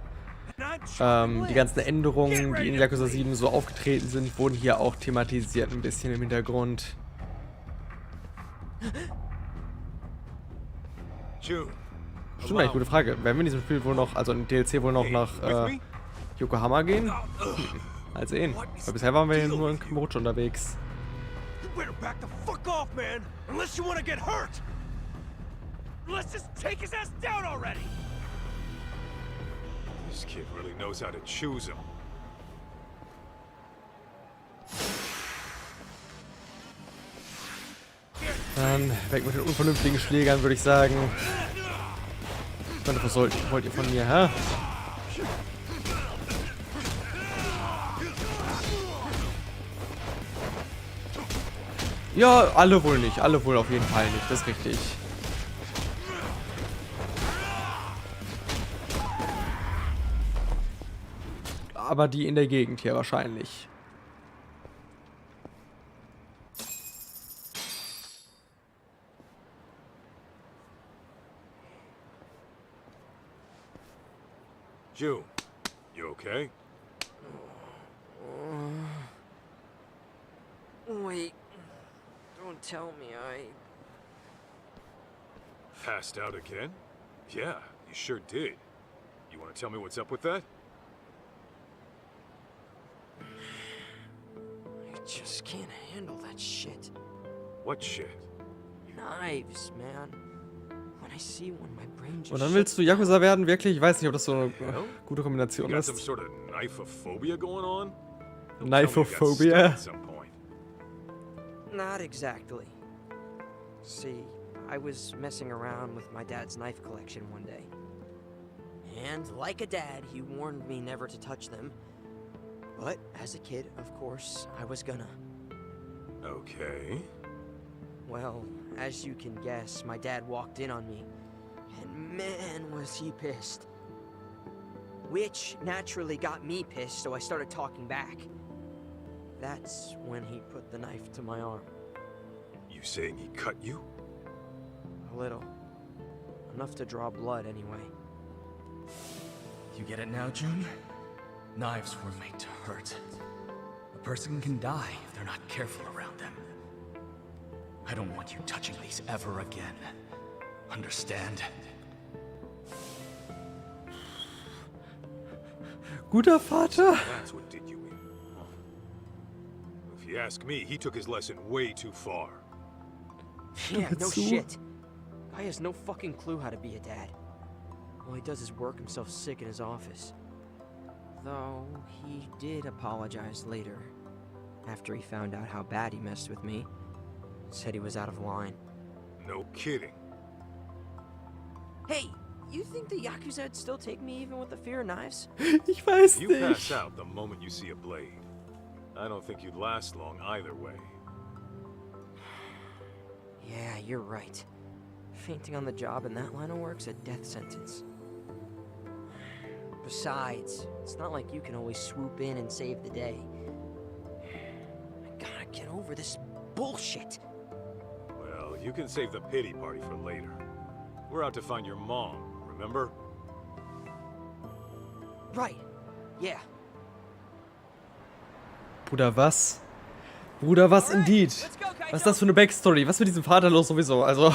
S1: Die ganzen Änderungen, die in Yakuza 7 so aufgetreten sind, wurden hier auch thematisiert, ein bisschen im Hintergrund. Stimmt, eine gute Frage. Werden wir in diesem Spiel wohl noch, also im DLC wohl noch nach Yokohama gehen? Mal sehen. Weil bisher waren wir hier nur in Kamurocho unterwegs.
S17: You better back the fuck off, man! Unless you want to get hurt! Let's just take his ass down already!
S4: This kid really knows how to choose him.
S1: Dann weg mit den unvernünftigen Schlägern, würde ich sagen. Was wollt ihr von mir, hä? Ja, alle wohl nicht. Alle wohl auf jeden Fall nicht. Das ist richtig. Aber die in der Gegend hier wahrscheinlich.
S4: June, you okay?
S16: Wait. Don't tell me
S4: Passed out again? Yeah, you sure did. You want to tell me what's up with that?
S16: I just can't handle that shit.
S4: What shit?
S16: Knives, man. When I see one, my brain just
S1: Und dann willst du Yakuza werden, wirklich? Ich weiß nicht, ob das so eine gute Kombination
S4: You got some
S1: ist.
S4: sort of knifeophobia going on?
S1: Knifeophobia?
S16: Not exactly. See, I was messing around with my dad's knife collection one day. And like a dad, he warned me never to touch them. But as a kid, of course, I was gonna.
S4: Okay.
S16: Well, as you can guess, my dad walked in on me. And man, was he pissed. Which naturally got me pissed, so I started talking back. That's when he put the knife to my arm.
S4: You saying he cut you?
S16: A little. Enough to draw blood, anyway.
S13: You get it now, June? Knives were made to hurt. A person can die if they're not careful around them. I don't want you touching these ever again. Understand?
S1: Guter Vater.
S4: That's what did you in. If you ask me, he took his lesson way too far.
S16: Yeah, no shit. Guy has no fucking clue how to be a dad. All he does is work himself sick in his office. Though, he did apologize later. After he found out how bad he messed with me. Said he was out of line.
S4: No kidding.
S16: Hey, you think the Yakuza'd still take me even with the fear of knives?
S1: Ich weiß
S4: You
S1: nicht.
S4: pass out the moment you see a blade. I don't think you'd last long either way.
S16: Yeah, you're right. Fainting on the job in that line of work's a death sentence. Besides, it's not like you can always swoop in and save the day. I gotta get over this bullshit.
S4: Well, you can save the pity party for later. We're out to find your mom, remember?
S16: Right. Yeah.
S1: Bruder, was? Bruder, was indeed? Was ist das für eine Backstory? Was ist mit diesem Vater los sowieso? Also,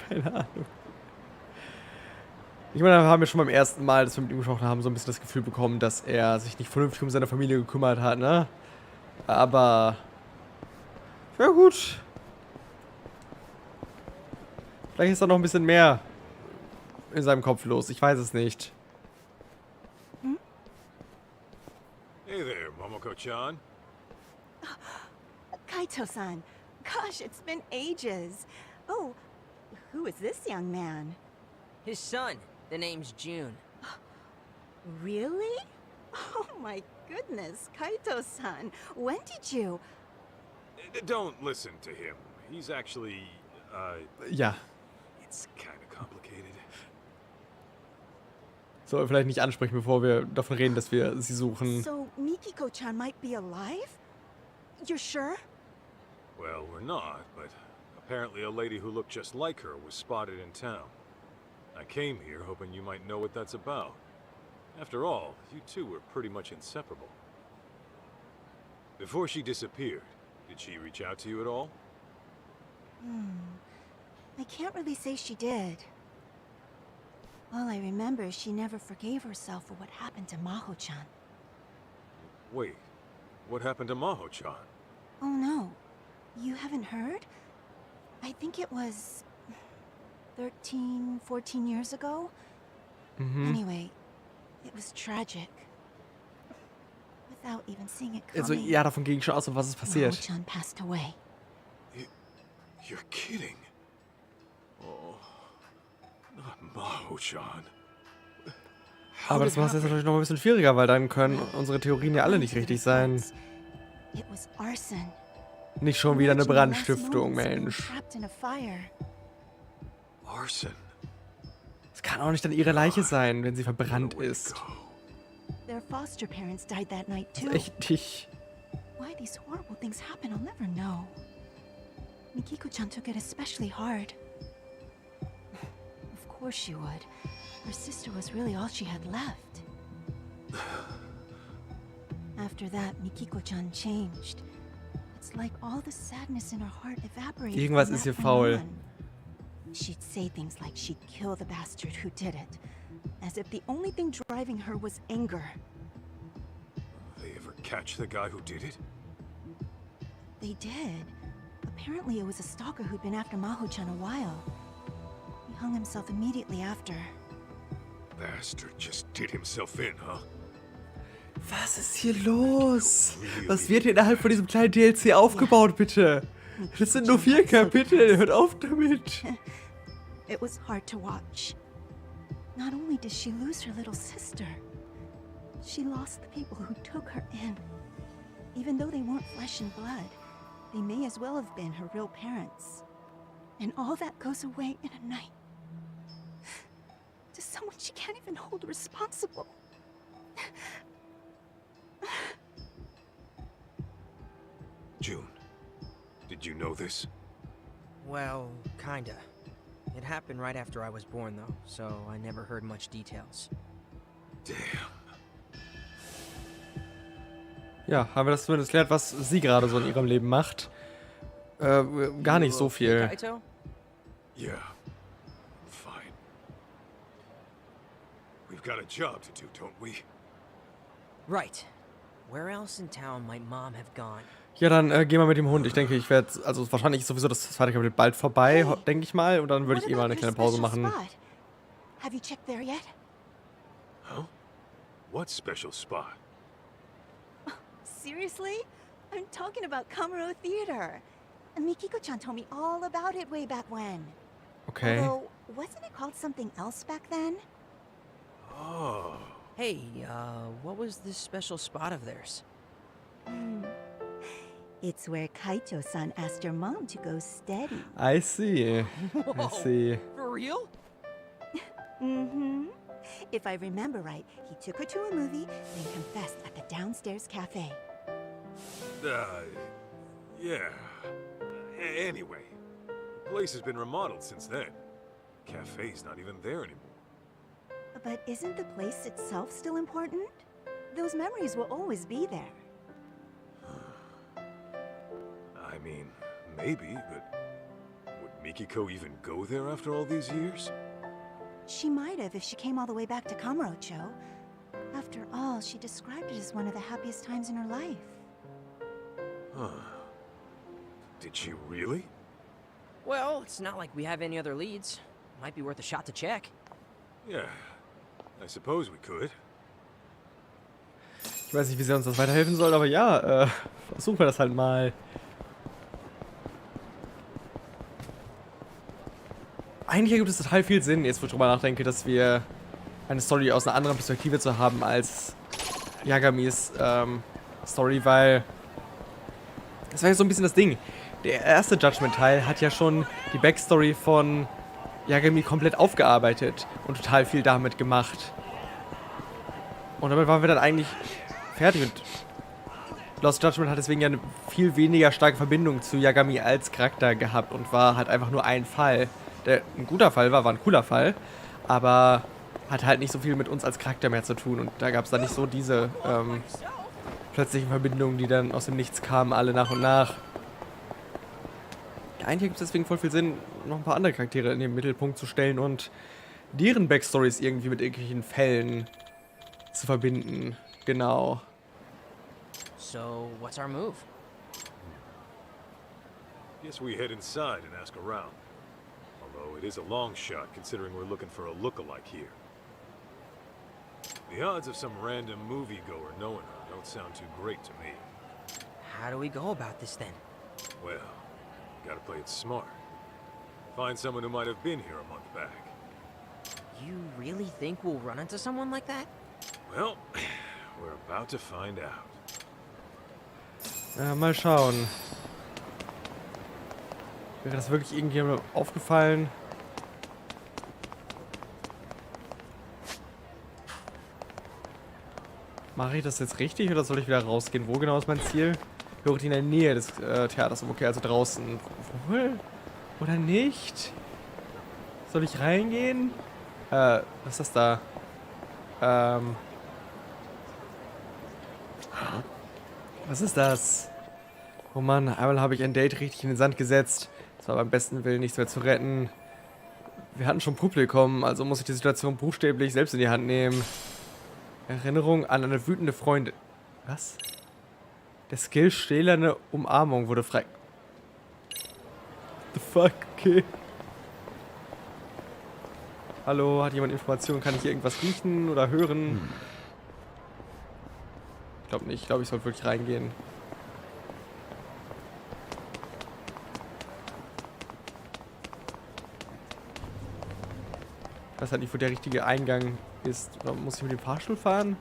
S1: keine Ahnung. Ich meine, da haben wir schon beim ersten Mal, dass wir mit ihm gesprochen haben, so ein bisschen das Gefühl bekommen, dass er sich nicht vernünftig um seine Familie gekümmert hat, ne? Aber... ja gut. Vielleicht ist da noch ein bisschen mehr in seinem Kopf los. Ich weiß es nicht.
S4: Hey there, Momoko-chan.
S6: Kaito-san. Gosh, it's been ages. Oh, who is this young man?
S16: His son. The name's June.
S6: Really? Oh my goodness, Kaito-san. When did you...
S4: Don't listen to him. He's actually,
S1: Ja.
S4: it's kind of complicated.
S1: Sollen wir vielleicht nicht ansprechen, bevor wir davon reden, dass wir sie suchen.
S6: So, Mikiko-chan might be alive? You're sure?
S4: Well, we're not, but apparently a lady who looked just like her was spotted in town. I came here hoping you might know what that's about. After all, you two were pretty much inseparable. Before she disappeared, did she reach out to you at all?
S6: I can't really say she did. All I remember is she never forgave herself for what happened to Maho-chan.
S4: Wait, what happened to Maho-chan?
S6: Oh no, you haven't heard? I think it was 13, 14 years ago? Anyway, it was tragic. Without even seeing it coming.
S1: Also, ja, davon ging schon aus, was ist passiert.
S6: Maho-chan passed away.
S4: You're kidding. Oh, not Maho-chan.
S1: Aber das macht es jetzt natürlich noch ein bisschen schwieriger, weil dann können unsere Theorien ja alle nicht richtig sein.
S6: It was arson.
S1: Nicht schon wieder eine Brandstiftung, Mensch.
S6: Trapped in a fire.
S4: Arson.
S1: Es kann auch nicht dann ihre Leiche sein, wenn sie verbrannt ist.
S6: Their foster parents died that night
S1: Das
S6: too.
S1: ist echt nicht.
S6: Why these horrible things happen, I'll never know. Mikiko-chan took it especially hard. Of course she would. Her sister was really all she had left. After that, Mikiko-chan changed. It's like all the sadness in her heart evaporated.
S1: Irgendwas
S6: from
S1: ist
S6: that
S1: hier
S6: point
S1: faul.
S6: on. She'd say things like she'd kill the bastard who did it. As if the only thing driving her was anger.
S4: They ever catch the guy who did it?
S6: They did. Apparently it was a stalker who'd been after Maho-chan a while. He hung himself immediately after.
S4: Bastard just did himself in, huh?
S1: Was ist hier los? Was wird hier innerhalb von diesem kleinen DLC aufgebaut, bitte? Das sind nur 4 Kapitel, hört auf damit.
S6: It was hard to watch. Not only did she lose her little sister, she lost the people who took her in. Even though they weren't flesh and blood, they may as well have been her real parents. And all that goes away in a night. To someone she can't even hold responsible.
S4: June, did you know this?
S16: Well, kinda. It happened right after I was born, though, so I never heard much details.
S4: Damn.
S1: Ja, haben wir das zumindest geklärt, was sie gerade so in ihrem Leben macht. Gar nicht so viel.
S16: Kaito?
S4: Yeah, fine. We've got a job to do, don't we?
S16: Right. Where else in town might Mom have gone?
S1: Ja, dann geh mal mit dem Hund. Ich denke, ich werde, also wahrscheinlich ist sowieso das zweite Kapitel bald vorbei, denke ich mal. Und dann würde ich mal eine kleine Pause machen.
S6: Have you checked there yet?
S4: Huh? What special spot?
S6: Seriously? I'm talking about Kamuro Theater. Mikiko-chan told me all about it way back when.
S1: Okay.
S6: Although, wasn't it called something else back then?
S4: Oh.
S16: Hey, what was this special spot of theirs?
S6: It's where Kaito-san asked your mom to go steady.
S1: I see. I see.
S16: For real?
S6: Mm-hmm. If I remember right, he took her to a movie, then confessed at the downstairs cafe.
S4: Yeah. Anyway, the place has been remodeled since then. Cafe's not even there anymore.
S6: But isn't the place itself still important? Those memories will always be there.
S4: I mean, maybe, but would Mikiko even go there after all these years?
S6: She might have if she came all the way back to Kamurocho. After all, she described it as one of the happiest times in her life.
S4: Huh. Did she really?
S16: Well, it's not like we have any other leads. Might be worth a shot to check.
S4: Yeah, I suppose we could.
S1: Ich weiß nicht, wie sehr uns das weiterhelfen soll, aber ja, versuchen wir das halt mal. Eigentlich ergibt es total viel Sinn, jetzt wo ich drüber nachdenke, dass wir eine Story aus einer anderen Perspektive zu haben als Yagamis Story, weil das war ja so ein bisschen das Ding. Der erste Judgment-Teil hat ja schon die Backstory von Yagami komplett aufgearbeitet und total viel damit gemacht. Und damit waren wir dann eigentlich fertig. Und Lost Judgment hat deswegen ja eine viel weniger starke Verbindung zu Yagami als Charakter gehabt und war halt einfach nur ein Fall, der ein guter Fall war ein cooler Fall, aber hat halt nicht so viel mit uns als Charakter mehr zu tun. Und da gab es dann nicht so diese plötzlichen Verbindungen, die dann aus dem Nichts kamen, alle nach und nach. Eigentlich gibt es deswegen voll viel Sinn, noch ein paar andere Charaktere in den Mittelpunkt zu stellen und deren Backstories irgendwie mit irgendwelchen Fällen zu verbinden. Genau.
S16: So, what's our move?
S4: Guess we head inside and ask around. Although it is a long shot considering we're looking for a look-alike here. The odds of some random moviegoer knowing her don't sound too great to me.
S16: How do we go about this then?
S4: Well, gotta play it smart. Find someone who might have been here a month back.
S16: You really think we'll run into someone like that?
S4: Well, we're about to find out.
S1: Ja, mal schauen. Wäre das wirklich irgendjemandem aufgefallen? Mache ich das jetzt richtig oder soll ich wieder rausgehen? Wo genau ist mein Ziel? Höre ich in der Nähe des Theaters. Okay, also draußen. Wohl? Oder nicht? Soll ich reingehen? Was ist das da? Was ist das? Oh Mann, einmal habe ich ein Date richtig in den Sand gesetzt. Es war beim besten Willen nichts mehr zu retten. Wir hatten schon Publikum, also muss ich die Situation buchstäblich selbst in die Hand nehmen. Erinnerung an eine wütende Freundin. Was? Der Skill stählerne Umarmung wurde frei. What the fuck? Okay. Hallo, hat jemand Informationen? Kann ich hier irgendwas riechen oder hören? Ich glaube nicht. Ich glaube, ich sollte wirklich reingehen. Ich weiß halt nicht, wo der richtige Eingang ist. Oder muss ich mit dem Fahrstuhl fahren?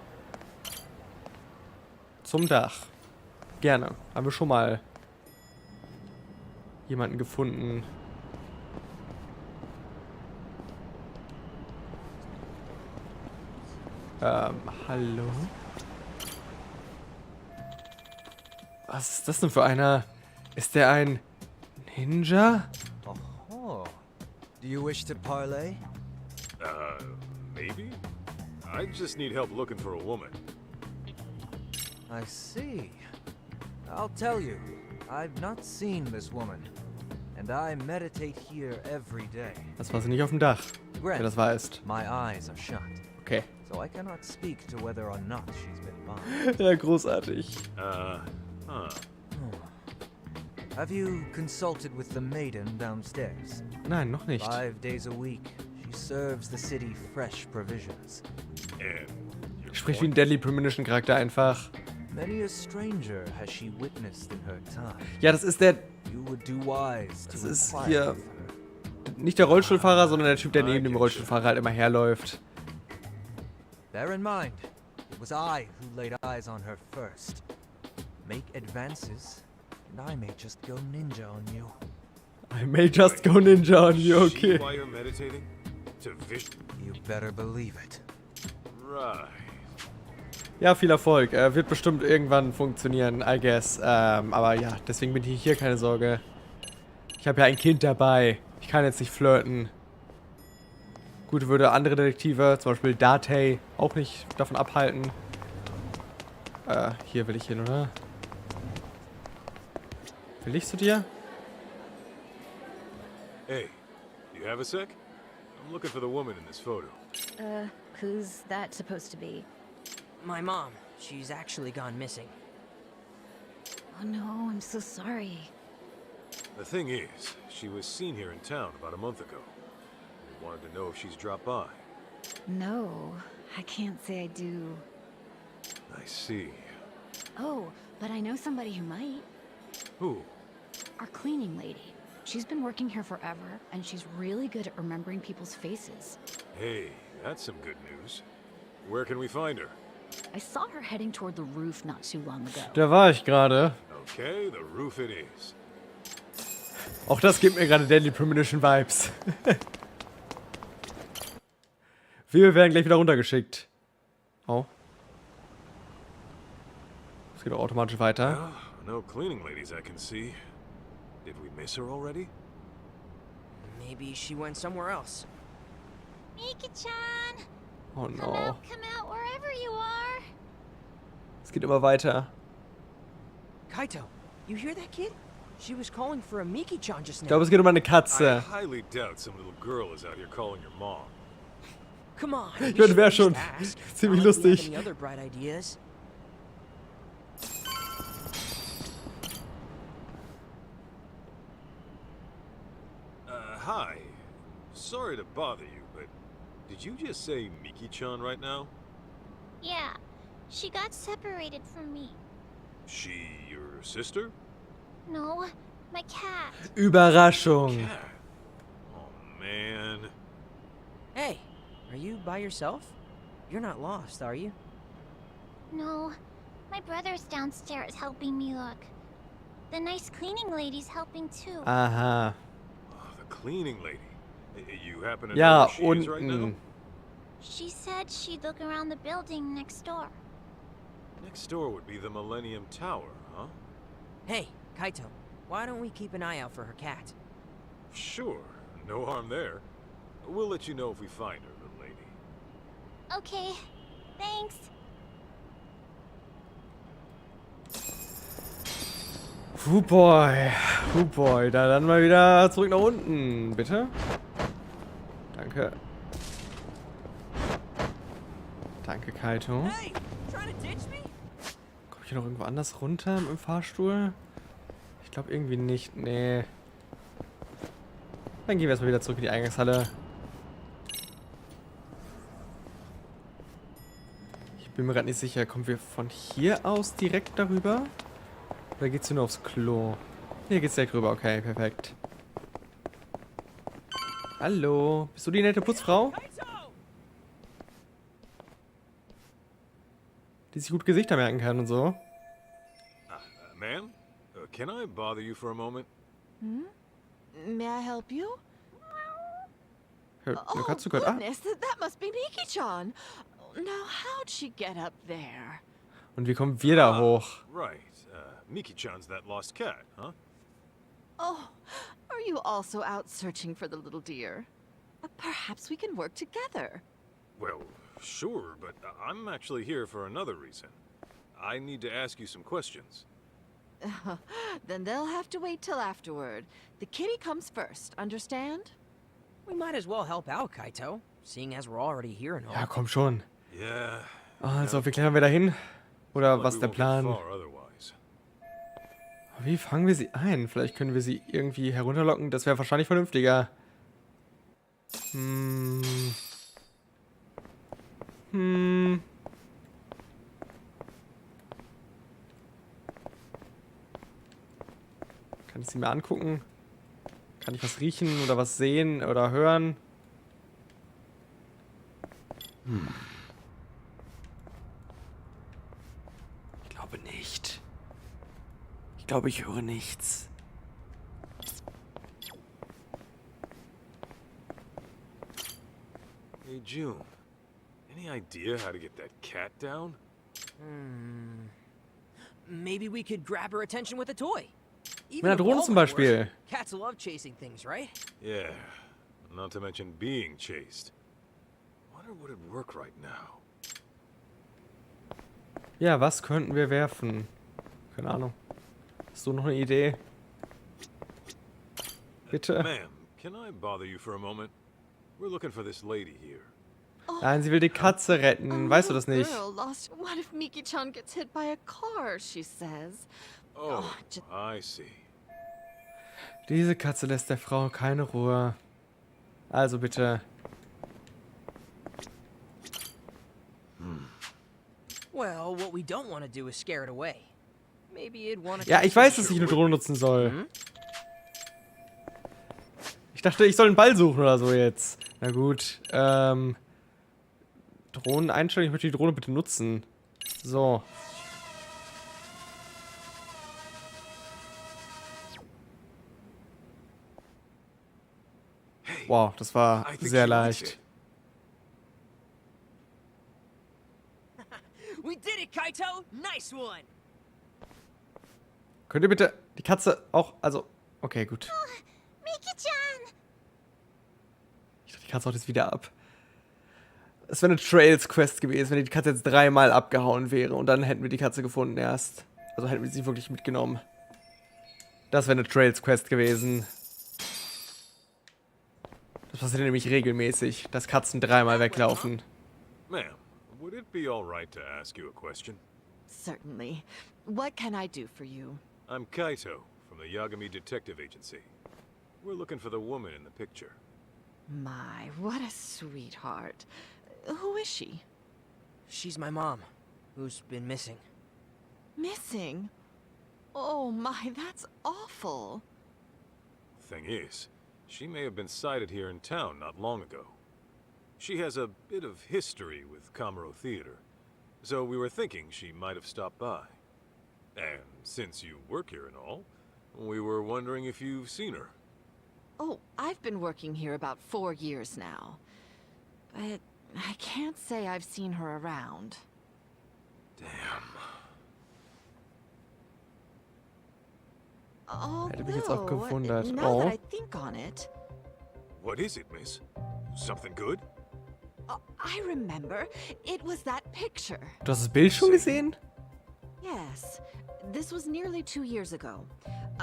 S1: Zum Dach. Gerne. Haben wir schon mal jemanden gefunden. Hallo? Was ist das denn für einer? Ist der ein Ninja?
S21: Oh. Do you wish to parley?
S4: Maybe? I just need help looking for a woman.
S21: I see. I'll tell you, I've not seen this woman. And I meditate here every day.
S1: Das war sie nicht auf dem Dach. Wer das weißt.
S21: My eyes are shut.
S1: Okay.
S21: So I cannot speak to whether or not she's been by.
S1: Ja, großartig.
S21: Have you consulted with the maiden downstairs?
S1: Nein, noch nicht.
S21: 5 days a week. She serves the city fresh provisions.
S1: Spricht wie ein Deadly Premonition Charakter einfach.
S21: Many a stranger has she witnessed in her time.
S1: Ja, das ist der...
S21: You would do wise
S1: Das
S21: to
S1: ist
S21: inquire
S1: hier...
S21: of her.
S1: Nicht der Rollstuhlfahrer, sondern der Typ, der neben dem Rollstuhlfahrer halt immer herläuft.
S21: Bear in mind, it was I who laid eyes on her first. Make advances, and I may just go ninja on you.
S1: I may just go ninja on you, okay.
S4: While you're meditating?
S21: You better believe it.
S4: Right.
S1: Ja, viel Erfolg. Wird bestimmt irgendwann funktionieren, I guess. Aber ja, deswegen bin ich hier, keine Sorge. Ich habe ja ein Kind dabei. Ich kann jetzt nicht flirten. Gut, würde andere Detektive, zum Beispiel Date, auch nicht davon abhalten. Hier will ich hin, oder? Will ich zu dir?
S4: Hey, you have a sec? I'm looking for the woman in this photo.
S9: Who's that supposed to be?
S16: My mom. She's actually gone missing.
S9: Oh no, I'm so sorry.
S4: The thing is, she was seen here in town about a month ago. We wanted to know if she's dropped by.
S9: No, I can't say I do.
S4: I see.
S9: Oh, but I know somebody who might.
S4: Who?
S9: Our cleaning lady. She's been working here forever, and she's really good at remembering people's faces.
S4: Hey, that's some good news. Where can we find her?
S9: I saw her heading toward the roof not too long ago.
S1: Da war ich gerade.
S4: Okay, the roof it is.
S1: Auch das gibt mir gerade Deadly Premonition Vibes. Wir werden gleich wieder runtergeschickt. Oh. Es geht auch automatisch weiter.
S4: Well, no cleaning ladies I can see. Did we miss her already?
S16: Maybe she went somewhere else.
S19: Miki-chan!
S1: Oh no.
S19: Come out wherever you are.
S1: Es geht immer weiter.
S16: Kaito, you hear that kid? She was calling for a Miki-chan just now.
S1: Ich glaube, es geht um eine
S4: I
S1: Katze.
S4: highly doubt some little girl is out here calling your mom.
S16: Come on.
S1: Ich meine, wäre schon ziemlich lustig.
S16: Any other bright ideas?
S4: Hi. Sorry to bother you, but did you just say Miki-chan right now?
S19: Yeah, she got separated from me.
S4: She your sister?
S19: No, my cat.
S1: Überraschung.
S4: Cat. Oh, man.
S16: Hey, are you by yourself? You're not lost, are you?
S19: No, my brother's downstairs helping me look. The nice cleaning lady's helping too.
S1: Aha.
S4: Oh, the cleaning lady. You happen to know
S1: Ja,
S4: where she is right now?
S1: unten.
S19: She said she'd look around the building next door.
S4: Next door would be the Millennium Tower, huh?
S16: Hey, Kaito, why don't we keep an eye out for her cat?
S4: Sure. No harm there. We'll let you know if we find her, little lady.
S19: Okay, thanks.
S1: Boy, dann mal wieder zurück nach unten, bitte. Danke. Danke, Kaito.
S16: Hey, trying to ditch me?
S1: Komm ich hier noch irgendwo anders runter im Fahrstuhl? Ich glaube irgendwie nicht, nee. Dann gehen wir erstmal wieder zurück in die Eingangshalle. Ich bin mir gerade nicht sicher, kommen wir von hier aus direkt darüber? Oder geht's hier nur aufs Klo? Hier geht's direkt rüber, okay, perfekt. Hallo, bist du die nette Putzfrau? Die sich gut Gesichter merken kann und so.
S4: Ma'am, can I bother you for a moment?
S5: May I help you?
S1: Eine Katze gehört ab.
S5: Goodness, that must be Miki-chan. Now, how'd she get up there?
S1: Und wie kommen wir da hoch?
S4: Right. Miki-chan's that lost cat, huh?
S5: Oh, are you also out searching for the little dear? Perhaps we can work together.
S4: Well, sure, but I'm actually here for another reason. I need to ask you some questions.
S5: Then they'll have to wait till afterward. The kitty comes first, understand?
S16: We might as well help out, Kaito, seeing as we're already here and all.
S1: Ja, komm schon.
S4: Yeah.
S1: Also, wie klettern wir da hin? Oder was ist der Plan? Wie fangen wir sie ein? Vielleicht können wir sie irgendwie herunterlocken. Das wäre wahrscheinlich vernünftiger. Kann ich sie mir angucken? Kann ich was riechen oder was sehen oder hören? Ich glaube nicht. Ich glaube, ich höre nichts.
S4: Hey, June. Any idea how to get that cat down?
S16: Maybe we could grab her attention with a toy.
S1: Mit einer Drohne zum Beispiel.
S16: Cats love chasing things, right?
S4: Yeah. Not to mention being chased. Wonder would it work right now?
S1: Ja, was könnten wir werfen? Keine Ahnung. Hast du noch eine Idee? Bitte?
S4: Ma'am, can I bother you for a moment? We're looking for this lady here.
S1: Nein, sie will die Katze retten. Weißt du das nicht?
S5: Girl lost. What if Miki-chan gets hit by a car? She says.
S4: Oh, I see.
S1: Diese Katze lässt der Frau keine Ruhe. Also bitte.
S16: Well, what we don't want to do is scare it away. Maybe it'd want to.
S1: Ja, ich weiß, dass ich eine Drohne nutzen soll. Ich dachte, ich soll einen Ball suchen oder so jetzt. Na gut. Drohneneinstellung, ich möchte die Drohne bitte nutzen. So. Wow, das war sehr leicht.
S16: We did it, Kaito. Nice one.
S1: Könnt ihr bitte die Katze auch, also, okay, gut.
S15: Miki-chan!
S1: Ich dachte, die Katze haut jetzt wieder ab. Es wäre eine Trails-Quest gewesen, wenn die Katze jetzt 3-mal abgehauen wäre und dann hätten wir die Katze gefunden erst. Also hätten wir sie wirklich mitgenommen. Das wäre eine Trails-Quest gewesen. Das passiert nämlich regelmäßig, dass Katzen 3-mal weglaufen.
S4: Ma'am, would it be all right to ask you a question?
S5: Certainly. What can I do for you?
S4: I'm Kaito from the Yagami Detective Agency. We're looking for the woman in the picture.
S5: My, what a sweetheart. Who is she?
S16: She's my mom, who's been missing.
S5: Missing? Oh my, that's awful.
S4: Thing is, she may have been sighted here in town not long ago. She has a bit of history with Kamuro Theater, so we were thinking she might have stopped by. And since you work here and all, we were wondering if you've seen her.
S5: Oh, I've been working here about 4 years now. But I can't say I've seen her around.
S4: Damn.
S1: Hätte mich jetzt auch gewundert.
S5: Now that I think on it.
S4: What is it, miss? Something good?
S5: I remember. It was that picture.
S1: Du hast das Bild schon gesehen?
S5: Yes. This was nearly 2 years ago.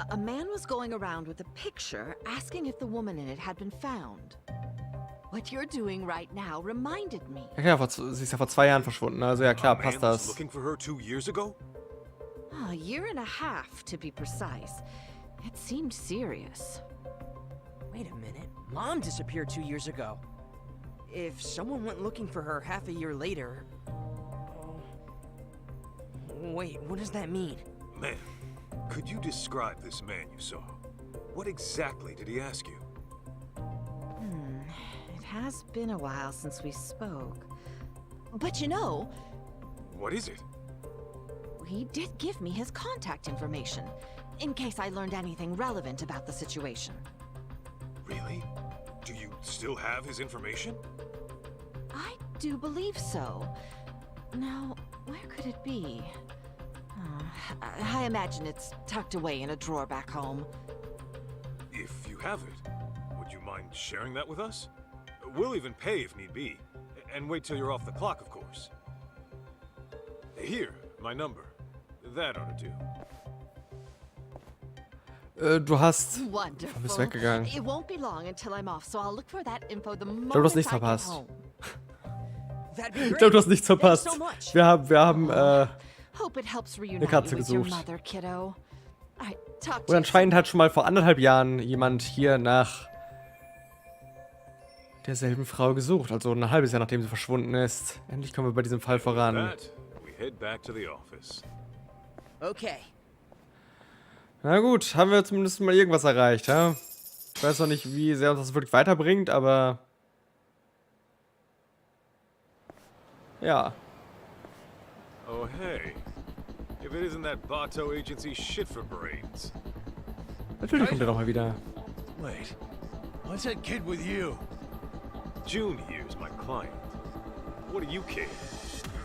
S5: A man was going around with a picture asking if the woman in it had been found. What you're doing right now reminded me.
S1: Ja, sie ist ja vor 2 Jahren verschwunden, also ja klar, passt das.
S4: Looking for her 2 years ago?
S5: A year and a half, to be precise. It seemed serious.
S16: Wait a minute. Mom disappeared 2 years ago. If someone went looking for her half a year later... Wait, what does that mean?
S4: Man, could you describe this man you saw? What exactly did he ask you?
S5: It has been a while since we spoke. But you know...
S4: What is it?
S5: He did give me his contact information, in case I learned anything relevant about the situation.
S4: Really? Do you still have his information?
S5: I do believe so. Now, where could it be? I imagine it's tucked away in a drawer back home.
S4: If you have it, would you mind sharing that with us? We'll even pay if need be. And wait till you're off the clock, of course. Here, my number. That ought to do.
S1: Du hast...
S5: Wonderful.
S1: Du bist weggegangen.
S5: It won't be long until I'm off, so I'll look for that info the moment
S1: Ich glaube, du hast nichts
S5: I get
S1: verpasst.
S5: home.
S1: Ich glaube, du hast nichts verpasst. Wir haben
S5: Hope it helps
S1: eine
S5: reunite
S1: Katze
S5: you with your
S1: gesucht.
S5: mother, kiddo. All right, talk to
S1: Und anscheinend hat schon mal vor 1,5 Jahren jemand hier nach derselben Frau gesucht. Also ein halbes Jahr, nachdem sie verschwunden ist. Endlich kommen wir bei diesem Fall voran.
S4: That, we head back to the office.
S16: Okay.
S1: Na gut, haben wir zumindest mal irgendwas erreicht, ja? Ich weiß noch nicht, wie sehr uns das wirklich weiterbringt, aber... Ja.
S4: Oh, hey. If it isn't that Bato agency shit for brains.
S1: Natürlich kommt er doch mal wieder.
S2: Wait, what's that kid with you?
S4: June here's my client. What do you care?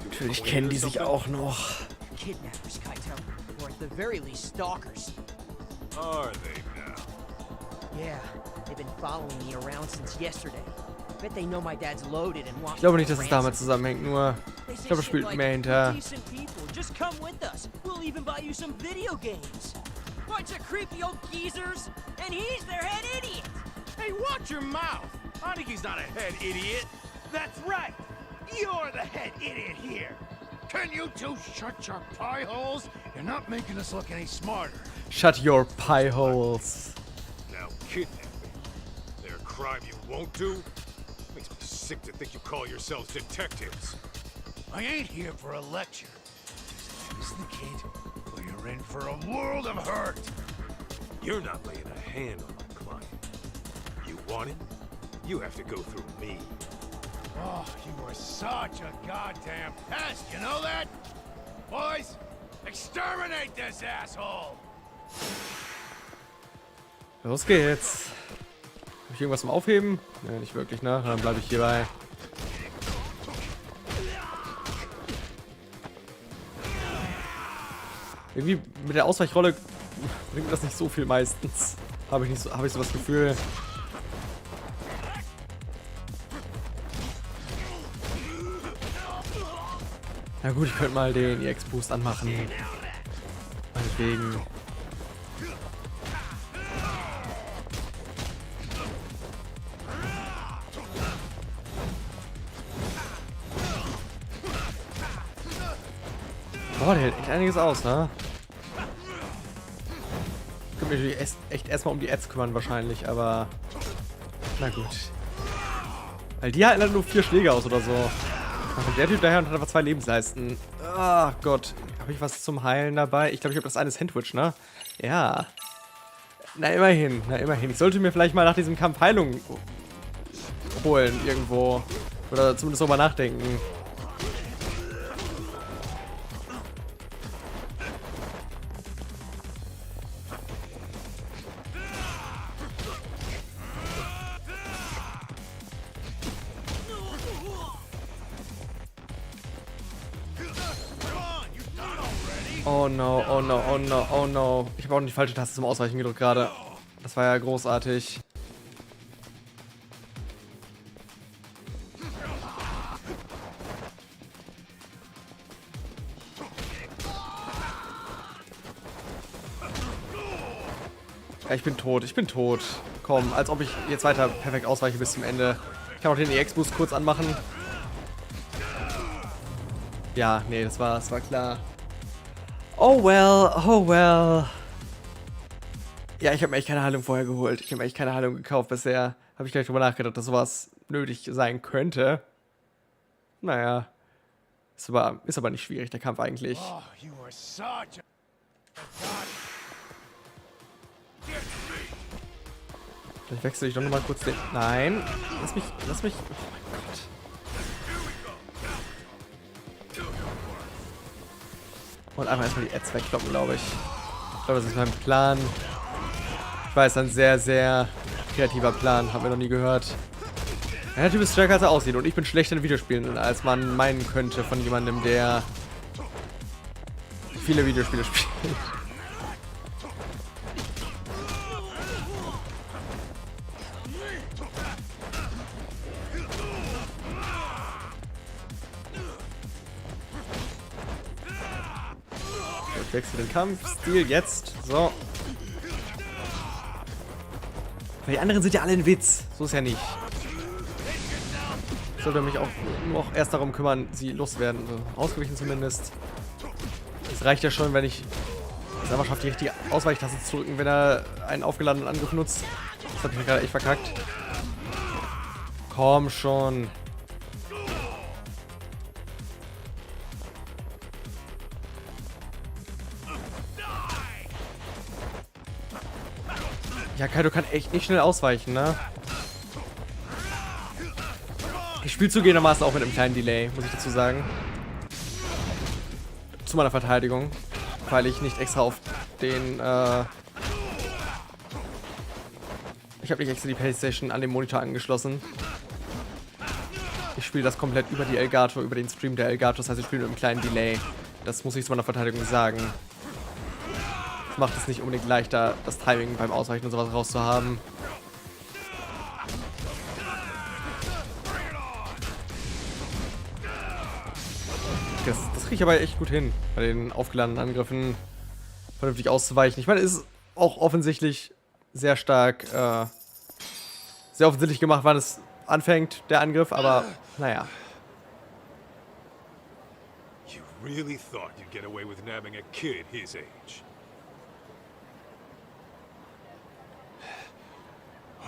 S1: Natürlich kennen die sich auch noch.
S16: Kidnappers, Kaito. Or at the very least, stalkers.
S4: Are they now?
S16: Yeah, they've been following me around since yesterday. Bet they know my dad's loaded and want
S1: Ich glaube nicht, dass es damit zusammenhängt, nur ich glaube, es spielt mehr hinter.
S16: Decent people, just come with us. We'll even buy you some video games. Bunch of creepy old geezers, and he's their head idiot.
S20: Hey, watch your mouth.
S2: Haneke's not a head idiot. That's right. You're the head idiot here. Can you two shut your pie holes? You're not making us look any smarter.
S1: Shut your pie holes.
S4: Now kidnapping. There a crime you won't do? Makes me sick to think you call yourselves detectives.
S2: I ain't here for a lecture. Just the kid, or you're in for a world of hurt.
S4: You're not laying a hand on my client. You want him? You have to go through me.
S2: Oh, you are such a goddamn pest, you know that? Boys, exterminate this asshole!
S1: Los geht's. Hab ich irgendwas zum Aufheben? Ne, nicht wirklich, ne? Dann bleibe ich hierbei. Irgendwie mit der Ausweichrolle bringt mir das nicht so viel meistens. Habe ich so das Gefühl. Na gut, ich könnte mal den EX-Boost anmachen. Meinetwegen. Oh, der hält echt einiges aus, ne? Ich könnte mich natürlich echt erstmal um die Ads kümmern wahrscheinlich, aber... Na gut. Weil die halten halt nur 4 Schläge aus oder so. Dann kommt der Typ daher und hat einfach 2 Lebensleisten. Ah Gott. Habe ich was zum Heilen dabei? Ich glaube, ich habe das eine Sandwich, ne? Ja. Na immerhin, na immerhin. Ich sollte mir vielleicht mal nach diesem Kampf Heilung holen irgendwo. Oder zumindest darüber nachdenken. Oh no, oh no, oh no, oh no. Ich habe auch die falsche Taste zum Ausweichen gedrückt gerade. Das war ja großartig. Ja, ich bin tot, ich bin tot. Komm, als ob ich jetzt weiter perfekt ausweiche bis zum Ende. Ich kann auch den EX-Boost kurz anmachen. Ja, nee, das war klar. Oh well, oh well. Ja, ich habe mir echt keine Heilung vorher geholt. Ich habe mir echt keine Heilung gekauft bisher. Habe ich gleich drüber nachgedacht, dass sowas nötig sein könnte. Naja. Ist aber nicht schwierig, der Kampf eigentlich.
S2: Oh, you are such a...
S1: Vielleicht wechsle ich doch nochmal kurz den... Nein. Lass mich... Oh mein Gott. Und einfach erstmal die Ads wegkloppen, glaube ich. Ich glaube, das ist mein Plan. Ich weiß, ein sehr, sehr kreativer Plan. Haben wir noch nie gehört. Ja, der Typ ist stärker, als er aussieht. Und ich bin schlechter in Videospielen, als man meinen könnte von jemandem, der viele Videospiele spielt. Ich wechsle den Kampfstil jetzt. So. Weil die anderen sind ja alle ein Witz. So ist ja nicht. Ich sollte mich auch nur auch erst darum kümmern, sie loswerden. Also ausgewichen zumindest. Es reicht ja schon, wenn ich es einfach schaffe, die richtige Ausweichtaste zu drücken, wenn er einen aufgeladenen Angriff nutzt. Das habe ich mir gerade echt verkackt. Komm schon. Ja, Kaito kann echt nicht schnell ausweichen, ne? Ich spiele zugegebenermaßen auch mit einem kleinen Delay, muss ich dazu sagen. Zu meiner Verteidigung. Weil ich nicht extra auf den, ich habe nicht extra die Playstation an den Monitor angeschlossen. Ich spiele das komplett über die Elgato, über den Stream der Elgato. Das heißt, ich spiele mit einem kleinen Delay. Das muss ich zu meiner Verteidigung sagen. Macht es nicht unbedingt leichter, das Timing beim Ausweichen und sowas rauszuhaben. Das kriege ich aber echt gut hin, bei den aufgeladenen Angriffen vernünftig auszuweichen. Ich meine, es ist auch offensichtlich sehr stark sehr offensichtlich gemacht, wann es anfängt, der Angriff, aber naja.
S4: You really thought you'd get away with nabbing a kid his age?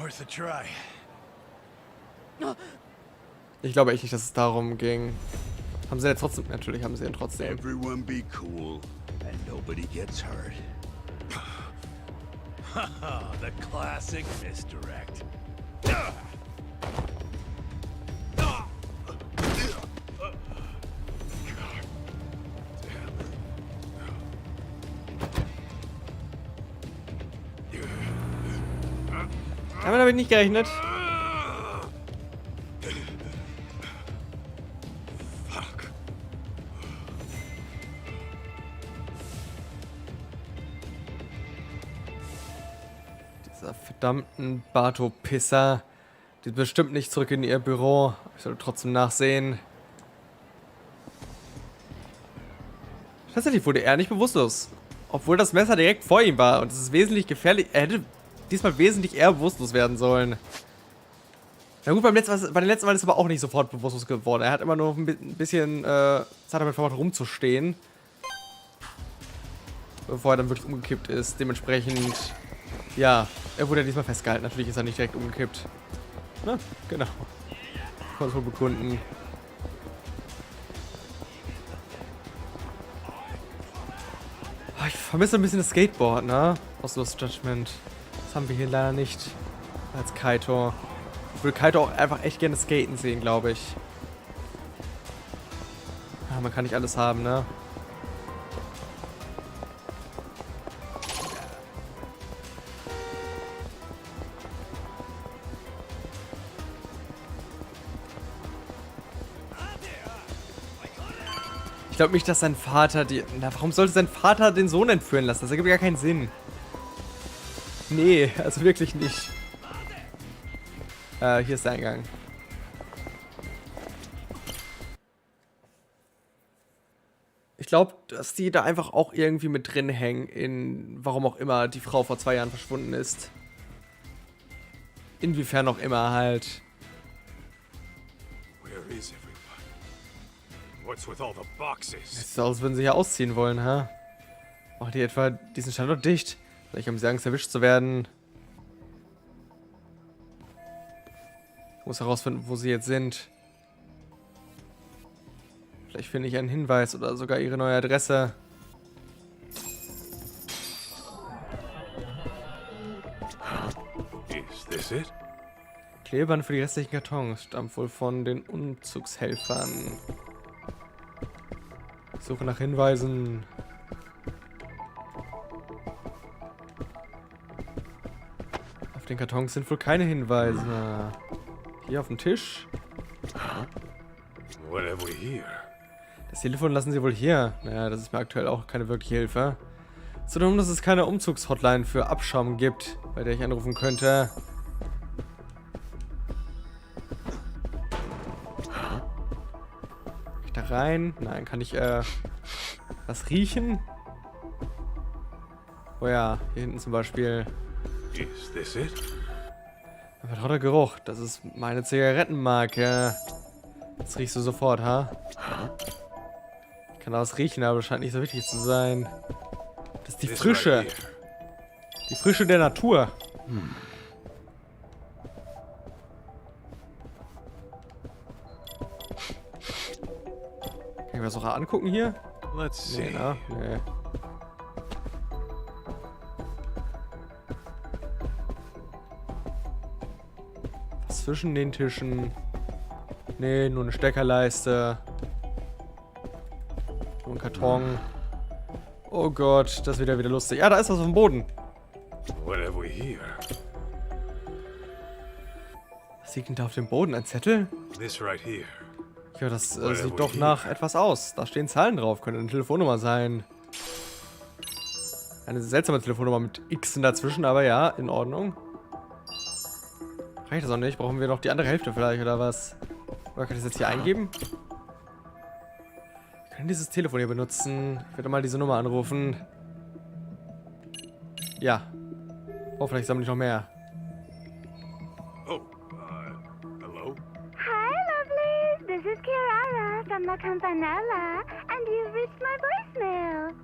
S2: Worth a try.
S1: Ich glaube echt nicht, dass es darum ging. Haben sie ja trotzdem, natürlich haben sie ihn trotzdem.
S2: Everyone be cool and nobody gets hurt. Haha, the classic misdirect.
S1: Haben wir damit nicht gerechnet? Dieser verdammten Bato-Pisser. Die ist bestimmt nicht zurück in ihr Büro. Ich sollte trotzdem nachsehen. Tatsächlich wurde er nicht bewusstlos. Obwohl das Messer direkt vor ihm war. Und es ist wesentlich gefährlich. Er hätte diesmal wesentlich eher bewusstlos werden sollen. Na gut, bei den letzten Mal ist er aber auch nicht sofort bewusstlos geworden. Er hat immer nur ein bisschen Zeit damit verbracht, rumzustehen. Bevor er dann wirklich umgekippt ist. Dementsprechend, ja, er wurde ja diesmal festgehalten. Natürlich ist er nicht direkt umgekippt. Na, genau. Kann man es wohl bekunden. Ich vermisse ein bisschen das Skateboard, ne? Aus Lost Judgment. Das haben wir hier leider nicht. Als Kaito. Ich würde Kaito auch einfach echt gerne skaten sehen, glaube ich. Ja, man kann nicht alles haben, ne? Ich glaube nicht, dass sein Vater die... Na, warum sollte sein Vater den Sohn entführen lassen? Das ergibt gar keinen Sinn. Nee, also wirklich nicht. Hier ist der Eingang. Ich glaube, dass die da einfach auch irgendwie mit drin hängen in... Warum auch immer die Frau vor 2 Jahren verschwunden ist. Inwiefern auch immer halt.
S4: Where is everyone? What's with all the boxes?
S1: Es sieht so aus, als würden sie hier ausziehen wollen, ha? Macht die etwa diesen Standort dicht? Vielleicht haben sie Angst, erwischt zu werden. Ich muss herausfinden, wo sie jetzt sind. Vielleicht finde ich einen Hinweis oder sogar ihre neue Adresse.
S4: Is this it?
S1: Klebeband für die restlichen Kartons. Stammt wohl von den Umzugshelfern. Ich suche nach Hinweisen. Auf den Kartons sind wohl keine Hinweise. Hier auf dem Tisch.
S4: What have we here?
S1: Das Telefon lassen sie wohl hier. Naja, das ist mir aktuell auch keine wirkliche Hilfe. Zudem, dass es keine Umzugshotline für Abschaum gibt, bei der ich anrufen könnte. Kann ich da rein? Nein, kann ich was riechen? Oh ja, hier hinten zum Beispiel.
S4: Is this it?
S1: Ein vertrauter Geruch. Das ist meine Zigarettenmarke. Das riechst du sofort, ha? Ich kann das riechen, aber das scheint nicht so wichtig zu sein. Das ist die Frische. Die Frische der Natur. Kann ich mir das auch angucken hier?
S4: Let's
S1: Nee,
S4: see.
S1: na? Nee. Was zwischen den Tischen? Nee, nur eine Steckerleiste. Nur ein Karton. Oh Gott, das wird ja wieder lustig. Ah, da ist was auf dem Boden.
S4: What have we here?
S1: Was liegt denn da auf dem Boden? Ein Zettel?
S4: This right here.
S1: Ja, das sieht doch nach etwas aus. Da stehen Zahlen drauf. Könnte eine Telefonnummer sein. Eine seltsame Telefonnummer mit X dazwischen, aber ja, in Ordnung. Reicht das auch nicht? Brauchen wir noch die andere Hälfte vielleicht, oder was? Oder kann ich das jetzt hier eingeben? Wir können dieses Telefon hier benutzen. Ich werde mal diese Nummer anrufen. Ja. Oh, vielleicht sammle ich noch mehr.
S4: Oh,
S7: from the campanella, and you've reached my voicemail.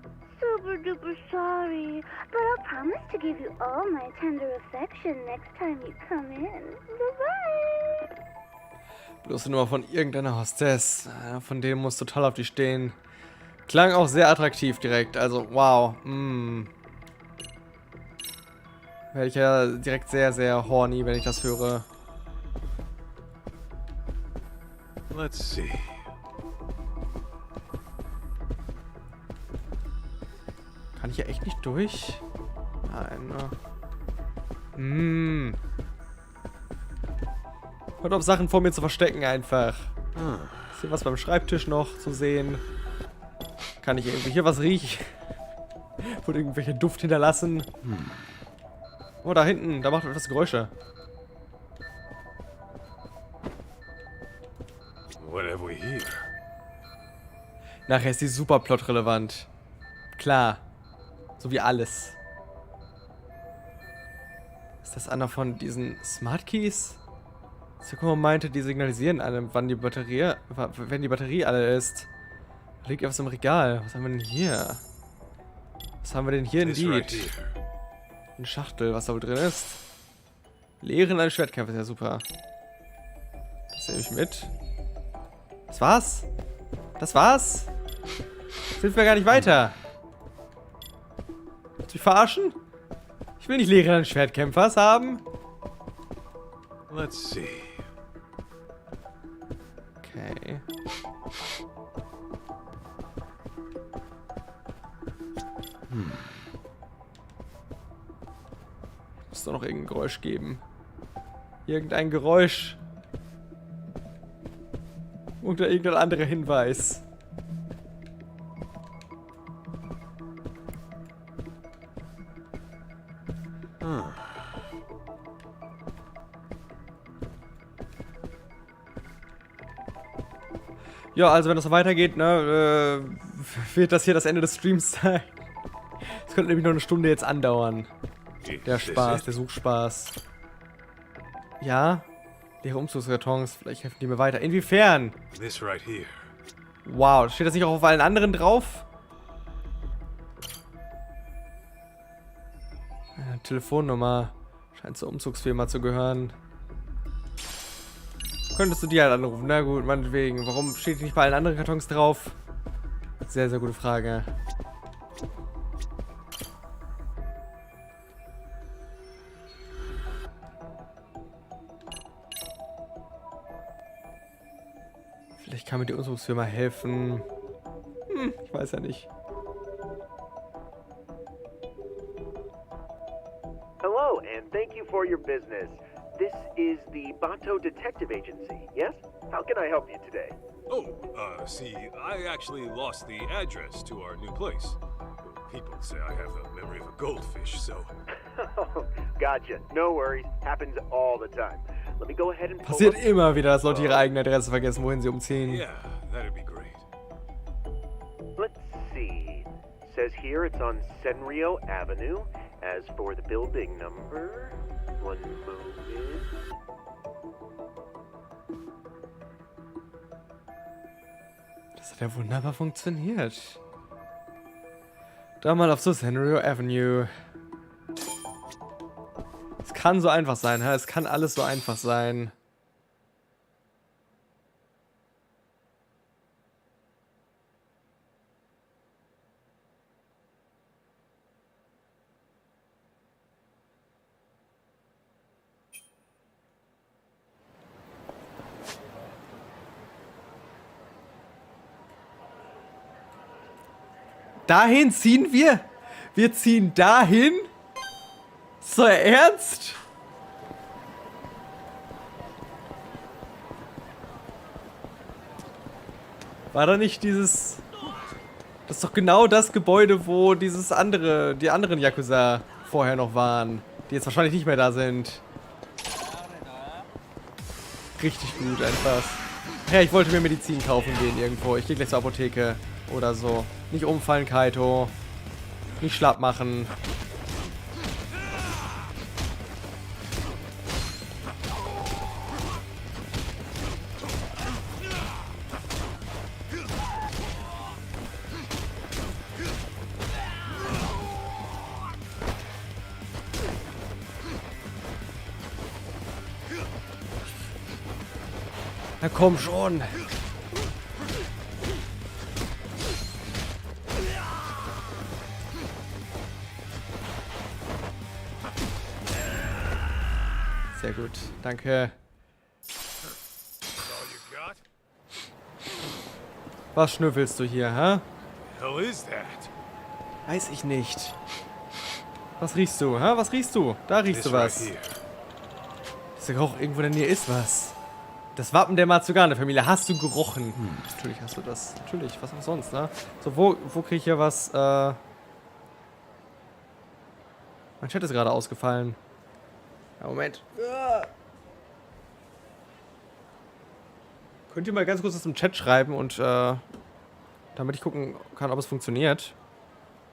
S7: Super duper sorry, but I'll promise to give you all my tender affection next time you come in. Bye-bye.
S1: Bloß die Nummer von irgendeiner Hostess. Von dem muss total auf die stehen. Klang auch sehr attraktiv direkt. Also, wow. Werde ich ja direkt sehr, sehr horny, wenn ich das höre.
S4: Let's see.
S1: Kann ich hier echt nicht durch? Nein, ne? Hört auf, Sachen vor mir zu verstecken einfach. Ist hier was beim Schreibtisch noch zu sehen? Kann ich irgendwie hier was riechen? Wurde irgendwelche Duft hinterlassen? Oh, da hinten, da macht etwas Geräusche.
S4: What have we here?
S1: Nachher ist die super plot-relevant. Klar. So wie alles. Ist das einer von diesen Smart Keys? Sakuma meinte, die signalisieren einem, wenn die Batterie alle ist. Da liegt etwas im Regal. Was haben wir denn hier? Was haben wir denn hier in Lied? Eine Schachtel, was da wohl drin ist. Lehren eines Schwertkämpfers, ja super. Das nehme ich mit. Das war's? Das war's? Das hilft mir gar nicht weiter. Willst du mich verarschen? Ich will nicht Lehrer eines Schwertkämpfers haben.
S4: Let's see.
S1: Okay. Muss doch noch irgendein Geräusch geben. Irgendein Geräusch. Oder irgendein anderer Hinweis. Ja, also wenn das so weitergeht, ne, wird das hier das Ende des Streams sein. Das könnte nämlich noch eine Stunde jetzt andauern. Der Spaß, der Suchspaß. Ja, leere Umzugskartons, vielleicht helfen die mir weiter. Inwiefern?
S4: This right here.
S1: Wow, steht das nicht auch auf allen anderen drauf? Telefonnummer. Scheint zur Umzugsfirma zu gehören. Könntest du die halt anrufen? Na gut, meinetwegen. Warum steht die nicht bei allen anderen Kartons drauf? Sehr, sehr gute Frage. Vielleicht kann mir die Umzugsfirma helfen. Ich weiß ja nicht.
S22: Hello, and thank you for your business. This is the Bato Detective Agency, yes? How can I help you today?
S4: Oh, see, I actually lost the address to our new place. People say I have the memory of a goldfish, so...
S22: Gotcha. No worries. Happens all the time. Let me go ahead and...
S1: Passiert immer wieder, dass Leute ihre eigene Adresse vergessen, wohin sie umziehen.
S4: Yeah, that'd be great.
S22: Let's see. Says here it's on Senrio Avenue. As for the building number... One moment...
S1: Das hat ja wunderbar funktioniert. Da mal auf so Senrio Avenue. Es kann so einfach sein, ha? Es kann alles so einfach sein. Dahin ziehen wir? Wir ziehen dahin? Ist doch ernst? War da nicht dieses... Das ist doch genau das Gebäude, wo die anderen Yakuza vorher noch waren. Die jetzt wahrscheinlich nicht mehr da sind. Richtig gut einfach. Ja, ich wollte mir Medizin kaufen gehen irgendwo. Ich gehe gleich zur Apotheke. Oder so. Nicht umfallen, Kaito. Nicht schlapp machen. Na komm schon. Sehr gut, danke. Was schnüffelst du hier, hä?
S4: Hell is that?
S1: Weiß ich nicht. Was riechst du, hä? Was riechst du? Da riechst du was. Dieser Geruch irgendwo in der Nähe ist was. Das Wappen der Matsugane-Familie. Hast du gerochen? Natürlich hast du das. Natürlich, was auch sonst, ne? So, wo krieg ich hier was, Mein Chat ist gerade ausgefallen. Ja, Moment. Könnt ihr mal ganz kurz das im Chat schreiben und, damit ich gucken kann, ob es funktioniert.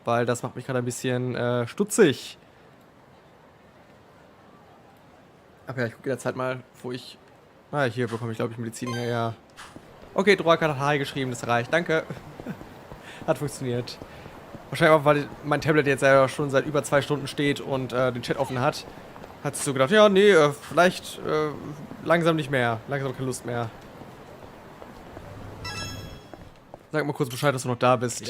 S1: Weil das macht mich gerade ein bisschen, stutzig. Aber ja, ich gucke jederzeit mal, wo ich... Ah, hier bekomme ich, glaube ich, Medizin her, ja. Okay, Droak hat Hi geschrieben, das reicht. Danke. Hat funktioniert. Wahrscheinlich auch, weil mein Tablet jetzt ja schon seit über 2 Stunden steht und den Chat offen hat. Hat sich so gedacht, ja, nee, vielleicht langsam nicht mehr. Langsam keine Lust mehr. Sag mal kurz Bescheid, dass du noch da bist. Wie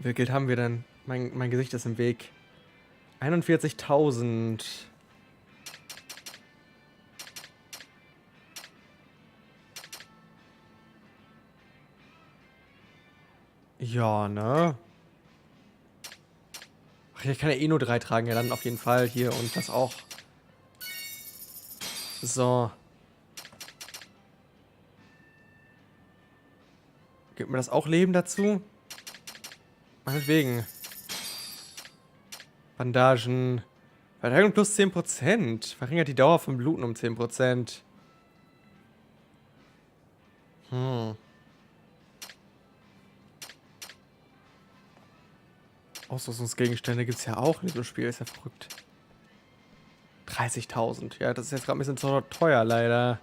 S1: viel Geld haben wir denn? Mein Gesicht ist im Weg. 41.000. Ja, ne? Ach, ich kann ja eh nur 3 tragen. Ja, dann auf jeden Fall hier und das auch. So. Gibt mir das auch Leben dazu? Meinetwegen. Bandagen. Verteidigung plus 10%. Verringert die Dauer von Bluten um 10%. Ausrüstungsgegenstände gibt es ja auch in diesem Spiel. Ist ja verrückt. 30.000. Ja, das ist jetzt gerade ein bisschen zu teuer, leider.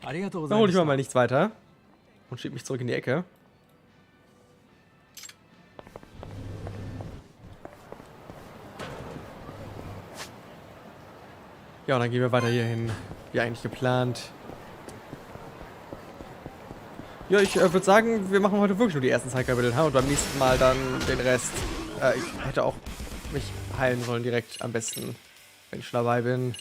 S1: Dann hole ich mal nichts weiter. Und schieb mich zurück in die Ecke. Ja, und dann gehen wir weiter hier hin. Wie eigentlich geplant. Ja, ich würde sagen, wir machen heute wirklich nur die ersten Zeitkapitel. Und beim nächsten Mal dann den Rest. Ich hätte auch mich heilen sollen direkt am besten, wenn ich schon dabei bin.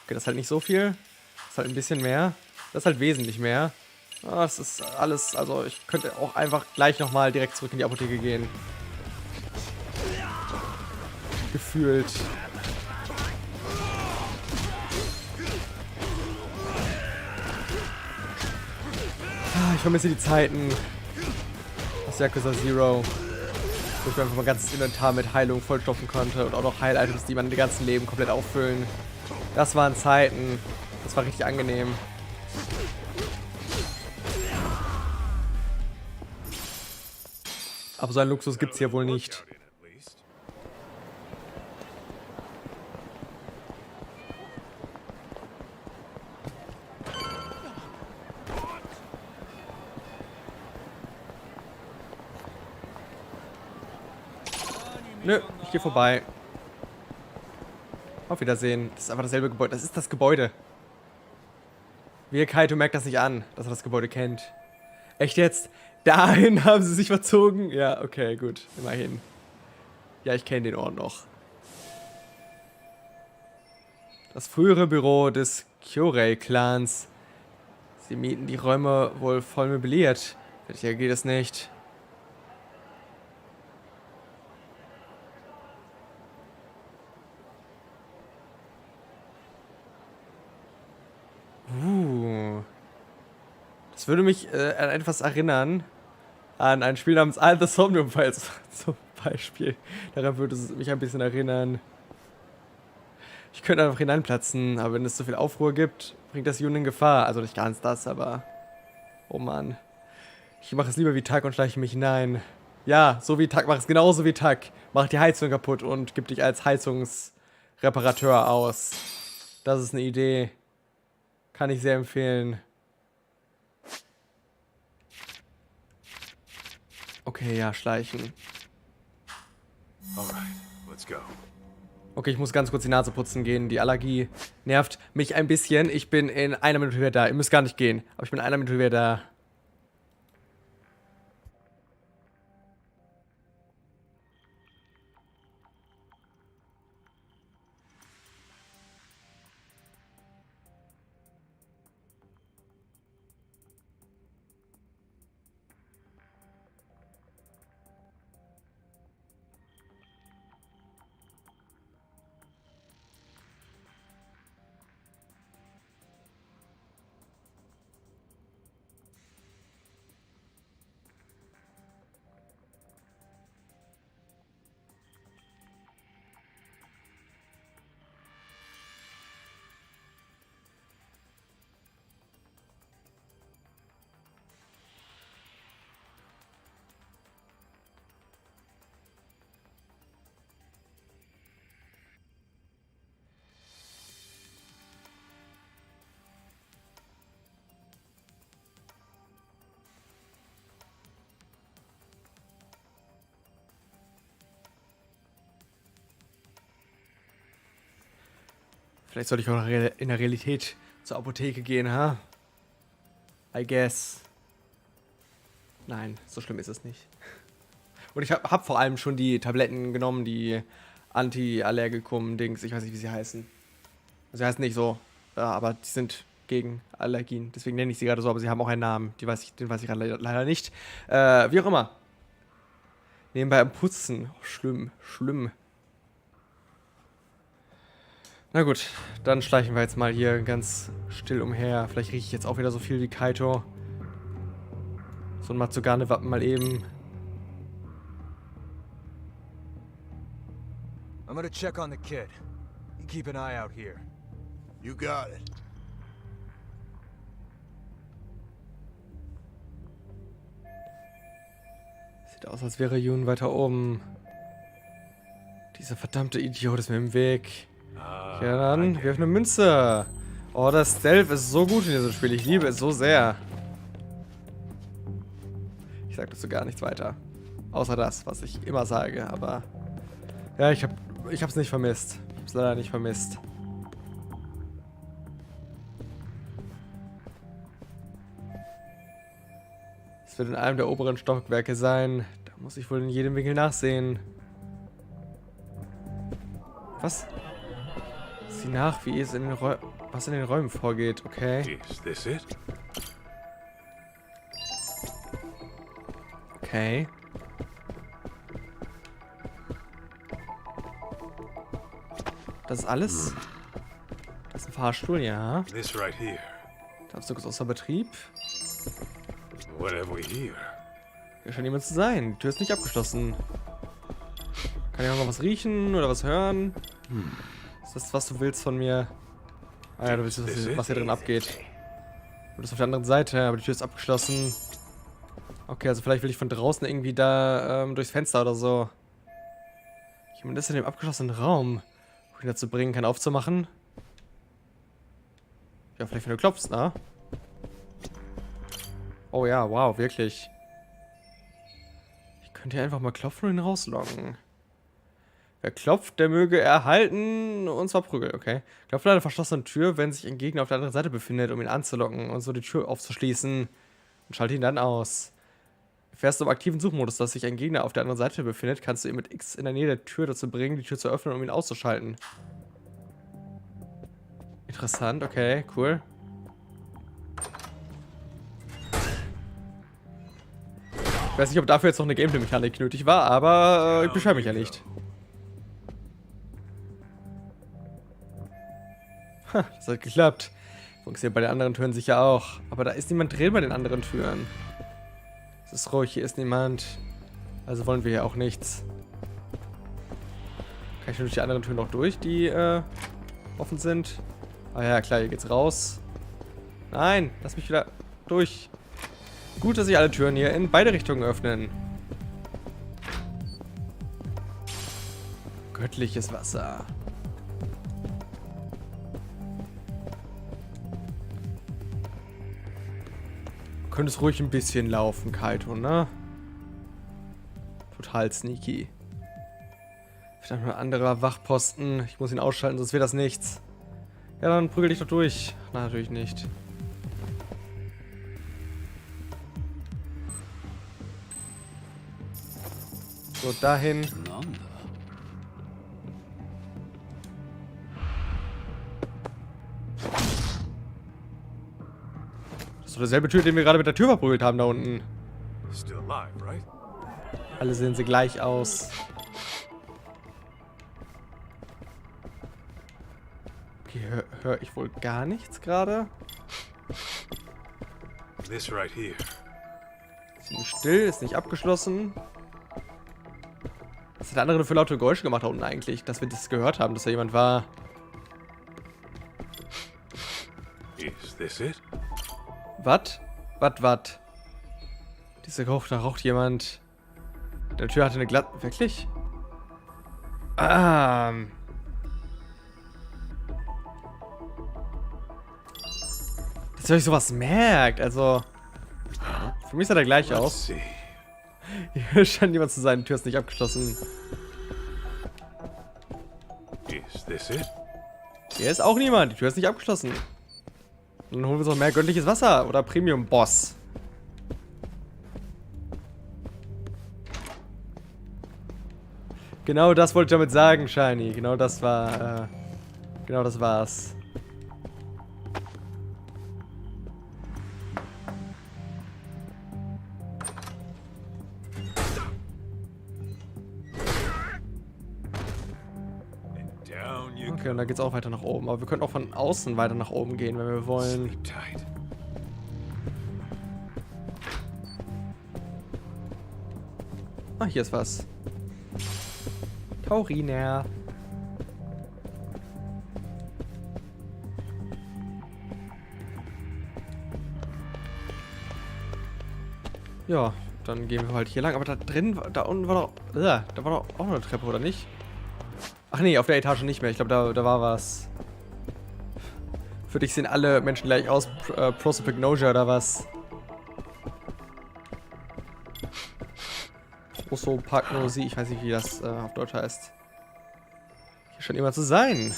S1: Okay, das ist halt nicht so viel. Das ist halt ein bisschen mehr. Das ist halt wesentlich mehr. Das ist alles, also ich könnte auch einfach gleich nochmal direkt zurück in die Apotheke gehen. Gefühlt. Ich vermisse die Zeiten aus Yakuza Zero, wo ich einfach mein ganzes Inventar mit Heilung vollstopfen konnte und auch noch Heil-Items, die mein ganzes Leben komplett auffüllen. Das waren Zeiten. Das war richtig angenehm. Aber so einen Luxus gibt's hier wohl nicht. Nö, ich gehe vorbei. Auf Wiedersehen. Das ist einfach dasselbe Gebäude. Das ist das Gebäude. Wie Kaito merkt das nicht an, dass er das Gebäude kennt. Echt jetzt? Dahin haben sie sich verzogen? Ja, okay, gut. Immerhin. Ja, ich kenne den Ort noch. Das frühere Büro des Kyorei-Clans. Sie mieten die Räume wohl voll möbliert. Hier geht es nicht. Das würde mich an etwas erinnern. An ein Spiel namens All the Somnium Files zum Beispiel. Daran würde es mich ein bisschen erinnern. Ich könnte einfach hineinplatzen, aber wenn es zu viel Aufruhr gibt, bringt das Jun in Gefahr. Also nicht ganz das, aber... Oh Mann. Ich mache es lieber wie Tack und schleiche mich hinein. Ja, so wie Tack, mach es genauso wie Tack. Mach die Heizung kaputt und gib dich als Heizungsreparateur aus. Das ist eine Idee. Kann ich sehr empfehlen. Okay, ja, schleichen.
S4: Alright, let's go.
S1: Okay, ich muss ganz kurz die Nase putzen gehen. Die Allergie nervt mich ein bisschen. Ich bin in einer Minute wieder da. Ihr müsst gar nicht gehen. Aber ich bin in einer Minute wieder da. Vielleicht sollte ich auch in der Realität zur Apotheke gehen, ha? I guess. Nein, so schlimm ist es nicht. Und ich hab vor allem schon die Tabletten genommen, die Anti-Allergikum-Dings, ich weiß nicht, wie sie heißen. Also sie heißen nicht so, aber die sind gegen Allergien. Deswegen nenne ich sie gerade so, aber sie haben auch einen Namen. Den weiß ich gerade leider nicht. Wie auch immer. Nebenbei am Putzen. Oh, schlimm, schlimm. Na gut, dann schleichen wir jetzt mal hier ganz still umher. Vielleicht rieche ich jetzt auch wieder so viel wie Kaito. So ein Matsugane-Wappen mal eben.
S21: I'm gonna check on the kid. You keep an eye out here.
S18: You got it.
S1: Sieht aus, als wäre Jun weiter oben. Dieser verdammte Idiot ist mir im Weg. Ja dann, wirf eine Münze. Oh, das Stealth ist so gut in diesem Spiel. Ich liebe es so sehr. Ich sag dazu gar nichts weiter. Außer das, was ich immer sage, aber... Ja, ich hab's nicht vermisst. Ich hab's leider nicht vermisst. Es wird in einem der oberen Stockwerke sein. Da muss ich wohl in jedem Winkel nachsehen. Was? Sieh nach, wie es was in den Räumen vorgeht, okay.
S4: Is this it?
S1: Okay. Das ist alles? Das ist ein Fahrstuhl, ja.
S4: This right here.
S1: Darfst du kurz außer Betrieb?
S4: What have we here?
S1: Hier scheint jemand zu sein. Die Tür ist nicht abgeschlossen. Kann ich auch noch was riechen oder was hören? Ist das, was du willst von mir? Ah ja, du willst wissen, was hier drin abgeht. Du bist auf der anderen Seite, aber die Tür ist abgeschlossen. Okay, also vielleicht will ich von draußen irgendwie da durchs Fenster oder so. Jemand ist in dem abgeschlossenen Raum. Wo ich ihn dazu bringen kann, aufzumachen. Ja, vielleicht wenn du klopfst, na? Oh ja, wow, wirklich. Ich könnte hier einfach mal klopfen und ihn rauslocken. Wer klopft, der möge erhalten und zwar Prügel, okay. Klopft an einer verschlossenen Tür, wenn sich ein Gegner auf der anderen Seite befindet, um ihn anzulocken und so die Tür aufzuschließen. Und schalte ihn dann aus. Fährst du im aktiven Suchmodus, dass sich ein Gegner auf der anderen Seite befindet, kannst du ihn mit X in der Nähe der Tür dazu bringen, die Tür zu öffnen, um ihn auszuschalten. Interessant, okay, cool. Ich weiß nicht, ob dafür jetzt noch eine Gameplay-Mechanik nötig war, aber ich beschwere mich ja nicht. Ha, das hat geklappt. Funktioniert bei den anderen Türen sicher auch. Aber da ist niemand drin bei den anderen Türen. Es ist ruhig, hier ist niemand. Also wollen wir hier auch nichts. Kann ich nur durch die anderen Türen noch durch, die offen sind? Ah ja, klar, hier geht's raus. Nein, lass mich wieder durch. Gut, dass sich alle Türen hier in beide Richtungen öffnen. Göttliches Wasser. Du könntest ruhig ein bisschen laufen, Kaito, ne? Total sneaky. Dann ein anderer Wachposten. Ich muss ihn ausschalten, sonst wird das nichts. Ja, dann prügel dich doch durch. Na, natürlich nicht. So, dahin. Das ist doch derselbe Tür, den wir gerade mit der Tür verprügelt haben da unten.
S4: Still alive, right?
S1: Alle sehen sie gleich aus. Okay, hör ich wohl gar nichts gerade?
S4: This right here.
S1: Ist nicht still, ist nicht abgeschlossen. Was hat der andere für laute Geräusche gemacht da unten eigentlich? Dass wir das gehört haben, dass da jemand war.
S4: Is this it?
S1: Was? Was? Dieser Geruch, da raucht jemand. Der Tür hatte eine glatte... Wirklich? Dass ihr euch sowas merkt, also... Für mich sah der gleich aus. Hier scheint jemand zu sein, die Tür ist nicht abgeschlossen.
S4: Is this it?
S1: Hier ist auch niemand, die Tür ist nicht abgeschlossen. Dann holen wir uns noch mehr göttliches Wasser oder Premium-Boss. Genau das wollte ich damit sagen, Shiny. Genau das war, genau das war's. Okay, und da geht's auch weiter nach oben. Aber wir können auch von außen weiter nach oben gehen, wenn wir wollen. Ah, hier ist was. Tauriner. Ja, dann gehen wir halt hier lang. Aber da drin, da unten war doch... da war doch auch noch eine Treppe, oder nicht? Ach nee, auf der Etage nicht mehr. Ich glaube, da war was. Für dich sehen alle Menschen gleich aus. Prosopagnosia oder was? Prosopagnosie, ich weiß nicht, wie das auf Deutsch heißt. Hier scheint jemand zu sein.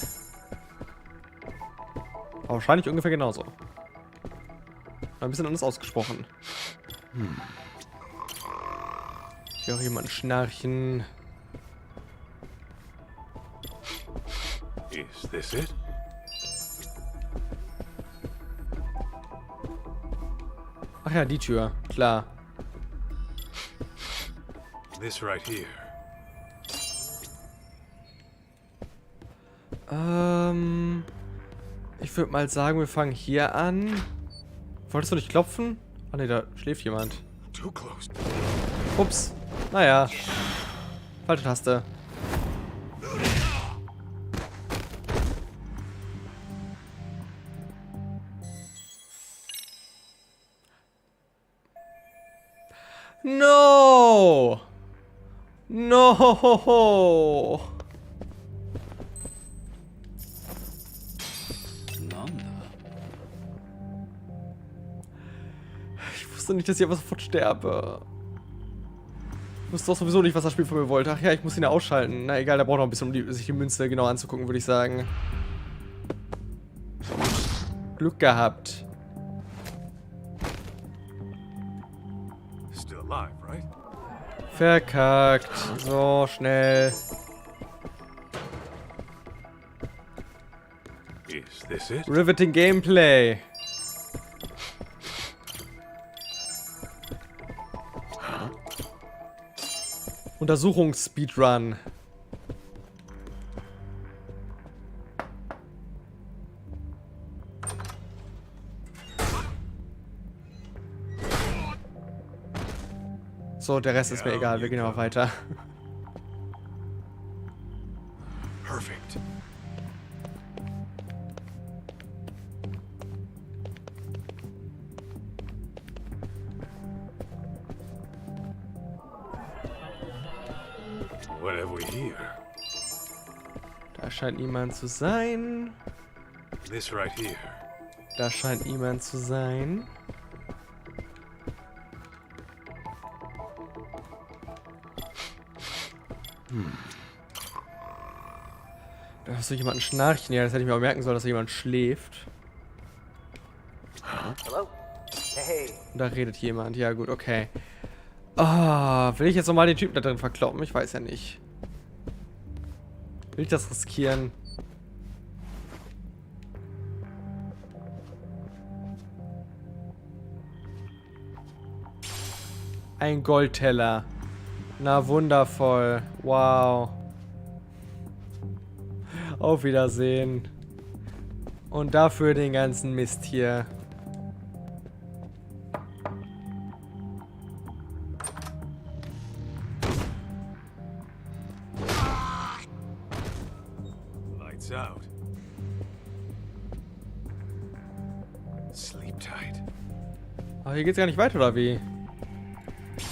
S1: Aber wahrscheinlich ungefähr genauso. Ein bisschen anders ausgesprochen. Hier auch jemand schnarchen.
S4: Is this it?
S1: Ach ja, die Tür, klar.
S4: This right here.
S1: Ich würde mal sagen, wir fangen hier an. Wolltest du nicht klopfen? Ah ne, da schläft jemand.
S4: Too close.
S1: Ups. Naja. Falsche Taste. No! No! Ich wusste nicht, dass ich aber sofort sterbe. Ich wusste doch sowieso nicht, was das Spiel von mir wollte. Ach ja, ich muss ihn ja ausschalten. Na egal, der braucht noch ein bisschen, um sich die Münze genau anzugucken, würde ich sagen. Glück gehabt.
S4: Still alive, right?
S1: Verkackt. So, schnell.
S4: Is this it?
S1: Riveting Gameplay. Untersuchungs-Speedrun. So, der Rest ist mir egal. Wir gehen aber weiter.
S4: Perfect. What have we here?
S1: Da scheint niemand zu sein.
S4: This right here.
S1: Da scheint niemand zu sein. Da hast du jemanden schnarchen. Ja, das hätte ich mir auch merken sollen, dass da jemand schläft.
S22: Hello? Hey.
S1: Und da redet jemand. Ja, gut, okay. Ah, will ich jetzt nochmal den Typen da drin verkloppen? Ich weiß ja nicht. Will ich das riskieren? Ein Goldteller. Na, wundervoll. Wow. Auf Wiedersehen. Und dafür den ganzen Mist hier.
S4: Lights out. Sleep tight.
S1: Aber hier geht's gar nicht weiter, oder wie?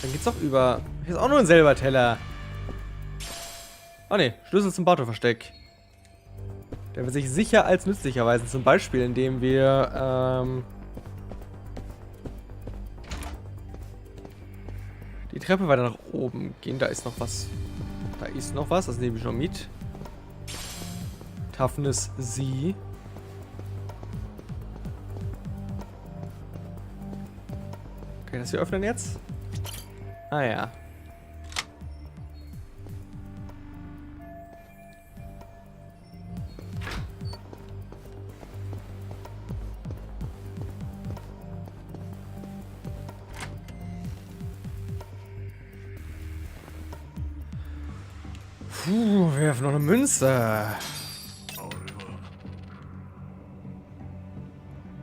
S1: Dann geht's doch über. Hier ist auch nur ein Silberteller. Oh ne, Schlüssel zum Bautoversteck. Der wird sich sicher als nützlich erweisen. Zum Beispiel, indem wir die Treppe weiter nach oben gehen. Da ist noch was. Da ist noch was. Das nehme ich schon mit. Toughness Sie. Okay, das hier öffnen jetzt. Ah ja. Puh, wir werfen noch eine Münze.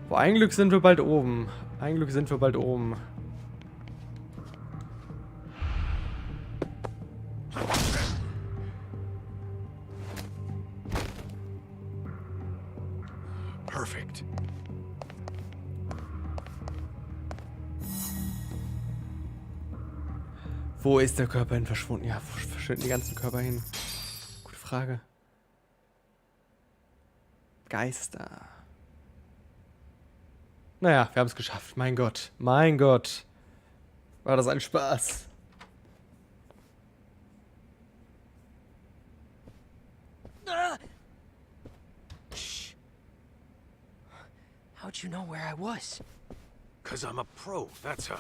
S1: Boah, ein Glück sind wir bald oben. Ein Glück sind wir bald oben.
S4: Perfect.
S1: Wo ist der Körper hin verschwunden? Ja, wo verschwinden die ganzen Körper hin? Gute Frage. Geister. Naja, wir haben es geschafft. Mein Gott. Mein Gott. War das ein Spaß.
S17: Shh. How'd you know where I was?
S4: 'Cause I'm a pro, that's how.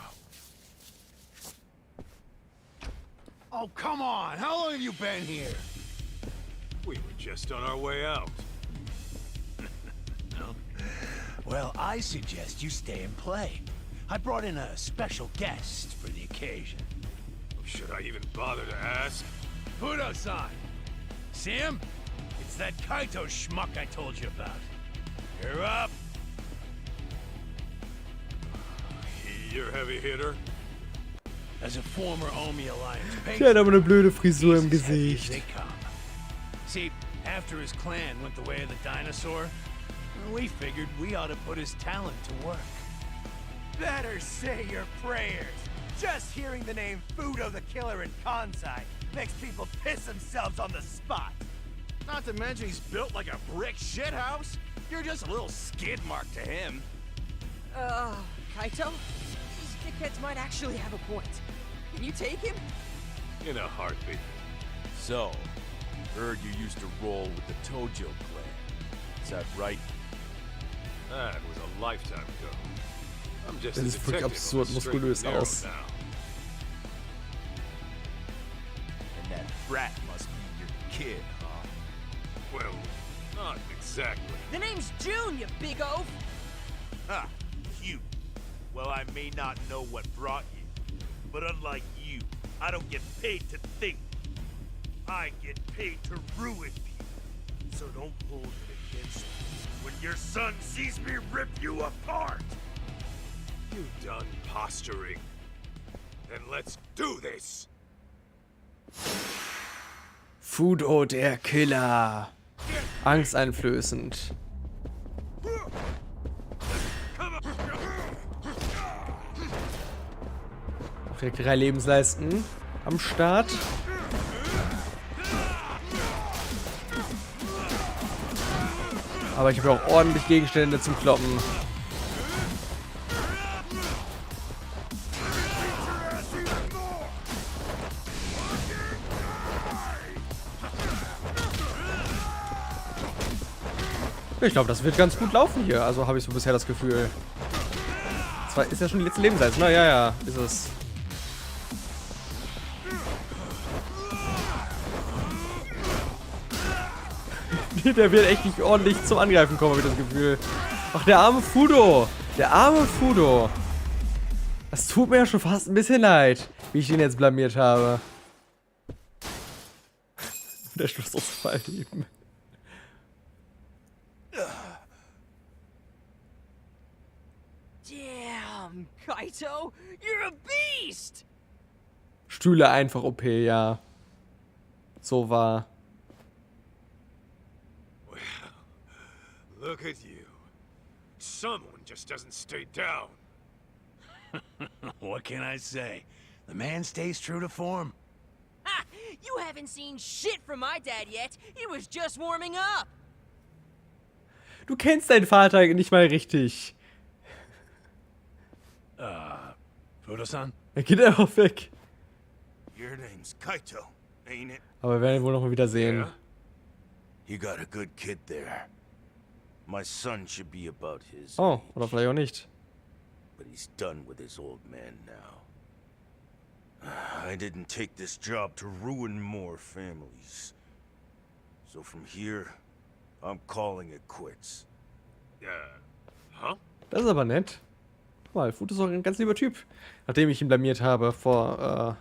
S2: Oh, come on! How long have you been here?
S4: We were just on our way out.
S2: No? Well, I suggest you stay and play. I brought in a special guest for the occasion.
S4: Should I even bother to ask?
S2: Fudo-san! See him? It's that Kaito schmuck I told you about. You're up!
S4: You're a heavy hitter?
S2: As a former Omi Alliance
S1: Der hat aber eine blöde Frisur im
S2: he's as heavy as
S1: Gesicht.
S2: they come. See, after his clan went the way of the dinosaur, we figured we ought to put his talent to work.
S11: Better say your prayers. Just hearing the name Fudo the Killer in Kansai makes people piss themselves on the spot.
S22: Not to mention he's built like a brick shithouse. You're just a little skid mark to him.
S16: Kaito? These dickheads might actually have a point. Can you take him?
S4: In a heartbeat.
S20: So, heard you used to roll with the Tojo clan. Is that right?
S4: That was a lifetime ago. I'm just
S1: Das
S4: a
S1: ist wirklich
S4: detective on
S1: absurd
S4: the straight
S1: muskulös
S4: and narrow
S1: aus.
S4: now.
S20: And that brat must be your kid, huh?
S4: Well, not exactly.
S16: The name's June, you big oaf!
S11: Ha! Cute. Well, I may not know what brought you, but unlike you, I don't get paid to think. I get paid to ruin people. So don't hold it against me when your son sees me rip you apart!
S4: You done posturing? Then let's do this!
S1: Fudo der Killer. Angsteinflößend. Direkt 3 Lebensleisten am Start. Aber ich habe auch ordentlich Gegenstände zum Kloppen. Ich glaube, das wird ganz gut laufen hier. Also habe ich so bisher das Gefühl. Zwar ist ja schon die letzte Lebenszeit. Na ja, ist es. Der wird echt nicht ordentlich zum Angreifen kommen, habe ich das Gefühl. Ach, der arme Fudo. Der arme Fudo. Das tut mir ja schon fast ein bisschen leid, wie ich ihn jetzt blamiert habe. Der Schlussausfall eben.
S16: Damn, Kaito, you're a beast!
S1: Stühle einfach OP, ja. So war.
S4: Look at you. Someone just doesn't stay down.
S2: What can I say? The man stays true to form.
S16: Ha! You haven't seen shit from my dad yet. He was just warming up.
S1: Du kennst deinen Vater nicht mal richtig.
S2: Fudo-san?
S1: Er geht einfach weg.
S11: Your name's Kaito, ain't it?
S1: Aber wir werden ihn wohl noch mal wiedersehen.
S11: Yeah. You got a good kid there. My son should be about his
S1: Oh,
S11: age,
S1: oder vielleicht auch nicht.
S11: but he's done with his old man now. I didn't take this job to ruin more families. So from here, I'm calling it quits.
S4: Huh?
S1: Das ist aber nett. Guck mal, Fudo ist auch ein ganz lieber Typ. Nachdem ich ihn blamiert habe vor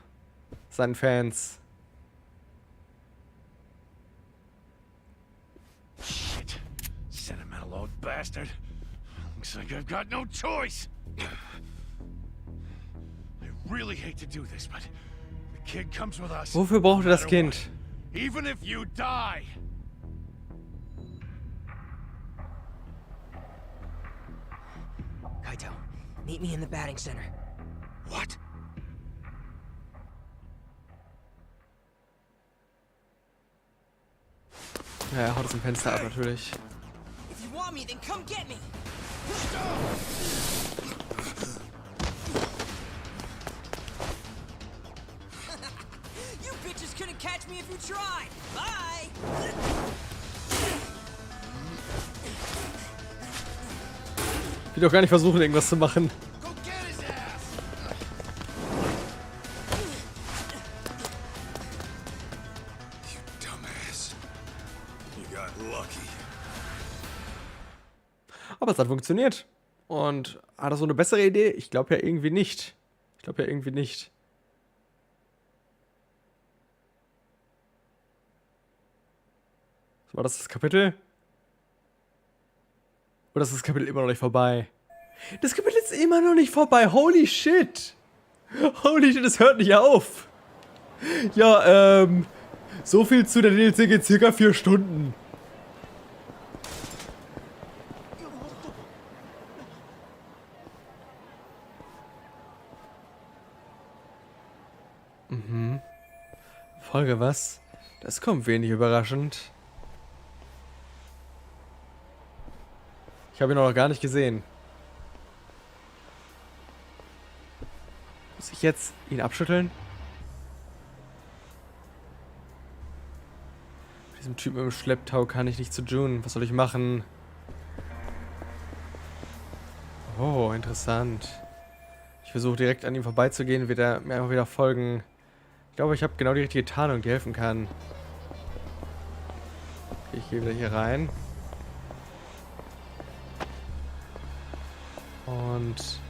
S1: seinen Fans.
S11: Shit. Sentimental old bastard. Looks like I've got no choice. I really hate to do this, but the kid comes with us.
S1: Wofür braucht er das
S11: no
S1: Kind?
S11: matter what. Even if you die.
S16: Kaito, meet me in the batting center.
S11: What?
S1: Ja, er haut aus dem Fenster ab, natürlich.
S16: If you want me, then come get me. You bitches couldn't catch me if you tried. Bye.
S1: Ich will doch gar nicht versuchen, irgendwas zu machen. Aber es hat funktioniert. Und hat er so eine bessere Idee? Ich glaube ja irgendwie nicht. Was war das Kapitel? Oder ist das Kapitel immer noch nicht vorbei? Das Kapitel ist immer noch nicht vorbei. Holy shit. Holy shit, es hört nicht auf. Ja, so viel zu der DLC geht circa 4 Stunden. Mhm. Folge was? Das kommt wenig überraschend. Ich habe ihn noch gar nicht gesehen. Muss ich jetzt ihn abschütteln? Mit diesem Typen im Schlepptau kann ich nicht zu June. Was soll ich machen? Oh, interessant. Ich versuche direkt an ihm vorbeizugehen, wird er mir einfach wieder folgen. Ich glaube, ich habe genau die richtige Tarnung, die helfen kann. Okay, ich gehe wieder hier rein. Und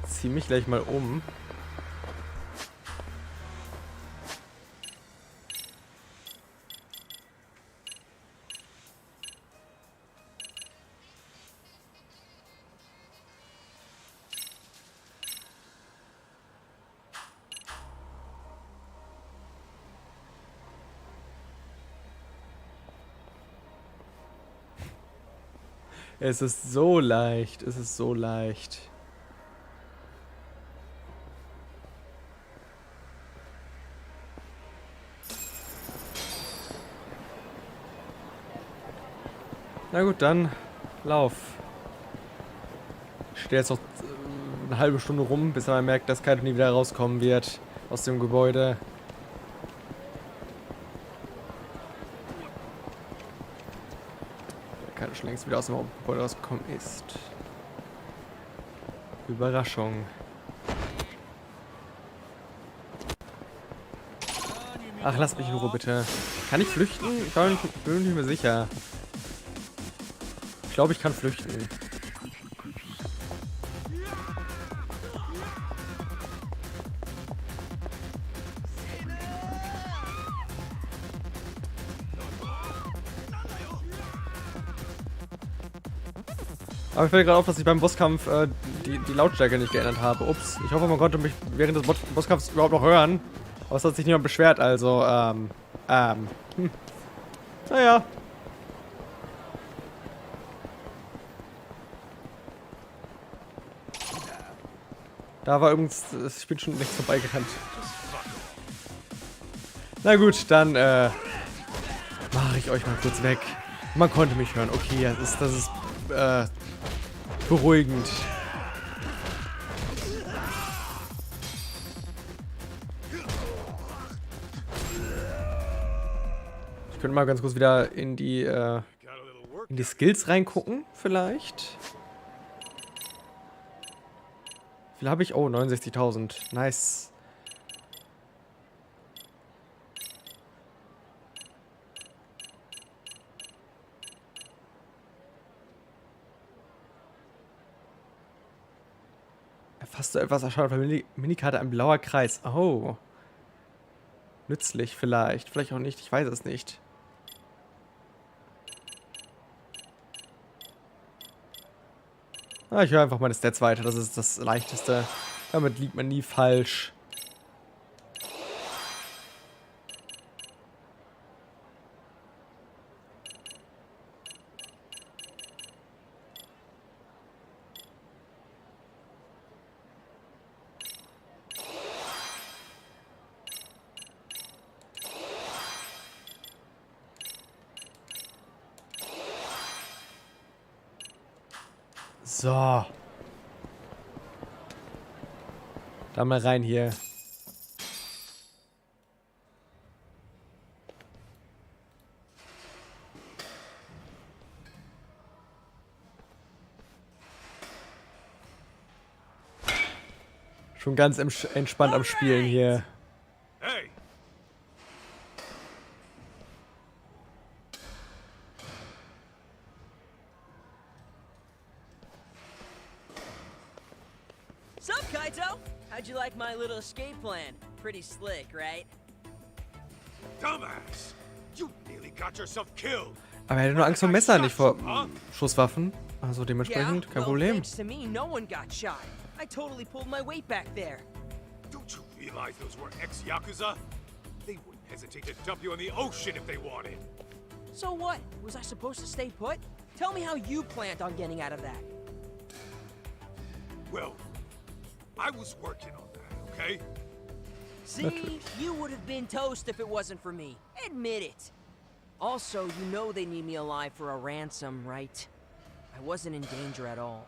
S1: ziehe mich gleich mal um. Es ist so leicht, es ist so leicht. Na gut, dann lauf. Ich stehe jetzt noch eine halbe Stunde rum, bis man merkt, dass Kaito nie wieder rauskommen wird aus dem Gebäude. schon längst wieder aus dem Gebäude rausgekommen ist. Überraschung. Ach, lass mich in Ruhe, bitte. Kann ich flüchten? Ich bin nicht mehr sicher. Ich glaube, ich kann flüchten. Aber ich fällt gerade auf, dass ich beim Bosskampf die Lautstärke nicht geändert habe. Ups. Ich hoffe, man konnte mich während des Bosskampfs überhaupt noch hören. Aber es hat sich niemand beschwert, also, Naja. Da war irgendwas, ich bin schon längst vorbeigerannt. Na gut, dann, mache ich euch mal kurz weg. Man konnte mich hören. Okay, das ist beruhigend. Ich könnte mal ganz kurz wieder in die Skills reingucken, vielleicht. Wie viel habe ich? Oh, 69.000. Nice. Erfasst du etwas, erscheint auf der Minikarte ein blauer Kreis. Oh. Nützlich vielleicht. Vielleicht auch nicht. Ich weiß es nicht. Ah, ich höre einfach meine Stats weiter. Das ist das Leichteste. Damit liegt man nie falsch. So. Da mal rein hier. Schon ganz entspannt am Spielen hier.
S4: Hey!
S16: Sup, Kaito? How'd you like my little escape plan? Pretty slick, right?
S4: Dumbass! You nearly got yourself killed!
S1: Aber er hatte nur Angst vor Messern, nicht vor Schusswaffen. Also dementsprechend kein Problem.
S16: Thanks to me, no one got shot. I totally pulled my weight back there.
S4: Don't you realize those were ex-Yakuza? They wouldn't hesitate to dump you in the ocean if they wanted.
S16: So what? Was I supposed to stay put? Tell me how you planned on getting out of that.
S4: Well, I was working on that, okay?
S16: See, you would have been toast if it wasn't for me. Admit it. Also, you know they need me alive for a ransom, right? I wasn't in danger at all.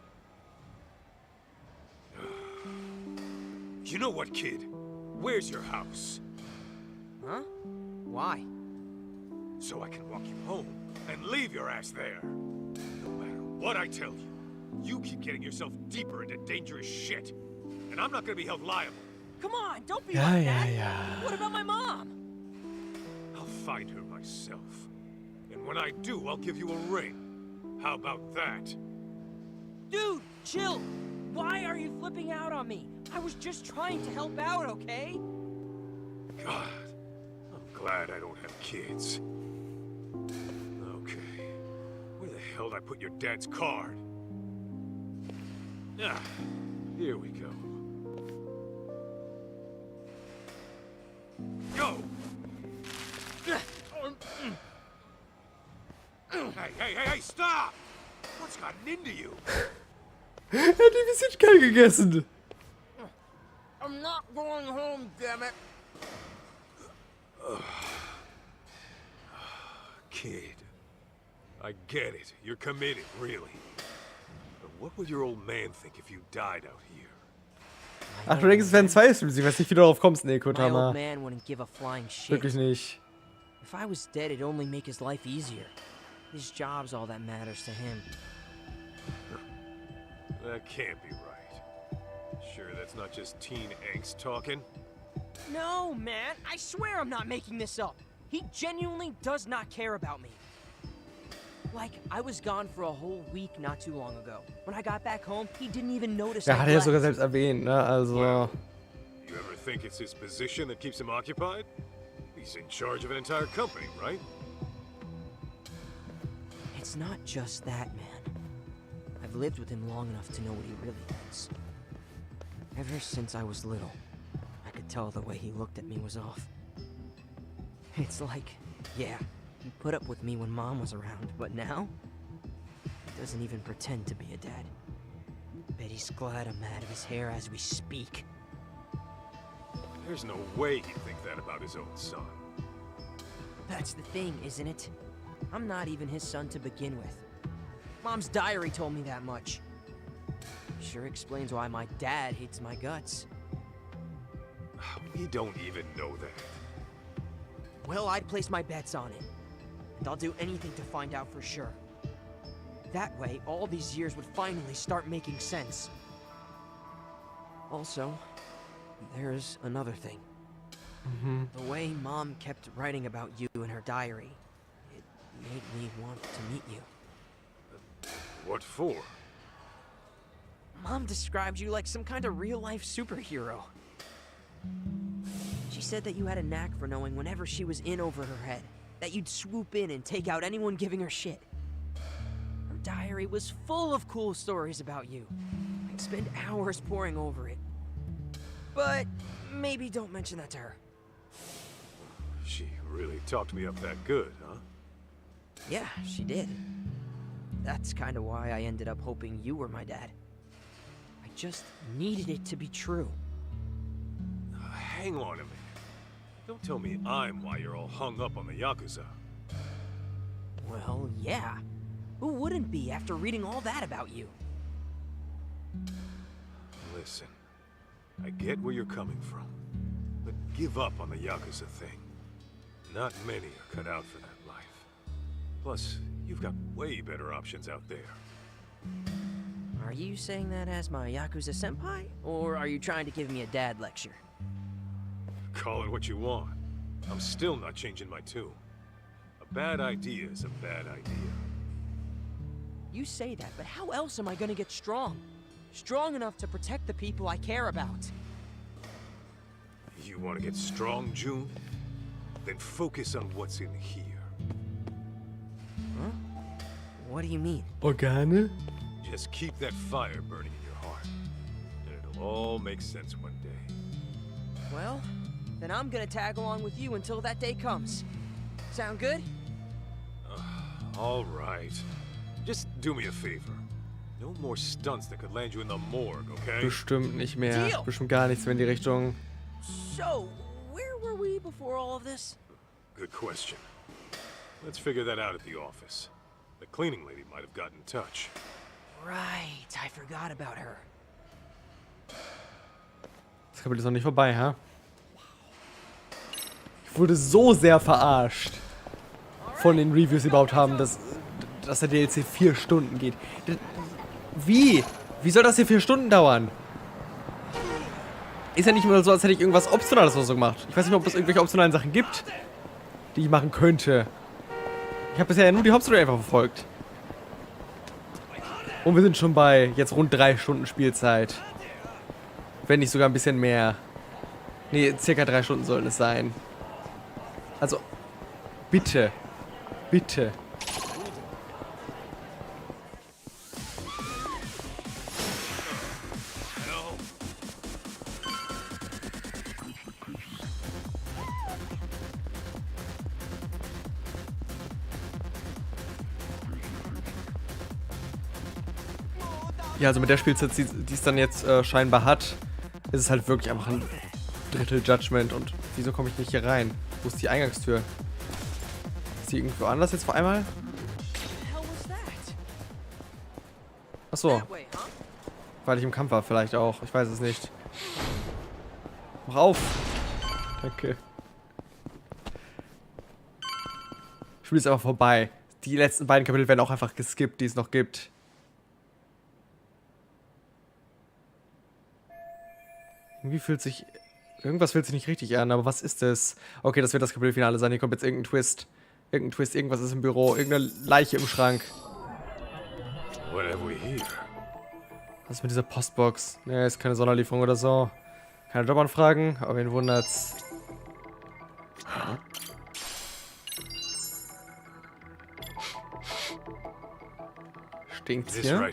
S4: You know what, kid? Where's your house?
S16: Huh? Why?
S4: So I can walk you home and leave your ass there. No matter what I tell you, you keep getting yourself deeper into dangerous shit. And I'm not gonna be held liable.
S16: Come on, don't be like that.
S1: Yeah.
S16: What about my mom?
S4: I'll find her myself. And when I do, I'll give you a ring. How about that?
S16: Dude, chill. Why are you flipping out on me? I was just trying to help out, okay?
S4: God, I'm glad I don't have kids. Okay, where the hell did I put your dad's card? Ah, here we go. Go! Hey, stop! What's gotten into you?
S1: Er hat die Visitenkarte gegessen.
S16: I'm not going home, damn it.
S4: Kid, I get it. You're committed, really. But what would your old man think if you died out here?
S1: Ach, du denkst, es werden zwei Streams. Ich weiß nicht, wie du darauf kommst. Nee,
S16: My
S1: Kotama.
S16: old man wouldn't give a flying shit.
S1: Wirklich nicht.
S16: If I was dead, it'd only make his life easier. His job's all that matters to him.
S4: That can't be right. Sure, that's not just teen angst talking?
S16: No, man, I swear I'm not making this up. He genuinely does not care about me. Like, I was gone for a whole week not too long ago. When I got back home, he didn't even notice.
S1: Ja, hat er ja sogar selbst erwähnt, ne? Also.
S4: You ever think it's his position that keeps him occupied? He's in charge of an entire company, right?
S16: It's not just that, man. I've lived with him long enough to know what he really wants. Ever since I was little, I could tell the way he looked at me was off. It's like, yeah, he put up with me when Mom was around, but now, he doesn't even pretend to be a dad. Bet he's glad I'm out of his hair as we speak.
S4: There's no way he'd think that about his own son.
S16: That's the thing, isn't it? I'm not even his son to begin with. Mom's diary told me that much. Sure explains why my dad hates my guts.
S4: We don't even know that.
S16: Well, I'd place my bets on it. And I'll do anything to find out for sure. That way, all these years would finally start making sense. Also, there's another thing. The way Mom kept writing about you in her diary, it made me want to meet you.
S4: What for?
S16: Mom described you like some kind of real-life superhero. She said that you had a knack for knowing whenever she was in over her head, that you'd swoop in and take out anyone giving her shit. Her diary was full of cool stories about you. I'd spend hours poring over it. But maybe don't mention that to her.
S4: She really talked me up that good, huh?
S16: Yeah, she did. That's kind of why I ended up hoping you were my dad. I just needed it to be true.
S4: Hang on a minute. Don't tell me I'm why you're all hung up on the Yakuza.
S16: Well, yeah. Who wouldn't be after reading all that about you?
S4: Listen, I get where you're coming from, but give up on the Yakuza thing. Not many are cut out for that life. Plus, you've got way better options out there.
S16: Are you saying that as my Yakuza senpai? Or are you trying to give me a dad lecture?
S4: Call it what you want. I'm still not changing my tune. A bad idea is a bad idea.
S16: You say that, but how else am I gonna get strong? Strong enough to protect the people I care about.
S4: You want to get strong, June? Then focus on what's in here.
S16: Huh? What do you mean?
S1: Organe?
S4: Just keep that fire burning in your heart. And it'll all make sense one day.
S16: Well, then I'm gonna tag along with you until that day comes. Sound good?
S4: All right. Just do me a favor. No more stunts that could land you in the morgue, okay?
S1: Bestimmt nicht mehr.
S16: Deal.
S1: Bestimmt gar nichts mehr in die Richtung.
S16: So, where were we before all of this?
S4: Good question. Let's figure that out at the office. The cleaning lady might have gotten in touch.
S16: Right, I forgot about her.
S1: Das Kapitel ist noch nicht vorbei, ha? Ich wurde so sehr verarscht von den Reviews, die überhaupt haben, dass der DLC 4 Stunden geht. Wie? Wie soll das hier 4 Stunden dauern? Ist ja nicht mal so, als hätte ich irgendwas Optionales oder so gemacht. Ich weiß nicht mal, ob es irgendwelche optionalen Sachen gibt, die ich machen könnte. Ich habe bisher ja nur die Hauptstory einfach verfolgt. Und wir sind schon bei jetzt rund 3 Stunden Spielzeit. Wenn nicht sogar ein bisschen mehr. Nee, circa 3 Stunden sollen es sein. Also, bitte. Bitte. Ja, also mit der Spielzeit, die es dann jetzt scheinbar hat, ist es halt wirklich einfach ein Drittel Judgment. Und wieso komme ich nicht hier rein? Wo ist die Eingangstür? Ist die irgendwo anders jetzt vor einmal? Achso. Weil ich im Kampf war vielleicht auch. Ich weiß es nicht. Mach auf. Danke. Das Spiel ist einfach vorbei. die letzten beiden Kapitel werden auch einfach geskippt, die es noch gibt. Irgendwie irgendwas fühlt sich nicht richtig an, aber was ist es? Okay, das wird das Kapitelfinale sein. Hier kommt jetzt irgendein Twist. Irgendwas ist im Büro. Irgendeine Leiche im Schrank.
S4: What have we here?
S1: Was ist mit dieser Postbox? Ne, ist keine Sonderlieferung oder so. Keine Jobanfragen, aber wen wundert's? Stinkt's hier?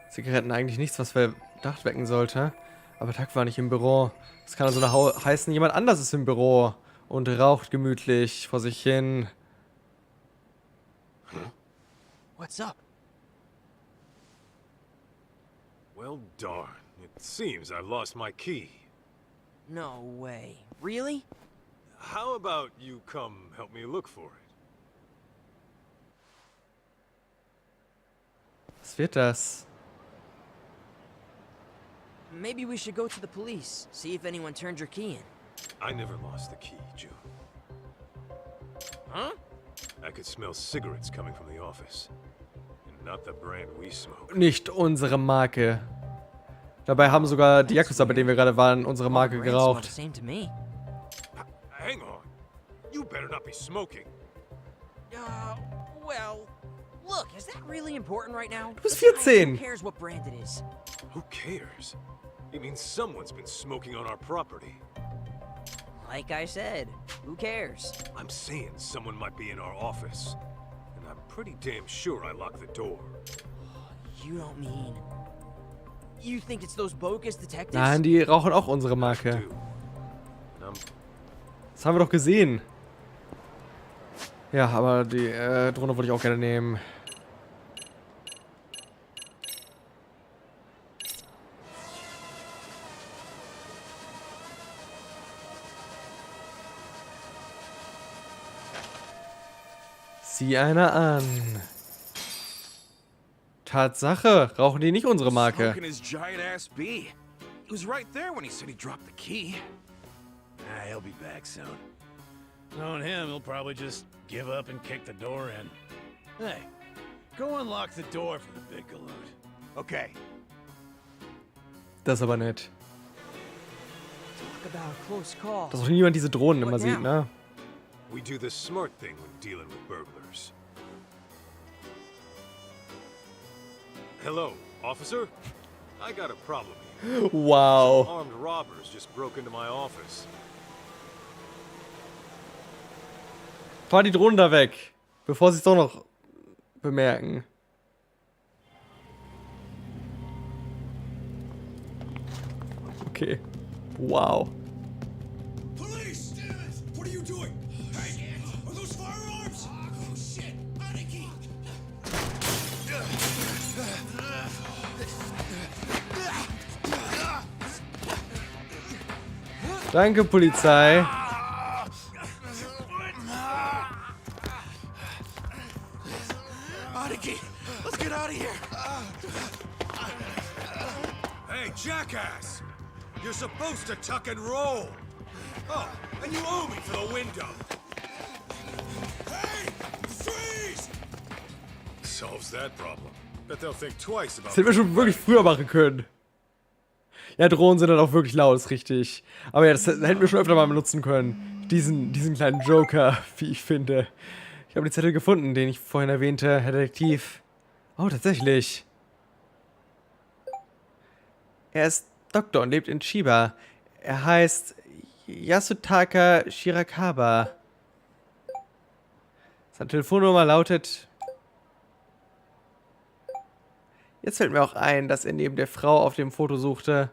S1: Zigaretten eigentlich nichts, was Verdacht wecken sollte. Aber Tuck war nicht im Büro. Das kann also heißen, jemand anders ist im Büro und raucht gemütlich vor sich hin.
S16: What's up?
S4: Well, darn. It seems I lost my key.
S16: No way. Really?
S4: How about you come help me look for it?
S1: Was wird das?
S16: Maybe we should go to the police, see if anyone turned your key in.
S4: I never lost the key, June.
S16: Huh?
S4: I could smell cigarettes coming from the office. And not the brand we smoke.
S1: Nicht unsere Marke. Dabei haben sogar die Yakuza, bei denen wir gerade waren, unsere Marke geraucht.
S4: Hang on. You better not be smoking.
S16: Well, look, is that really important right now?
S1: Du bist 14.
S16: Who cares what brand it is?
S4: Who cares? It means someone's been smoking on our property.
S16: Like I said, who cares?
S4: I'm saying someone might be in our office. And I'm pretty damn sure I locked the door.
S16: You don't mean... You think it's those bogus detectives?
S1: Nein, die rauchen auch unsere Marke. Das haben wir doch gesehen. Ja, aber die Drohne wollte ich auch gerne nehmen. Sieh einer an. Tatsache, rauchen die nicht unsere Marke.
S11: How can his giant ass be? He was right there when he said he dropped the key.
S2: He'll be back soon. Knowing him, he'll probably just give up and kick the door in. Hey, go unlock the door for the big galoot.
S11: Okay.
S1: Das ist aber nett.
S16: Talk about a close call.
S1: Dass auch niemand diese Drohnen immer sieht, ne?
S4: We do the smart thing when dealing with burglars. Hello, officer? I got a problem here.
S1: Wow.
S4: Some armed robbers just broke into my office.
S1: Fahr die Drohnen da weg, bevor sie es doch noch bemerken. Okay. Wow.
S18: Police! Damn it! What are you doing? Hey, are those firearms? Oh, shit! Aniki!
S1: Danke, Polizei.
S11: Aniki, let's get out of here.
S2: Hey, jackass! You're supposed to tuck and roll. Oh, and you owe me for the window.
S18: Hey! Freeze!
S4: Solves that problem. Bet they'll think twice about
S1: Das hätten wir schon wirklich früher machen können. Ja, Drohnen sind dann auch wirklich laut, ist richtig. Aber ja, das hätten wir schon öfter mal benutzen können. Diesen kleinen Joker, wie ich finde. Ich habe den Zettel gefunden, den ich vorhin erwähnte, Herr Detektiv. Oh, tatsächlich. Er ist Doktor und lebt in Chiba. Er heißt Yasutaka Shirakawa. Seine Telefonnummer lautet... Jetzt fällt mir auch ein, dass er neben der Frau auf dem Foto suchte...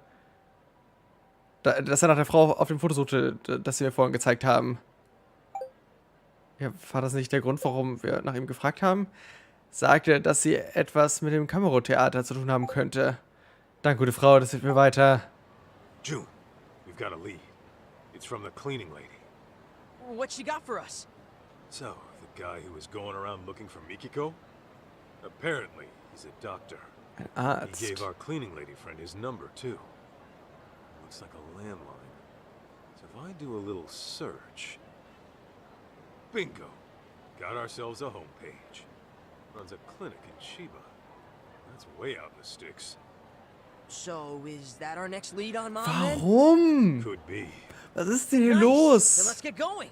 S1: Dass er nach der Frau auf dem Foto suchte, das wir vorhin gezeigt haben. Ja, war das nicht der Grund, warum wir nach ihm gefragt haben? Sagte, dass sie etwas mit dem Kammertheater zu tun haben könnte. Danke, gute Frau, das hilft mir weiter.
S4: June, we've got a lead. It's from the cleaning lady.
S16: What she got for us?
S4: So, the guy who was going around looking for Mikiko? Apparently, he's a doctor.
S1: Ein Arzt.
S4: He gave our cleaning lady friend his number, too. Looks like a landline. So if I do a little search... Bingo! Got ourselves a homepage. Runs a clinic in Shiba. That's way out in the sticks.
S16: So, is that our next lead on Mom then?
S1: Warum?
S4: Could be.
S1: Was ist denn hier
S16: Then
S1: los?
S16: let's get going.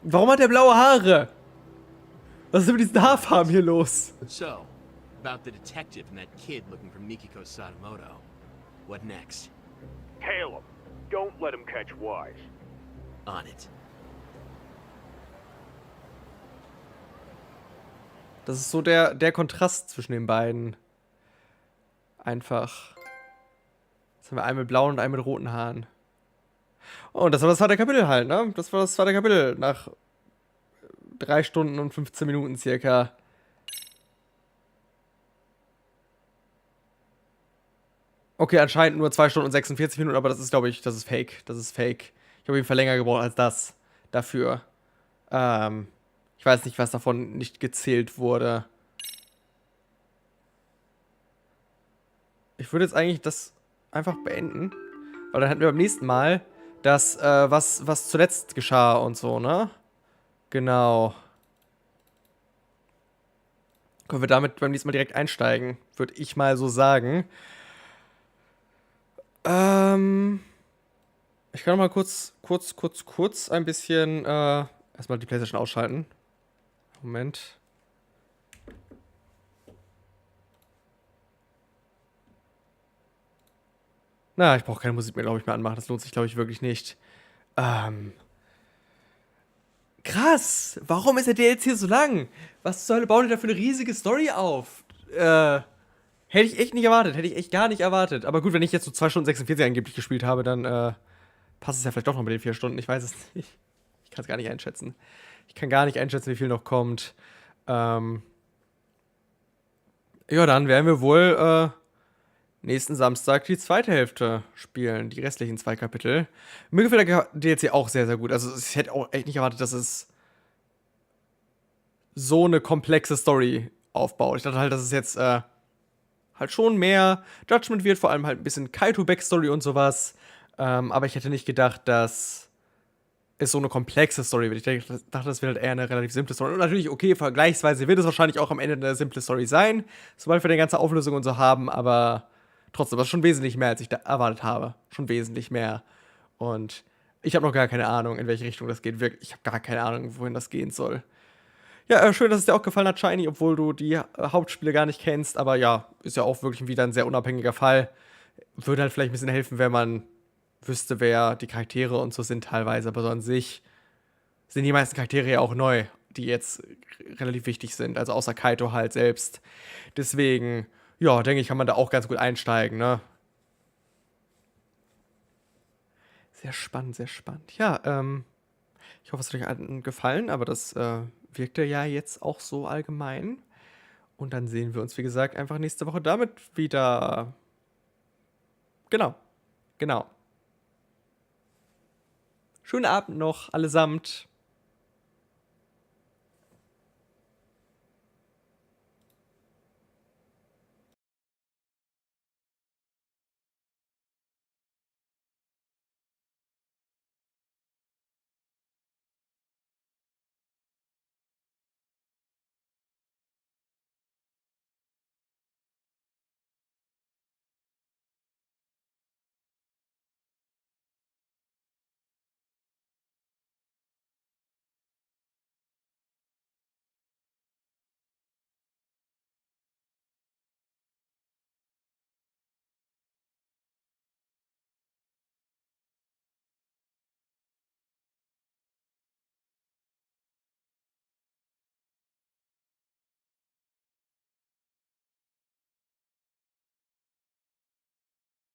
S1: Warum hat er blaue Haare? Was ist mit diesen Haarfarben hier los?
S3: So, about the detective and that kid looking for Mikiko Sadamoto. What next?
S22: Hail him. Don't let him catch wise.
S3: On it.
S1: Das ist so der Kontrast zwischen den beiden. Einfach. Jetzt haben wir einen mit blauen und einen mit roten Haaren. Oh, und das war das zweite Kapitel halt, ne? Das war das zweite Kapitel nach 3 Stunden und 15 Minuten circa. Okay, anscheinend nur 2 Stunden und 46 Minuten, aber das ist, glaube ich, das ist fake. Das ist fake. Ich habe auf jeden Fall länger gebraucht als das dafür. Ich weiß nicht, was davon nicht gezählt wurde. Ich würde jetzt eigentlich das einfach beenden. Weil dann hätten wir beim nächsten Mal das, was zuletzt geschah und so, ne? Genau. Können wir damit beim nächsten Mal direkt einsteigen, würde ich mal so sagen. Ich kann noch mal kurz ein bisschen, erstmal die PlayStation ausschalten. Moment. Na, ich brauche keine Musik mehr, glaube ich, mehr anmachen. Das lohnt sich, glaube ich, wirklich nicht. Krass! Warum ist der DLC so lang? Was zur Hölle bauen die da für eine riesige Story auf? Hätte ich echt nicht erwartet. Hätte ich echt gar nicht erwartet. Aber gut, wenn ich jetzt so 2 Stunden 46 angeblich gespielt habe, dann passt es ja vielleicht doch noch mit den 4 Stunden. Ich weiß es nicht. Ich kann es gar nicht einschätzen. Ich kann gar nicht einschätzen, wie viel noch kommt. Ja, dann werden wir wohl nächsten Samstag die zweite Hälfte spielen. Die restlichen 2 Kapitel. Mir gefällt der DLC auch sehr, sehr gut. Also ich hätte auch echt nicht erwartet, dass es so eine komplexe Story aufbaut. Ich dachte halt, dass es jetzt halt schon mehr Judgment wird. Vor allem halt ein bisschen Kaito-Backstory und sowas. Aber ich hätte nicht gedacht, dass es so eine komplexe Story wird. Ich dachte, das wird halt eher eine relativ simple Story. Und natürlich, okay, vergleichsweise wird es wahrscheinlich auch am Ende eine simple Story sein, sobald wir die ganze Auflösung und so haben, aber trotzdem, das ist schon wesentlich mehr, als ich da erwartet habe. Schon wesentlich mehr. Und ich habe noch gar keine Ahnung, in welche Richtung das geht. Wirklich, ich habe gar keine Ahnung, wohin das gehen soll. Ja, schön, dass es dir auch gefallen hat, Shiny, obwohl du die Hauptspiele gar nicht kennst. Aber ja, ist ja auch wirklich wieder ein sehr unabhängiger Fall. Würde halt vielleicht ein bisschen helfen, wenn man wüsste, wer die Charaktere und so sind teilweise. Aber so an sich sind die meisten Charaktere ja auch neu, die jetzt relativ wichtig sind. Also außer Kaito halt selbst. Deswegen, ja, denke ich, kann man da auch ganz gut einsteigen, ne? Sehr spannend, sehr spannend. Ja, ich hoffe, es hat euch allen gefallen, aber das wirkte ja jetzt auch so allgemein. Und dann sehen wir uns, wie gesagt, einfach nächste Woche damit wieder. Genau. Schönen Abend noch, allesamt.